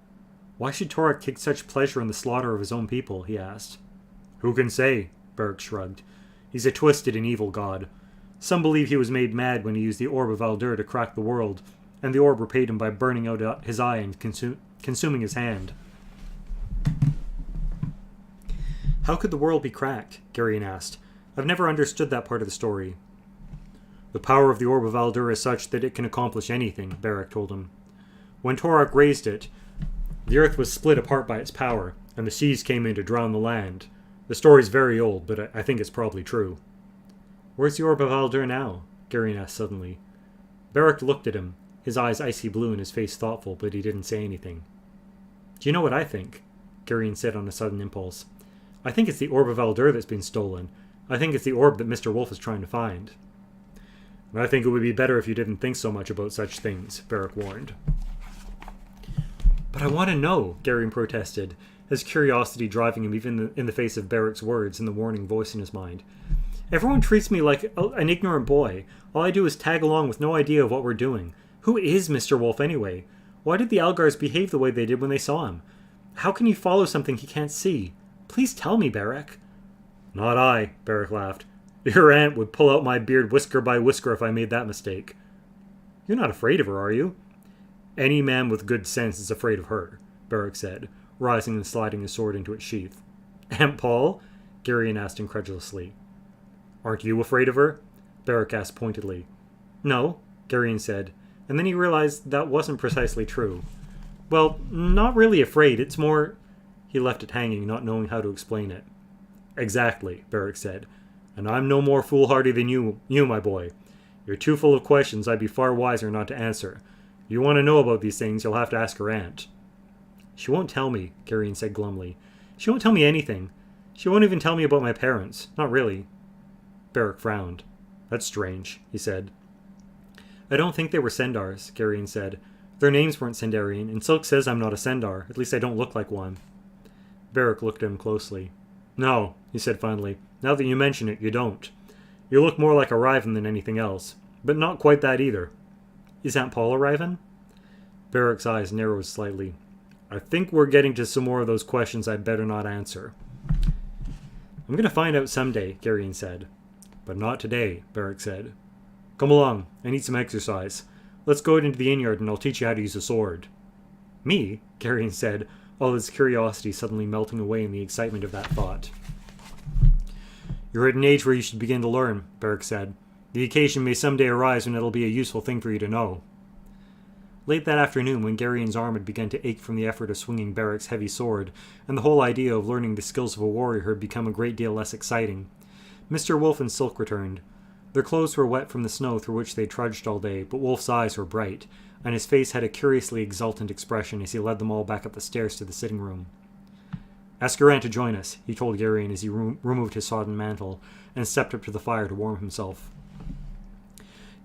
Why should Torak take such pleasure in the slaughter of his own people? He asked. Who can say? Barrack shrugged. He's a twisted and evil god. Some believe he was made mad when he used the Orb of Aldur to crack the world, and the orb repaid him by burning out his eye and consuming his hand. How could the world be cracked? Garion asked. I've never understood that part of the story. The power of the Orb of Aldur is such that it can accomplish anything, Barrack told him. When Torak raised it, the earth was split apart by its power, and the seas came in to drown the land. The story's very old, but I think it's probably true. Where's the Orb of Aldur now? Garion asked suddenly. Barrack looked at him, his eyes icy blue and his face thoughtful, but he didn't say anything. Do you know what I think? Garion said on a sudden impulse. I think it's the Orb of Aldur that's been stolen. I think it's the orb that Mr. Wolf is trying to find. I think it would be better if you didn't think so much about such things, Barrack warned. But I want to know, Garion protested, his curiosity driving him even in the face of Barrack's words and the warning voice in his mind. Everyone treats me like an ignorant boy. All I do is tag along with no idea of what we're doing. Who is Mr. Wolf anyway? Why did the Algars behave the way they did when they saw him? How can he follow something he can't see? Please tell me, Barrack. Not I, Barrack laughed. Your aunt would pull out my beard whisker by whisker if I made that mistake. You're not afraid of her, are you? Any man with good sense is afraid of her, Barrack said, rising and sliding his sword into its sheath. Aunt Paul? Garion asked incredulously. Aren't you afraid of her? Barrack asked pointedly. No, Garion said, and then he realized that wasn't precisely true. Well, not really afraid, it's more... He left it hanging, not knowing how to explain it. Exactly, Barrack said. And I'm no more foolhardy than you, my boy. You're too full of questions I'd be far wiser not to answer. If you want to know about these things, you'll have to ask her aunt. She won't tell me, Garion said glumly. She won't tell me anything. She won't even tell me about my parents. Not really. Beric frowned. That's strange, he said. I don't think they were Sendars, Garion said. Their names weren't Sendarian, and Silk says I'm not a Sendar. At least I don't look like one. Beric looked at him closely. No, he said finally. Now that you mention it, you don't. You look more like a Riven than anything else. But not quite that either. Is Aunt Paul a Riven? Beric's eyes narrowed slightly. I think we're getting to some more of those questions I'd better not answer. I'm going to find out someday, Garion said. But not today, Beric said. Come along, I need some exercise. Let's go out into the inn-yard and I'll teach you how to use a sword. Me? Garion said, all his curiosity suddenly melting away in the excitement of that thought. You're at an age where you should begin to learn, Beric said. The occasion may someday arise when it'll be a useful thing for you to know. Late that afternoon, when Garion's arm had begun to ache from the effort of swinging Beric's heavy sword, and the whole idea of learning the skills of a warrior had become a great deal less exciting, Mr. Wolf and Silk returned. Their clothes were wet from the snow through which they trudged all day, but Wolf's eyes were bright, and his face had a curiously exultant expression as he led them all back up the stairs to the sitting room. Ask your aunt to join us, he told Garion as he removed his sodden mantle and stepped up to the fire to warm himself.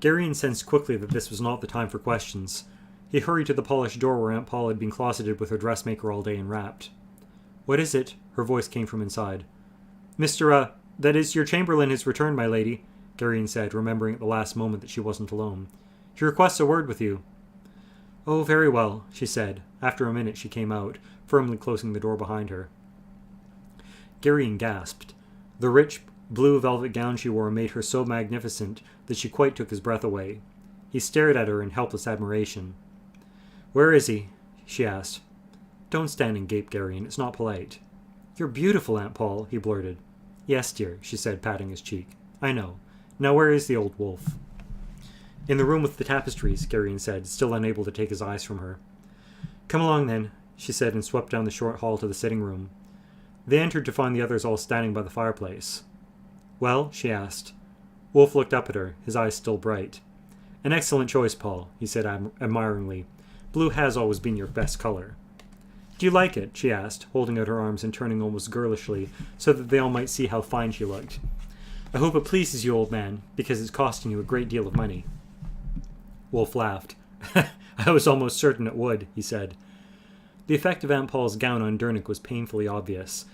Garion sensed quickly that this was not the time for questions. He hurried to the polished door where Aunt Paul had been closeted with her dressmaker all day and wrapped. What is it? Her voice came from inside. That is, your chamberlain has returned, my lady, Garion said, remembering at the last moment that she wasn't alone. He requests a word with you. Oh, very well, she said. After a minute she came out, firmly closing the door behind her. Garion gasped. The rich, blue velvet gown she wore made her so magnificent that she quite took his breath away. He stared at her in helpless admiration. Where is he? She asked. Don't stand and gape, Garion. It's not polite. You're beautiful, Aunt Paul, he blurted. Yes, dear, she said, patting his cheek. I know. Now where is the old wolf? In the room with the tapestries, Garion said, still unable to take his eyes from her. Come along, then, she said, and swept down the short hall to the sitting room. They entered to find the others all standing by the fireplace. Well, she asked. Wolf looked up at her, his eyes still bright. An excellent choice, Paul, he said admiringly. Blue has always been your best color. Do you like it? She asked, holding out her arms and turning almost girlishly, so that they all might see how fine she looked. I hope it pleases you, old man, because it's costing you a great deal of money. Wolf laughed. I was almost certain it would, he said. The effect of Aunt Paul's gown on Dernick was painfully obvious.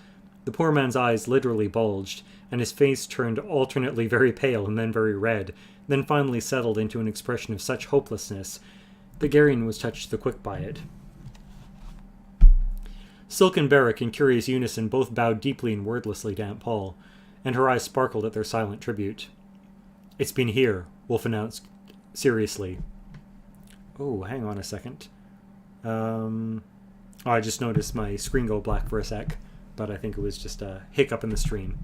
The poor man's eyes literally bulged, and his face turned alternately very pale and then very red, then finally settled into an expression of such hopelessness that Garion was touched to the quick by it. Silk and Beric, in curious unison, both bowed deeply and wordlessly to Aunt Paul, and her eyes sparkled at their silent tribute. It's been here, Wolf announced seriously. Oh, hang on a second. I just noticed my screen go black for a sec, but I think it was just a hiccup in the stream.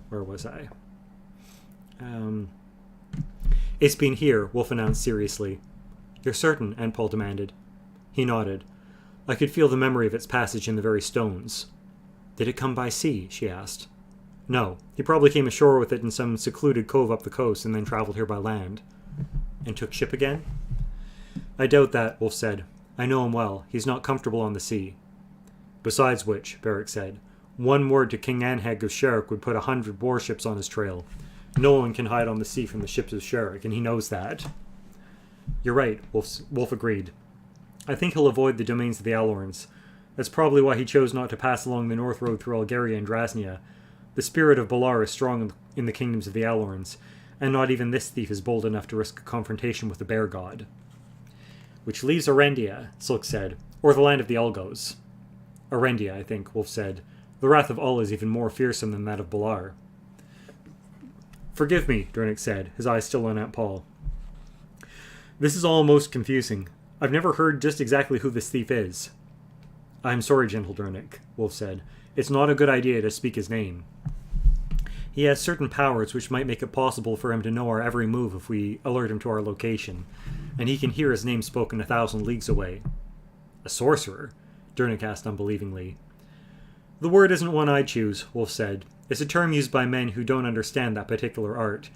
Where was I? It's been here, Wolf announced seriously. You're certain? Aunt Paul demanded. He nodded. I could feel the memory of its passage in the very stones. Did it come by sea? She asked. No, he probably came ashore with it in some secluded cove up the coast and then traveled here by land. And took ship again? I doubt that, Wolf said. I know him well. He's not comfortable on the sea. Besides which, Beric said, one word to King Anheg of Sherrick would put 100 warships on his trail. No one can hide on the sea from the ships of Sherrick, and he knows that. You're right, Wolf agreed. I think he'll avoid the domains of the Alorns. That's probably why he chose not to pass along the north road through Algaria and Drasnia. The spirit of Balar is strong in the kingdoms of the Alorns, and not even this thief is bold enough to risk a confrontation with the bear god. Which leaves Arendia, Silk said, or the land of the Algos. Arendia, I think, Wolf said. The wrath of Ul is even more fearsome than that of Balar. Forgive me, Dernick said, his eyes still on Aunt Paul. This is all most confusing. I've never heard just exactly who this thief is. I'm sorry, gentle Dernick, Wolf said. It's not a good idea to speak his name. He has certain powers which might make it possible for him to know our every move if we alert him to our location, and he can hear his name spoken 1,000 leagues away. A sorcerer? Dernick asked unbelievingly. The word isn't one I choose, Wolf said. It's a term used by men who don't understand that particular art.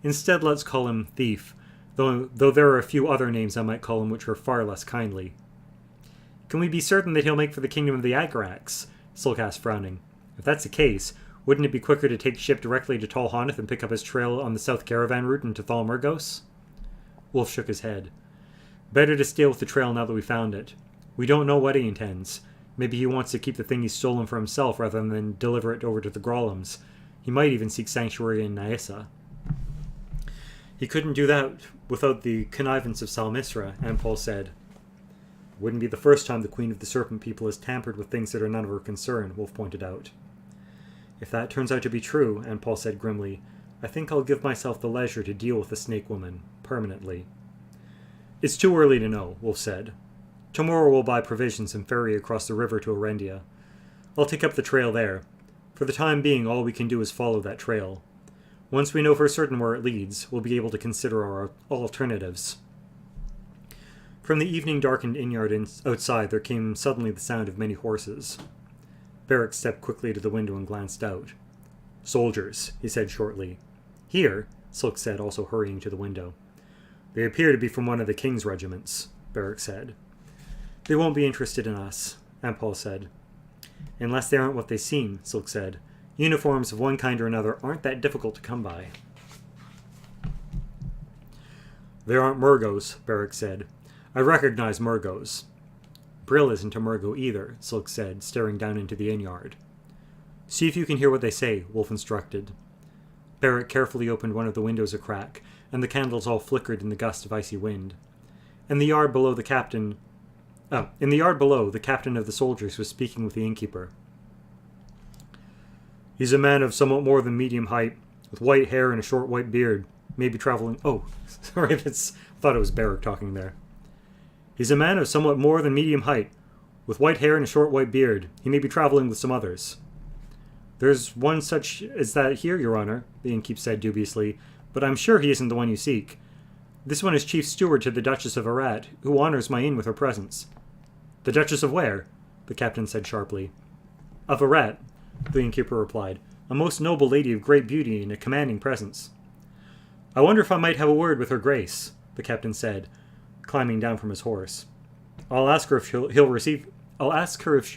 Instead, let's call him Thief, though there are a few other names I might call him which are far less kindly. Can we be certain that he'll make for the kingdom of the Agarax? Sulk asked, frowning. If that's the case, wouldn't it be quicker to take ship directly to Tall Honeth and pick up his trail on the south caravan route into Thalmurgos? Wolf shook his head. Better to stay with the trail now that we found it. We don't know what he intends. Maybe he wants to keep the thing he's stolen for himself rather than deliver it over to the Grolums. He might even seek sanctuary in Nyissa. He couldn't do that without the connivance of Salmisra, Ampol said. Wouldn't be the first time the Queen of the Serpent People has tampered with things that are none of her concern, Wolf pointed out. If that turns out to be true, Ampol said grimly, I think I'll give myself the leisure to deal with the Snake Woman, permanently. It's too early to know, Wolf said. Tomorrow we'll buy provisions and ferry across the river to Erendia. I'll take up the trail there. For the time being, all we can do is follow that trail. Once we know for certain where it leads, we'll be able to consider our alternatives. From the evening-darkened inn-yard outside there came suddenly the sound of many horses. Beric stepped quickly to the window and glanced out. Soldiers, he said shortly. Here, Sulk said, also hurrying to the window. They appear to be from one of the king's regiments, Beric said. They won't be interested in us, Ampol said. Unless they aren't what they seem, Sulk said. Uniforms of one kind or another aren't that difficult to come by. They aren't Murgos, Beric said. I recognize Murgos. Brill isn't a Murgo either, Sulk said, staring down into the inn-yard. See if you can hear what they say, Wolf instructed. Beric carefully opened one of the windows a crack, and the candles all flickered in the gust of icy wind. In the yard below, the captain of the soldiers was speaking with the innkeeper. He's a man of somewhat more than medium height, with white hair and a short white beard, maybe traveling... Oh, sorry, I thought it was Beric talking there. He's a man of somewhat more than medium height, with white hair and a short white beard. He may be traveling with some others. There's one such as that here, Your Honor, the innkeep said dubiously, but I'm sure he isn't the one you seek. This one is chief steward to the Duchess of Arat, who honors my inn with her presence. The Duchess of where? The captain said sharply. Of Arat, the innkeeper replied, a most noble lady of great beauty and a commanding presence. I wonder if I might have a word with her grace, the captain said, climbing down from his horse. I'll ask her if she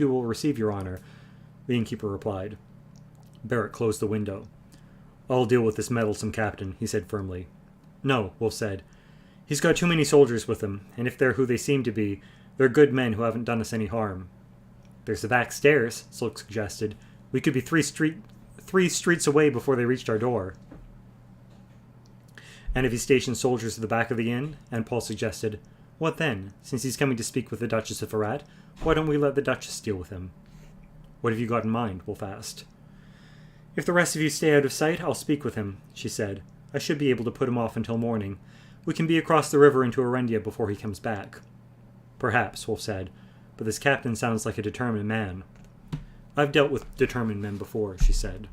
will receive your honor, the innkeeper replied. Beric closed the window. I'll deal with this meddlesome captain, he said firmly. No, Wolf said. He's got too many soldiers with him, and if they're who they seem to be, they're good men who haven't done us any harm. There's the back stairs, Sulk suggested. We could be three streets away before they reached our door. And if he stationed soldiers at the back of the inn, Ampol suggested, what then? Since he's coming to speak with the Duchess of Arat, why don't we let the Duchess deal with him? What have you got in mind? Wolf asked. If the rest of you stay out of sight, I'll speak with him, she said. I should be able to put him off until morning. We can be across the river into Erendia before he comes back. Perhaps, Wolf said, but this captain sounds like a determined man. I've dealt with determined men before, she said.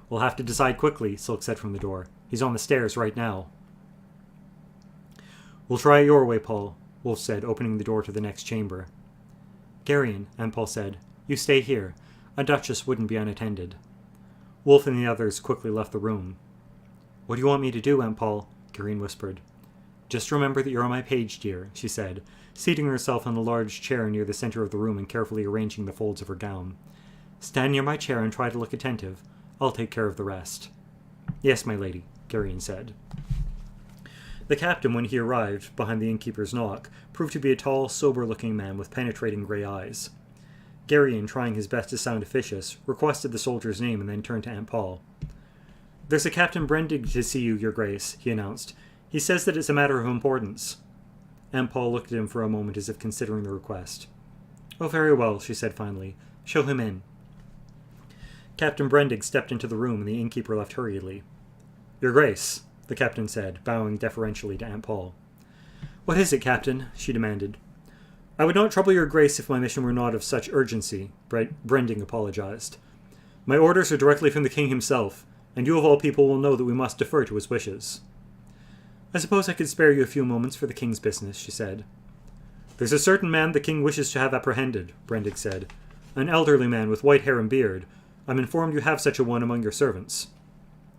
We'll have to decide quickly, Sulk said from the door. He's on the stairs right now. We'll try it your way, Paul, Wolf said, opening the door to the next chamber. Garion, Ampol said, you stay here. A duchess wouldn't be unattended. Wolf and the others quickly left the room. What do you want me to do, Ampol? Garion whispered. Just remember that you're my page, dear, she said, seating herself on a large chair near the center of the room and carefully arranging the folds of her gown. Stand near my chair and try to look attentive. I'll take care of the rest. Yes, my lady, Garion said. The captain, when he arrived behind the innkeeper's knock, proved to be a tall, sober-looking man with penetrating grey eyes. Garion, trying his best to sound officious, requested the soldier's name and then turned to Ampol. There's a Captain Brendig to see you, your grace, he announced. He says that it's a matter of importance. Ampol looked at him for a moment as if considering the request. Oh, very well, she said finally. Show him in. Captain Brendig stepped into the room and the innkeeper left hurriedly. Your grace, the captain said, bowing deferentially to Ampol. What is it, Captain? She demanded. I would not trouble your grace if my mission were not of such urgency, Brendig apologized. My orders are directly from the king himself, and you of all people will know that we must defer to his wishes. I suppose I could spare you a few moments for the king's business, she said. There's a certain man the king wishes to have apprehended, Brendig said. An elderly man with white hair and beard. I'm informed you have such a one among your servants.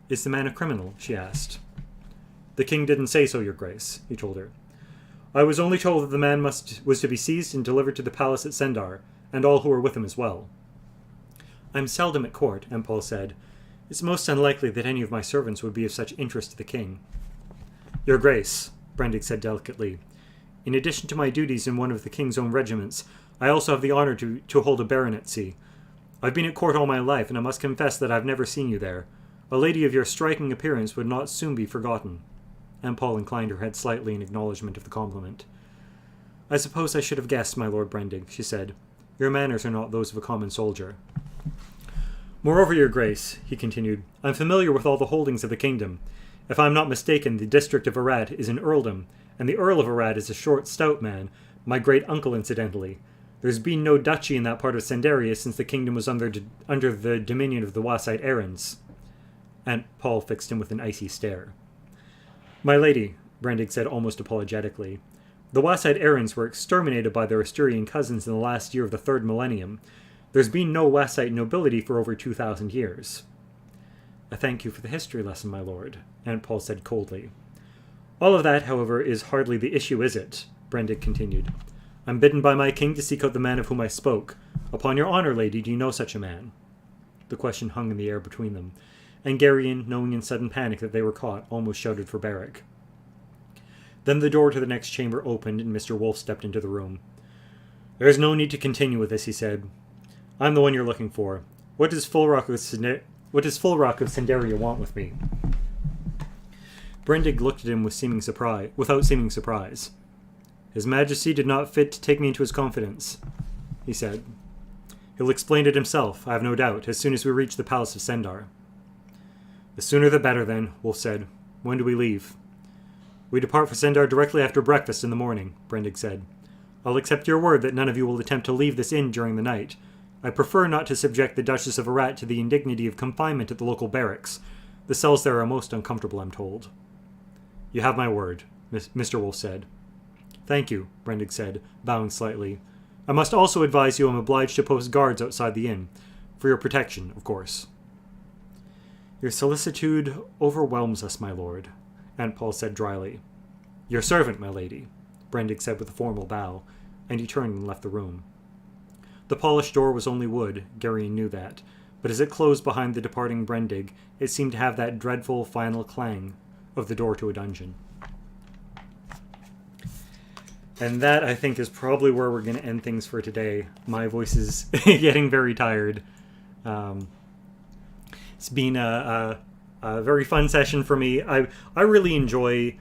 Is the man a criminal? She asked. The king didn't say so, your grace, he told her. I was only told that the man was to be seized and delivered to the palace at Sendar, and all who were with him as well. I'm seldom at court, Paul said. It's most unlikely that any of my servants would be of such interest to the king. Your grace, Brendig said delicately, in addition to my duties in one of the king's own regiments, I also have the honour to hold a baronetcy. I've been at court all my life, and I must confess that I've never seen you there. A lady of your striking appearance would not soon be forgotten. Paul inclined her head slightly in acknowledgment of the compliment. I suppose I should have guessed, my lord Brendig, she said. Your manners are not those of a common soldier. Moreover, your grace, he continued, I'm familiar with all the holdings of the kingdom. If I'm not mistaken, the district of Arad is an earldom, and the Earl of Arad is a short, stout man, my great-uncle incidentally. There's been no duchy in that part of Sendaria since the kingdom was under the dominion of the Wassite Arans. Paul fixed him with an icy stare. My lady, Brendig said almost apologetically, the Wassite Arans were exterminated by their Asturian cousins in the last year of the 3rd millennium. There's been no Wassite nobility for over 2,000 years. I thank you for the history lesson, my lord, Paul said coldly. All of that, however, is hardly the issue, is it? Brendig continued. I'm bidden by my king to seek out the man of whom I spoke. Upon your honour, lady, do you know such a man? The question hung in the air between them, and Garion, knowing in sudden panic that they were caught, almost shouted for Beric. Then the door to the next chamber opened, and Mr. Wolf stepped into the room. There is no need to continue with this, he said. I'm the one you're looking for. What does Fulrock of Sendaria want with me? Brendig looked at him without seeming surprise. His Majesty did not fit to take me into his confidence, he said. He'll explain it himself, I have no doubt, as soon as we reach the palace of Sendar. The sooner the better, then, Wolf said. When do we leave? We depart for Sendar directly after breakfast in the morning, Brendig said. I'll accept your word that none of you will attempt to leave this inn during the night. I prefer not to subject the Duchess of Arat to the indignity of confinement at the local barracks. The cells there are most uncomfortable, I'm told. You have my word, Mr. Wolf said. Thank you, Brendig said, bowing slightly. I must also advise you I'm obliged to post guards outside the inn. For your protection, of course. Your solicitude overwhelms us, my lord, Paul said dryly. Your servant, my lady, Brendig said with a formal bow, and he turned and left the room. The polished door was only wood, Garion knew that, but as it closed behind the departing Brendig, it seemed to have that dreadful final clang of the door to a dungeon. And that, I think, is probably where we're going to end things for today. My voice is getting very tired. It's been a very fun session for me. I really enjoy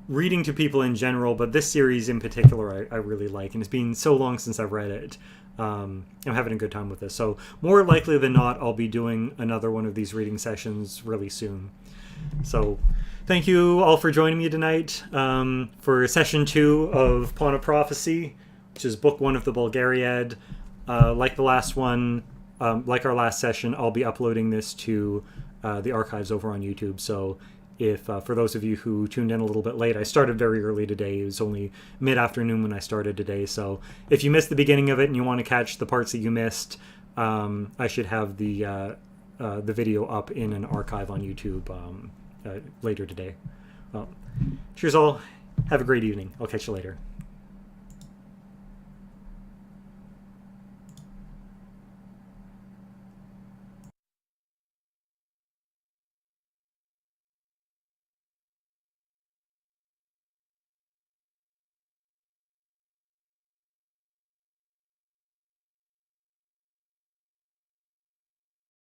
reading to people in general, but this series in particular I really like, and it's been so long since I've read it. I'm having a good time with this. So more likely than not, I'll be doing another one of these reading sessions really soon. So thank you all for joining me tonight for session 2 of Pawn of Prophecy, which is book 1 of the Belgariad. Like the last one, like our last session, I'll be uploading this to the archives over on YouTube. So if for those of you who tuned in a little bit late, I started very early today. It was only mid-afternoon when I started today. So if you missed the beginning of it and you want to catch the parts that you missed, I should have the video up in an archive on YouTube later today. Well, cheers all. Have a great evening. I'll catch you later.